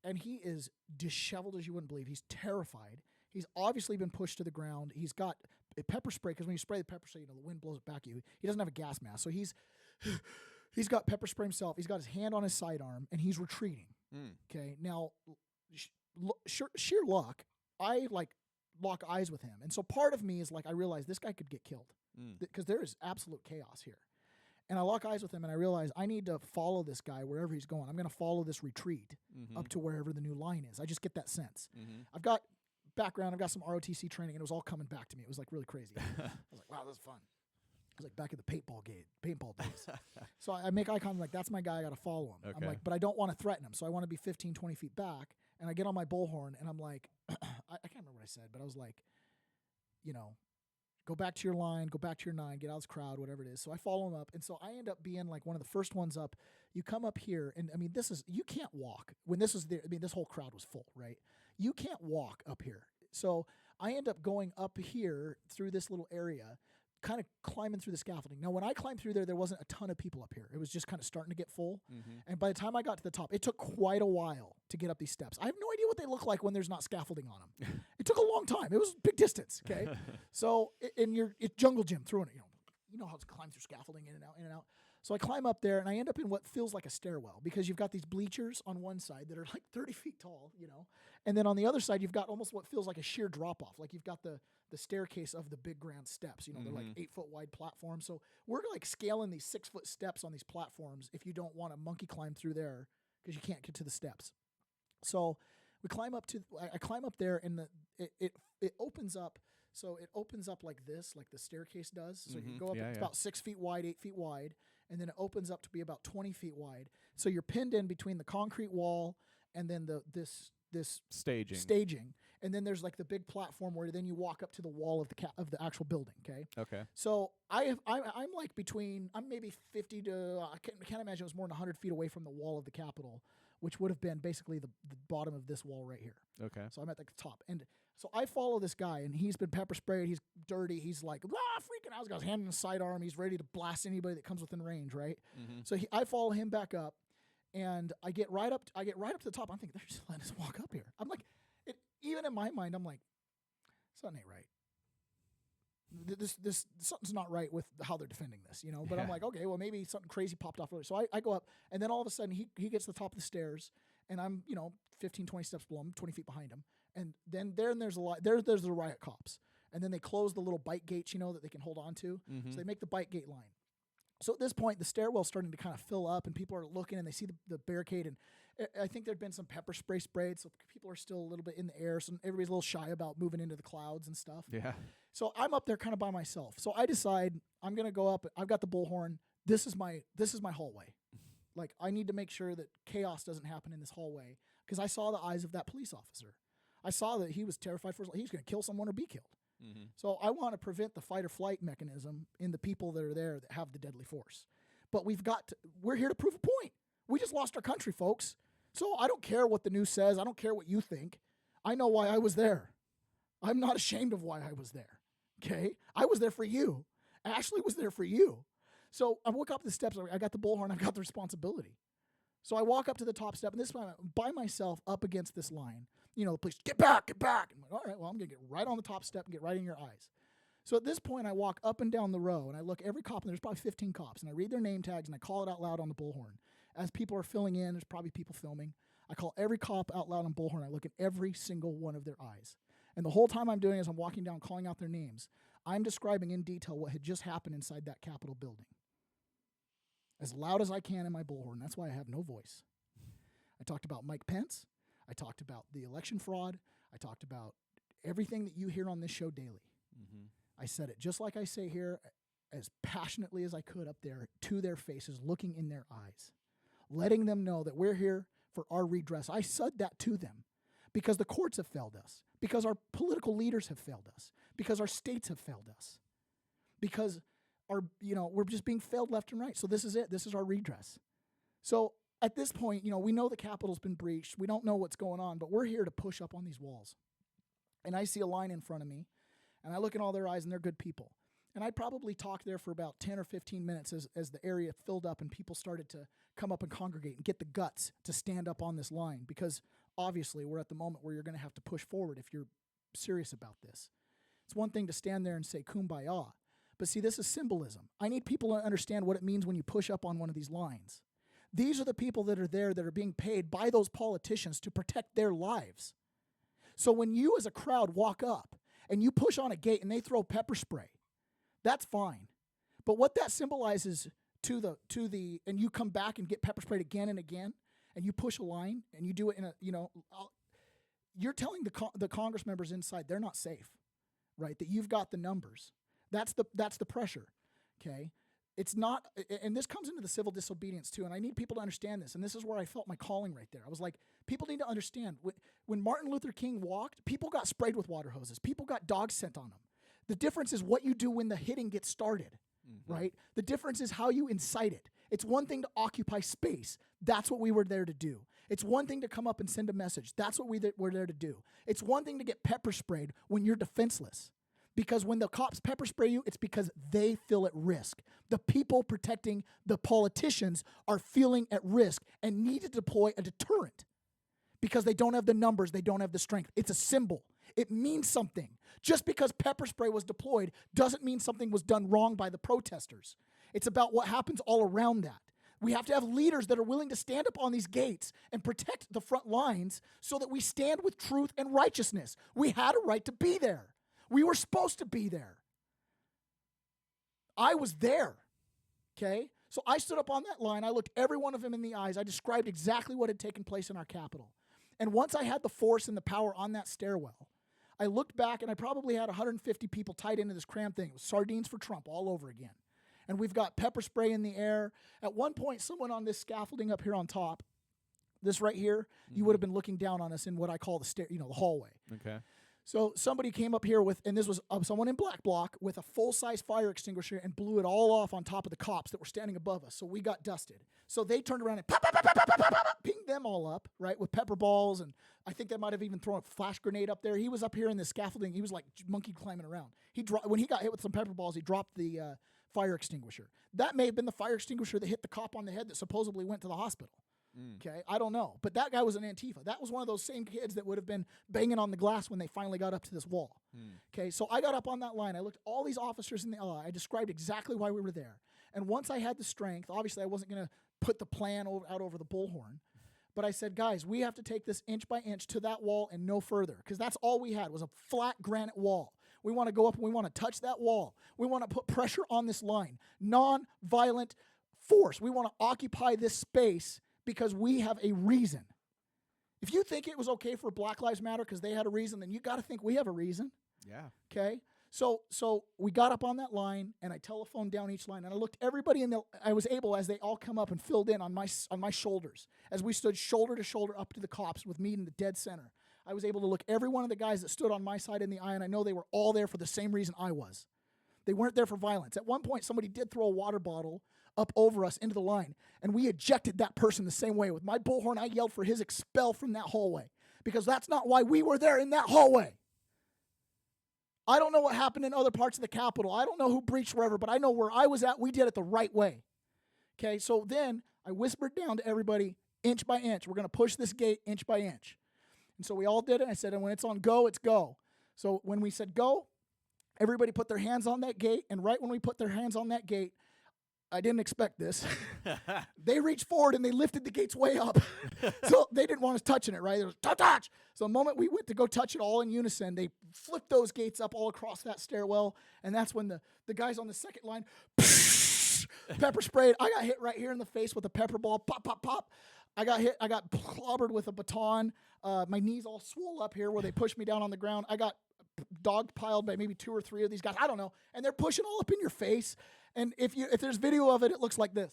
and he is disheveled as you wouldn't believe. He's terrified. He's obviously been pushed to the ground. He's got a pepper spray because when you spray the pepper spray, the wind blows it back at you. He doesn't have a gas mask, so he's got pepper spray himself. He's got his hand on his sidearm, and he's retreating. Okay, now sheer luck, I lock eyes with him, and so part of me is like, I realize this guy could get killed because there is absolute chaos here. And I lock eyes with him, and I realize I need to follow this guy wherever he's going. I'm going to follow this retreat up to wherever the new line is. I just get that sense. I've got background. I've got some ROTC training, and it was all coming back to me. It was like really crazy. I was like, wow, this is fun. I was like back at the paintball days. So I make eye contact, like, that's my guy. I got to follow him. Okay. I'm like, but I don't want to threaten him. So I want to be 15, 20 feet back. And I get on my bullhorn, and I'm like, I can't remember what I said, but I was like, go back to your line, go back to your 9, get out of this crowd, whatever it is. So I follow him up. And so I end up being like one of the first ones up. You come up here, and I mean, you can't walk. When this was there, I mean, this whole crowd was full, right? You can't walk up here. So I end up going up here through this little area, kind of climbing through the scaffolding. Now, when I climbed through there wasn't a ton of people up here. It was just kind of starting to get full. And by the time I got to the top, it took quite a while to get up these steps. I have no idea what they look like when there's not scaffolding on them. It took a long time. It was a big distance, okay? So, it's jungle gym, throwing it, you know how to climb through scaffolding in and out, in and out. So I climb up there, and I end up in what feels like a stairwell because you've got these bleachers on one side that are like 30 feet tall, and then on the other side, you've got almost what feels like a sheer drop-off. Like you've got the staircase of the big grand steps. They're like 8-foot wide platforms. So we're like scaling these 6-foot steps on these platforms if you don't want to monkey climb through there because you can't get to the steps. So we climb up I climb up there, and it opens up So it opens up like this, like the staircase does. So you Mhm. go up, Yeah, it's yeah. about 6 feet wide, 8 feet wide, and then it opens up to be about 20 feet wide. So you're pinned in between the concrete wall and then this Staging. and then there's like the big platform where then you walk up to the wall of the actual building. Okay. Okay. So I'm like I'm maybe 50 to I can't imagine it was more than 100 feet away from the wall of the Capitol, which would have been basically the bottom of this wall right here. Okay. So I'm at the top, and so I follow this guy, and he's been pepper sprayed. He's dirty. He's like freaking out. He's got his hand in his sidearm. He's ready to blast anybody that comes within range. Right. Mhm. So I follow him back up, and I get right up to the top. I'm thinking they're just letting us walk up here. I'm like, even in my mind, I'm like, something ain't right. This something's not right with how they're defending this, you know. But I'm Yeah. like, okay, well maybe something crazy popped off earlier. So I go up, and then all of a sudden he gets to the top of the stairs, and I'm 15, 20 steps below him, 20 feet behind him, and then there's the riot cops, and then they close the little bike gates, that they can hold on to. Mhm. So they make the bike gate line. So at this point, the stairwell's starting to kind of fill up, and people are looking, and they see the barricade, and I think there'd been some pepper spray sprayed, so people are still a little bit in the air, so everybody's a little shy about moving into the clouds and stuff. Yeah. So I'm up there kind of by myself. So I decide I'm gonna go up. I've got the bullhorn. This is my hallway. Like, I need to make sure that chaos doesn't happen in this hallway, because I saw the eyes of that police officer. I saw that he was terrified for his life. He was going to kill someone or be killed. Mm-hmm. So I want to prevent the fight or flight mechanism in the people that are there that have the deadly force. But we're here to prove a point. We just lost our country, folks. So I don't care what the news says. I don't care what you think. I know why I was there. I'm not ashamed of why I was there. Okay? I was there for you. Ashley was there for you. So I walk up the steps. I got the bullhorn. I got the responsibility. So I walk up to the top step, and this time I'm by myself up against this line. The police, get back, get back. I'm like, all right, well, I'm going to get right on the top step and get right in your eyes. So at this point, I walk up and down the row, and I look every cop, and there's probably 15 cops, and I read their name tags, and I call it out loud on the bullhorn. As people are filling in, there's probably people filming. I call every cop out loud on bullhorn. I look at every single one of their eyes. And the whole time I'm doing is I'm walking down, calling out their names. I'm describing in detail what had just happened inside that Capitol building, as loud as I can in my bullhorn. That's why I have no voice. I talked about Mike Pence. I talked about the election fraud. I talked about everything that you hear on this show daily. Mm-hmm. I said it just like I say here, as passionately as I could up there to their faces, looking in their eyes, letting them know that we're here for our redress. I said that to them because the courts have failed us, because our political leaders have failed us, because our states have failed us, because we're just being failed left and right. So this is it. This is our redress. So at this point, we know the Capitol's been breached. We don't know what's going on, but we're here to push up on these walls. And I see a line in front of me, and I look in all their eyes, and they're good people. And I probably talked there for about 10 or 15 minutes as the area filled up and people started to come up and congregate and get the guts to stand up on this line, because obviously we're at the moment where you're going to have to push forward if you're serious about this. It's one thing to stand there and say kumbaya, but see, this is symbolism. I need people to understand what it means when you push up on one of these lines. These are the people that are there that are being paid by those politicians to protect their lives. So when you as a crowd walk up and you push on a gate and they throw pepper spray, that's fine. But what that symbolizes and you come back and get pepper sprayed again and again, and you push a line and you do it you're telling the Congress members inside they're not safe, right? That you've got the numbers. That's the pressure, okay? It's not, and this comes into the civil disobedience too, and I need people to understand this, and this is where I felt my calling right there. I was like, people need to understand, when Martin Luther King walked, people got sprayed with water hoses. People got dogs sent on them. The difference is what you do when the hitting gets started, right? The difference is how you incite it. It's one thing to occupy space. That's what we were there to do. It's one thing to come up and send a message. That's what we were there to do. It's one thing to get pepper sprayed when you're defenseless. Because when the cops pepper spray you, it's because they feel at risk. The people protecting the politicians are feeling at risk and need to deploy a deterrent because they don't have the numbers, they don't have the strength. It's a symbol. It means something. Just because pepper spray was deployed doesn't mean something was done wrong by the protesters. It's about what happens all around that. We have to have leaders that are willing to stand up on these gates and protect the front lines so that we stand with truth and righteousness. We had a right to be there. We were supposed to be there. I was there, okay? So I stood up on that line. I looked every one of them in the eyes. I described exactly what had taken place in our Capitol. And once I had the force and the power on that stairwell, I looked back and I probably had 150 people tied into this cram thing. It was sardines for Trump all over again. And we've got pepper spray in the air. At one point, someone on this scaffolding up here on top, this right here, you would have been looking down on us in what I call the the hallway. Okay. So somebody came up here with, and this was someone in black bloc with a full-size fire extinguisher and blew it all off on top of the cops that were standing above us. So we got dusted. So they turned around and pinged them all up, right, with pepper balls, and I think they might have even thrown a flash grenade up there. He was up here in the scaffolding. He was like monkey climbing around. When he got hit with some pepper balls, he dropped the fire extinguisher. That may have been the fire extinguisher that hit the cop on the head that supposedly went to the hospital. Okay, I don't know. But that guy was an Antifa. That was one of those same kids that would have been banging on the glass when they finally got up to this wall. Okay, so I got up on that line. I looked all these officers in the eye. I described exactly why we were there. And once I had the strength, obviously I wasn't going to put the plan out over the bullhorn. But I said, guys, we have to take this inch by inch to that wall and no further. Because that's all we had was a flat granite wall. We want to go up and we want to touch that wall. We want to put pressure on this line. Non-violent force. We want to occupy this space because we have a reason. If you think it was okay for Black Lives Matter because they had a reason, then you got to think we have a reason. Yeah. Okay? So we got up on that line, and I telephoned down each line, and I looked everybody I was able, as they all come up and filled in on my shoulders, as we stood shoulder to shoulder up to the cops with me in the dead center. I was able to look every one of the guys that stood on my side in the eye, and I know they were all there for the same reason I was. They weren't there for violence. At one point, somebody did throw a water bottle up over us into the line, and we ejected that person the same way. With my bullhorn, I yelled for his expel from that hallway, because that's not why we were there in that hallway. I don't know what happened in other parts of the Capitol. I don't know who breached wherever, but I know where I was at, we did it the right way. Okay, so then I whispered down to everybody, inch by inch, we're going to push this gate inch by inch. And so we all did it. I said, and when it's on go, it's go. So when we said go, everybody put their hands on that gate, and right when we put their hands on that gate, I didn't expect this. They reached forward and they lifted the gates way up. So they didn't want us touching it, right? It was touch. So the moment we went to go touch it all in unison, they flipped those gates up all across that stairwell. And that's when the guys on the second line, pepper sprayed. I got hit right here in the face with a pepper ball. Pop, pop, pop. I got clobbered with a baton. My knees all swole up here where they pushed me down on the ground. I got dog piled by maybe 2 or 3 of these guys. I don't know. And they're pushing all up in your face. And if there's video of it, it looks like this.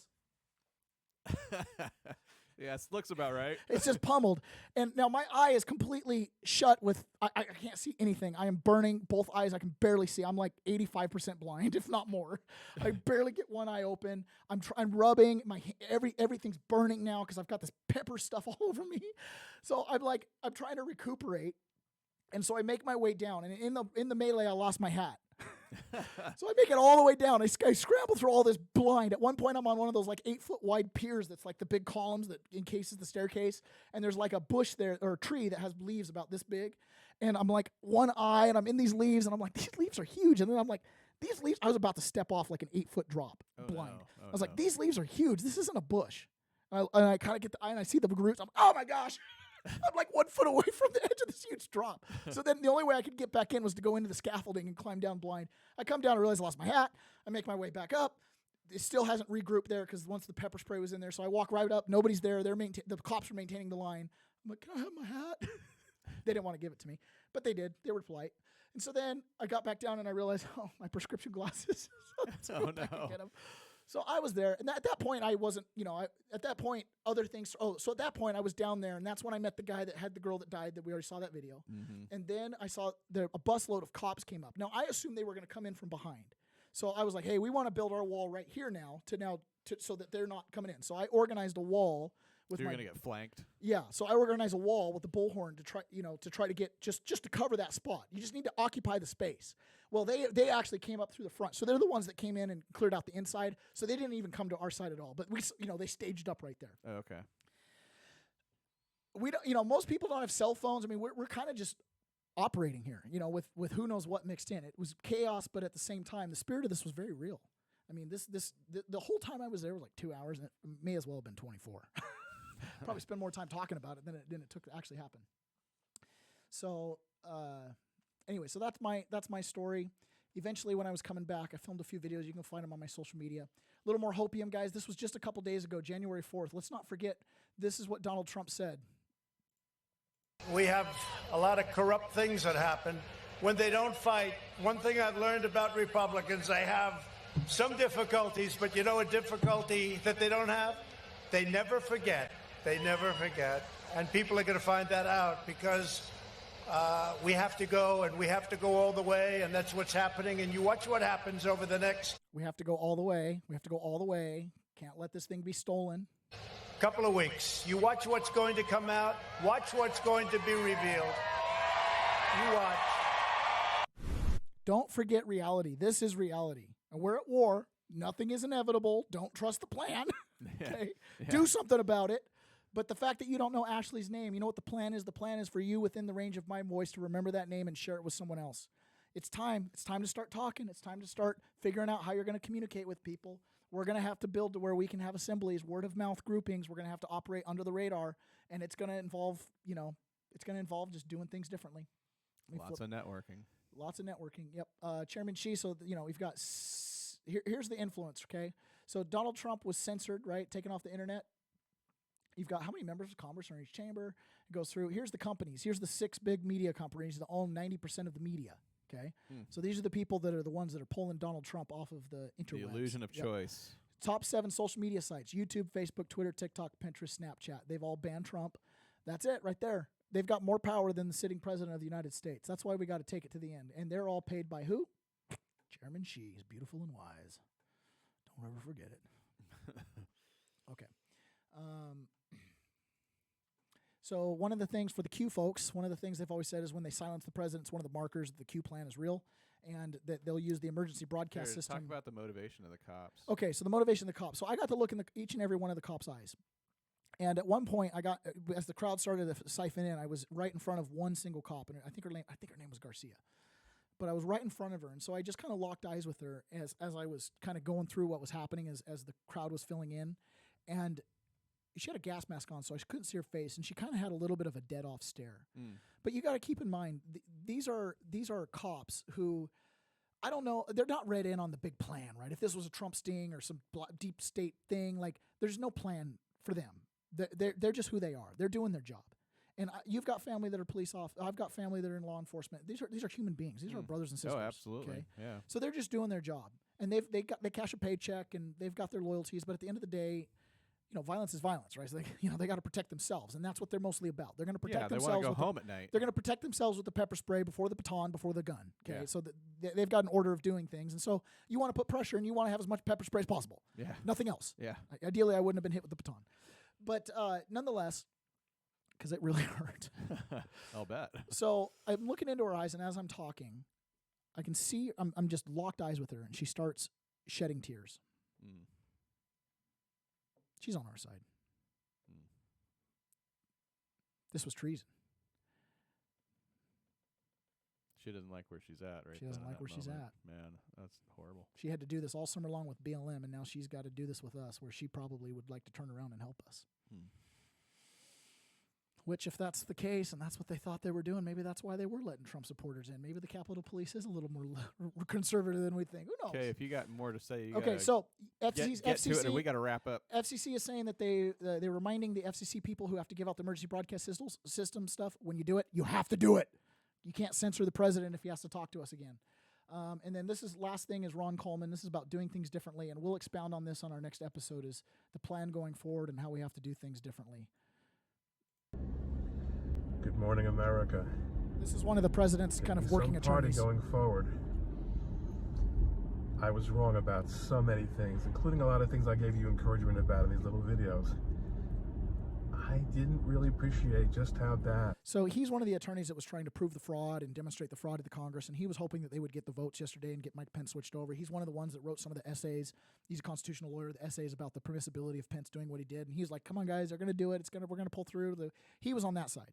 Yes, looks about right. It's just pummeled. And now my eye is completely shut with, I can't see anything. I am burning both eyes. I can barely see. I'm like 85% blind, if not more. I barely get one eye open. I'm rubbing. Everything's burning now because I've got this pepper stuff all over me. So I'm trying to recuperate. And so I make my way down. And in the melee, I lost my hat. So I make it all the way down. I scramble through all this blind. At one point, I'm on one of those like 8-foot wide piers that's like the big columns that encases the staircase. And there's like a bush there, or a tree that has leaves about this big. And I'm like one eye, and I'm in these leaves, and I'm like, these leaves are huge. And then I'm like, these leaves, I was about to step off like an 8-foot drop blind. No. I was like, these leaves are huge. This isn't a bush. And I kind of get the eye, and I see the roots. I'm, oh my gosh. I'm like 1 foot away from the edge of this huge drop. So then the only way I could get back in was to go into the scaffolding and climb down blind. I come down and realize I lost my hat. I make my way back up. It still hasn't regrouped there because once the pepper spray was in there. So I walk right up. Nobody's there. The cops are maintaining the line. I'm like, can I have my hat? They didn't want to give it to me, but they did. They were polite. And so then I got back down and I realized, oh, my prescription glasses. So Oh, no. I could get 'em. So I was there, and at that point, I wasn't, at that point, other things. Oh, so at that point, I was down there, and that's when I met the guy that had the girl that died, that we already saw that video. Mm-hmm. And then I saw a busload of cops came up. Now, I assumed they were going to come in from behind. So I was like, hey, we want to build our wall right here so that they're not coming in. So I organized a wall. You're going to get flanked. Yeah, so I organized a wall with the bullhorn to try to get just to cover that spot. You just need to occupy the space. Well, they actually came up through the front, so they're the ones that came in and cleared out the inside. So they didn't even come to our side at all. But they staged up right there. Oh, okay. We don't, most people don't have cell phones. I mean, we're kind of just operating here, with who knows what mixed in. It was chaos, but at the same time, the spirit of this was very real. I mean, the whole time I was there was like 2 hours, and it may as well have been 24. Probably spend more time talking about it than it took to actually happen. So anyway, so that's my story. Eventually, when I was coming back, I filmed a few videos. You can find them on my social media. A little more hopium, guys. This was just a couple days ago, January 4th. Let's not forget, this is what Donald Trump said. We have a lot of corrupt things that happen. When they don't fight, one thing I've learned about Republicans, they have some difficulties, but you know a difficulty that they don't have? They never forget. They never forget. And people are going to find that out because we have to go, and we have to go all the way, and that's what's happening. And you watch what happens over the next... We have to go all the way. We have to go all the way. Can't let this thing be stolen. Couple of weeks. You watch what's going to come out. Watch what's going to be revealed. You watch. Don't forget reality. This is reality. And we're at war. Nothing is inevitable. Don't trust the plan. Okay? Yeah. Do something about it. But the fact that you don't know Ashley's name, you know what the plan is? The plan is for you within the range of my voice to remember that name and share it with someone else. It's time. It's time to start talking. It's time to start figuring out how you're going to communicate with people. We're going to have to build to where we can have assemblies, word of mouth groupings. We're going to have to operate under the radar. And it's going to involve, it's going to involve just doing things differently. Lots of networking. Lots of networking. Yep. Chairman Xi, so, we've got, here's the influence, okay? So Donald Trump was censored, right? Taken off the internet. You've got how many members of Congress are in each chamber? It goes through. Here's the companies. Here's the 6 big media companies that own 90% of the media, okay? So these are the people that are the ones that are pulling Donald Trump off of the interwebs. The illusion of choice. Top 7 social media sites: YouTube, Facebook, Twitter, TikTok, Pinterest, Snapchat. They've all banned Trump. That's it right there. They've got more power than the sitting president of the United States. That's why we got to take it to the end. And they're all paid by who? Chairman Xi is beautiful and wise. Don't ever forget it. Okay. So one of the things for the Q folks, one of the things they've always said is when they silence the president, it's one of the markers that the Q plan is real, and that they'll use the emergency broadcast system. Talk about the motivation of the cops. Okay, so the motivation of the cops. So I got to look in each and every one of the cops' eyes. And at one point, as the crowd started to siphon in, I was right in front of one single cop, and I think her name was Garcia. But I was right in front of her, and so I just kind of locked eyes with her as I was kind of going through what was happening as the crowd was filling in. And she had a gas mask on, so I couldn't see her face, and she kind of had a little bit of a dead-off stare. But you got to keep in mind, these are cops who, I don't know, they're not read in on the big plan, right? If this was a Trump sting or some deep state thing, like, there's no plan for them. They're just who they are. They're doing their job. And you've got family that are police officers. I've got family that are in law enforcement. These are human beings. These are our brothers and sisters. Oh, absolutely. Okay? Yeah. So they're just doing their job, and they cash a paycheck, and they've got their loyalties. But at the end of the day, violence is violence, right? So they got to protect themselves, and that's what they're mostly about. They're going to protect themselves. They want to go home at night. They're going to protect themselves with the pepper spray before the baton, before the gun. Okay, Yeah. so they've got an order of doing things, and so you want to put pressure, and you want to have as much pepper spray as possible. Yeah. Nothing else. Yeah. Ideally, I wouldn't have been hit with the baton, but nonetheless, because it really hurt. I'll bet. So I'm looking into her eyes, and as I'm talking, I can see I'm just locked eyes with her, and she starts shedding tears. She's on our side. This was treason. She doesn't like where she's at, right? She doesn't like where she's at. Man, that's horrible. She had to do this all summer long with BLM, and now she's got to do this with us, where she probably would like to turn around and help us. Which, if that's the case, and that's what they thought they were doing, maybe that's why they were letting Trump supporters in. Maybe the Capitol Police is a little more conservative than we think. Who knows? Okay, if you got more to say, you okay. So get to it, and we got to wrap up. FCC is saying that they're reminding the FCC people who have to give out the emergency broadcast system stuff. When you do it, you have to do it. You can't censor the president if he has to talk to us again. And then last thing is Ron Coleman. This is about doing things differently, and we'll expound on this on our next episode. Is the plan going forward and how we have to do things differently. Good morning, America. This is one of the president's kind of working attorneys. Going forward. I was wrong about so many things, including a lot of things I gave you encouragement about in these little videos. I didn't really appreciate just how bad. So he's one of the attorneys that was trying to prove the fraud and demonstrate the fraud to the Congress, and he was hoping that they would get the votes yesterday and get Mike Pence switched over. He's one of the ones that wrote some of the essays. He's a constitutional lawyer. The essays about the permissibility of Pence doing what he did, and he's like, "Come on, guys, they're going to do it. We're going to pull through." He was on that side.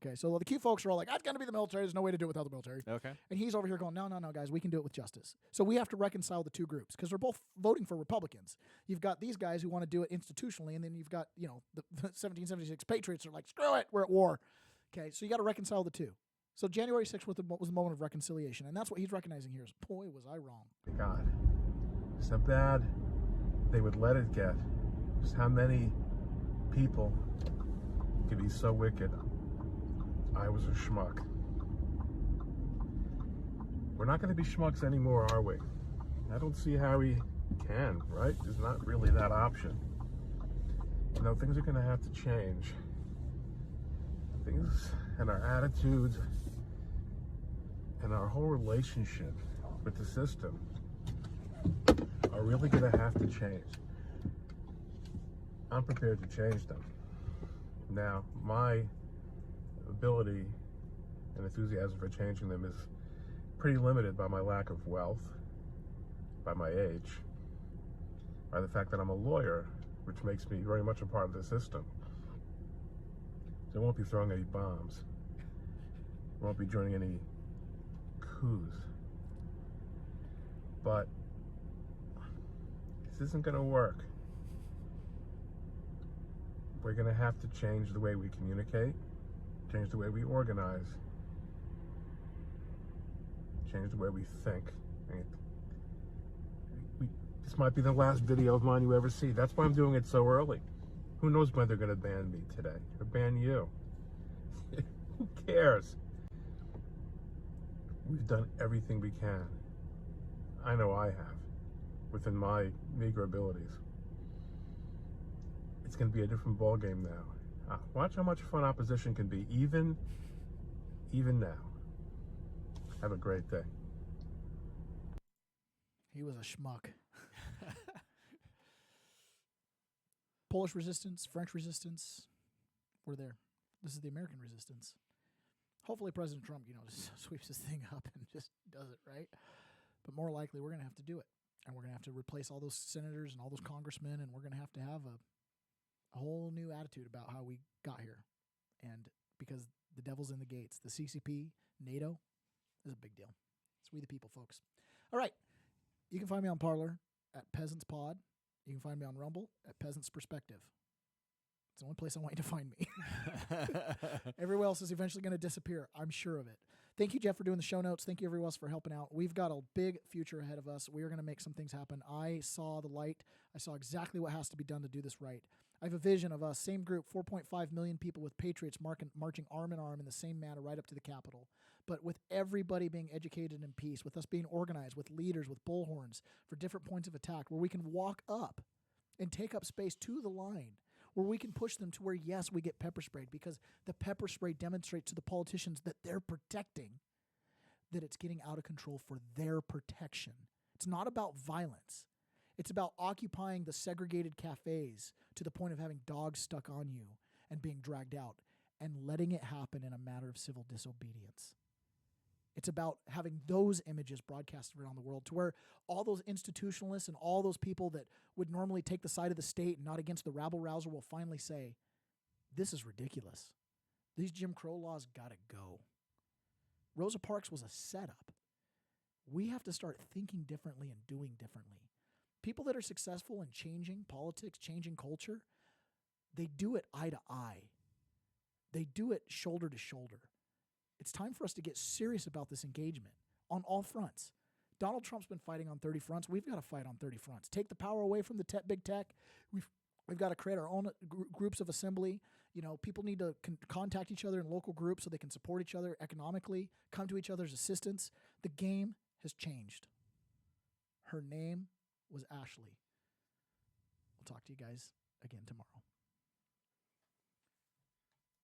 Okay, so the Q folks are all like, "That's going to be the military. There's no way to do it without the military." Okay. And he's over here going, no, guys, we can do it with justice. So we have to reconcile the two groups because they're both voting for Republicans. You've got these guys who want to do it institutionally, and then you've got, the 1776 Patriots are like, screw it, we're at war. Okay, so you got to reconcile the two. So January 6th was the moment of reconciliation, and that's what he's recognizing here is, boy, was I wrong. God, so bad they would let it get. Just how many people could be so wicked. I was a schmuck. We're not going to be schmucks anymore, are we? I don't see how we can, right? There's not really that option. You know, things are going to have to change. Things and our attitudes and our whole relationship with the system are really going to have to change. I'm prepared to change them. Now, my ability and enthusiasm for changing them is pretty limited by my lack of wealth, by my age, by the fact that I'm a lawyer, which makes me very much a part of the system. So I won't be throwing any bombs. I won't be joining any coups. But this isn't going to work. We're going to have to change the way we communicate, change the way we organize, change the way we think. This might be the last video of mine you ever see. That's why I'm doing it so early. Who knows when they're going to ban me today or ban you? Who cares? We've done everything we can. I know I have, within my meager abilities. It's going to be a different ballgame now. Watch how much fun opposition can be, even now. Have a great day. He was a schmuck. Polish resistance, French resistance, we're there. This is the American resistance. Hopefully President Trump, just sweeps this thing up and just does it, right? But more likely, we're going to have to do it. And we're going to have to replace all those senators and all those congressmen, and we're going to have a whole new attitude about how we got here. And because the devil's in the gates, the CCP, NATO, is a big deal. It's we the people, folks. All right. You can find me on Parler at Peasants Pod. You can find me on Rumble at Peasants Perspective. It's the only place I want you to find me. Everywhere else is eventually going to disappear. I'm sure of it. Thank you, Jeff, for doing the show notes. Thank you, everyone else, for helping out. We've got a big future ahead of us. We are going to make some things happen. I saw the light. I saw exactly what has to be done to do this right. I have a vision of us, same group, 4.5 million people with patriots marching arm in arm in the same manner right up to the Capitol. But with everybody being educated in peace, with us being organized, with leaders, with bullhorns for different points of attack, where we can walk up and take up space to the line, where we can push them to where, yes, we get pepper sprayed, because the pepper spray demonstrates to the politicians that they're protecting, that it's getting out of control for their protection. It's not about violence. It's about occupying the segregated cafes to the point of having dogs stuck on you and being dragged out and letting it happen in a matter of civil disobedience. It's about having those images broadcasted around the world to where all those institutionalists and all those people that would normally take the side of the state and not against the rabble-rouser will finally say, this is ridiculous. These Jim Crow laws got to go. Rosa Parks was a setup. We have to start thinking differently and doing differently. People that are successful in changing politics, changing culture, they do it eye to eye. They do it shoulder to shoulder. It's time for us to get serious about this engagement on all fronts. Donald Trump's been fighting on 30 fronts. We've got to fight on 30 fronts. Take the power away from the big tech. We've got to create our own groups of assembly. People need to contact each other in local groups so they can support each other economically, come to each other's assistance. The game has changed. Her name was Ashley. We'll talk to you guys again tomorrow.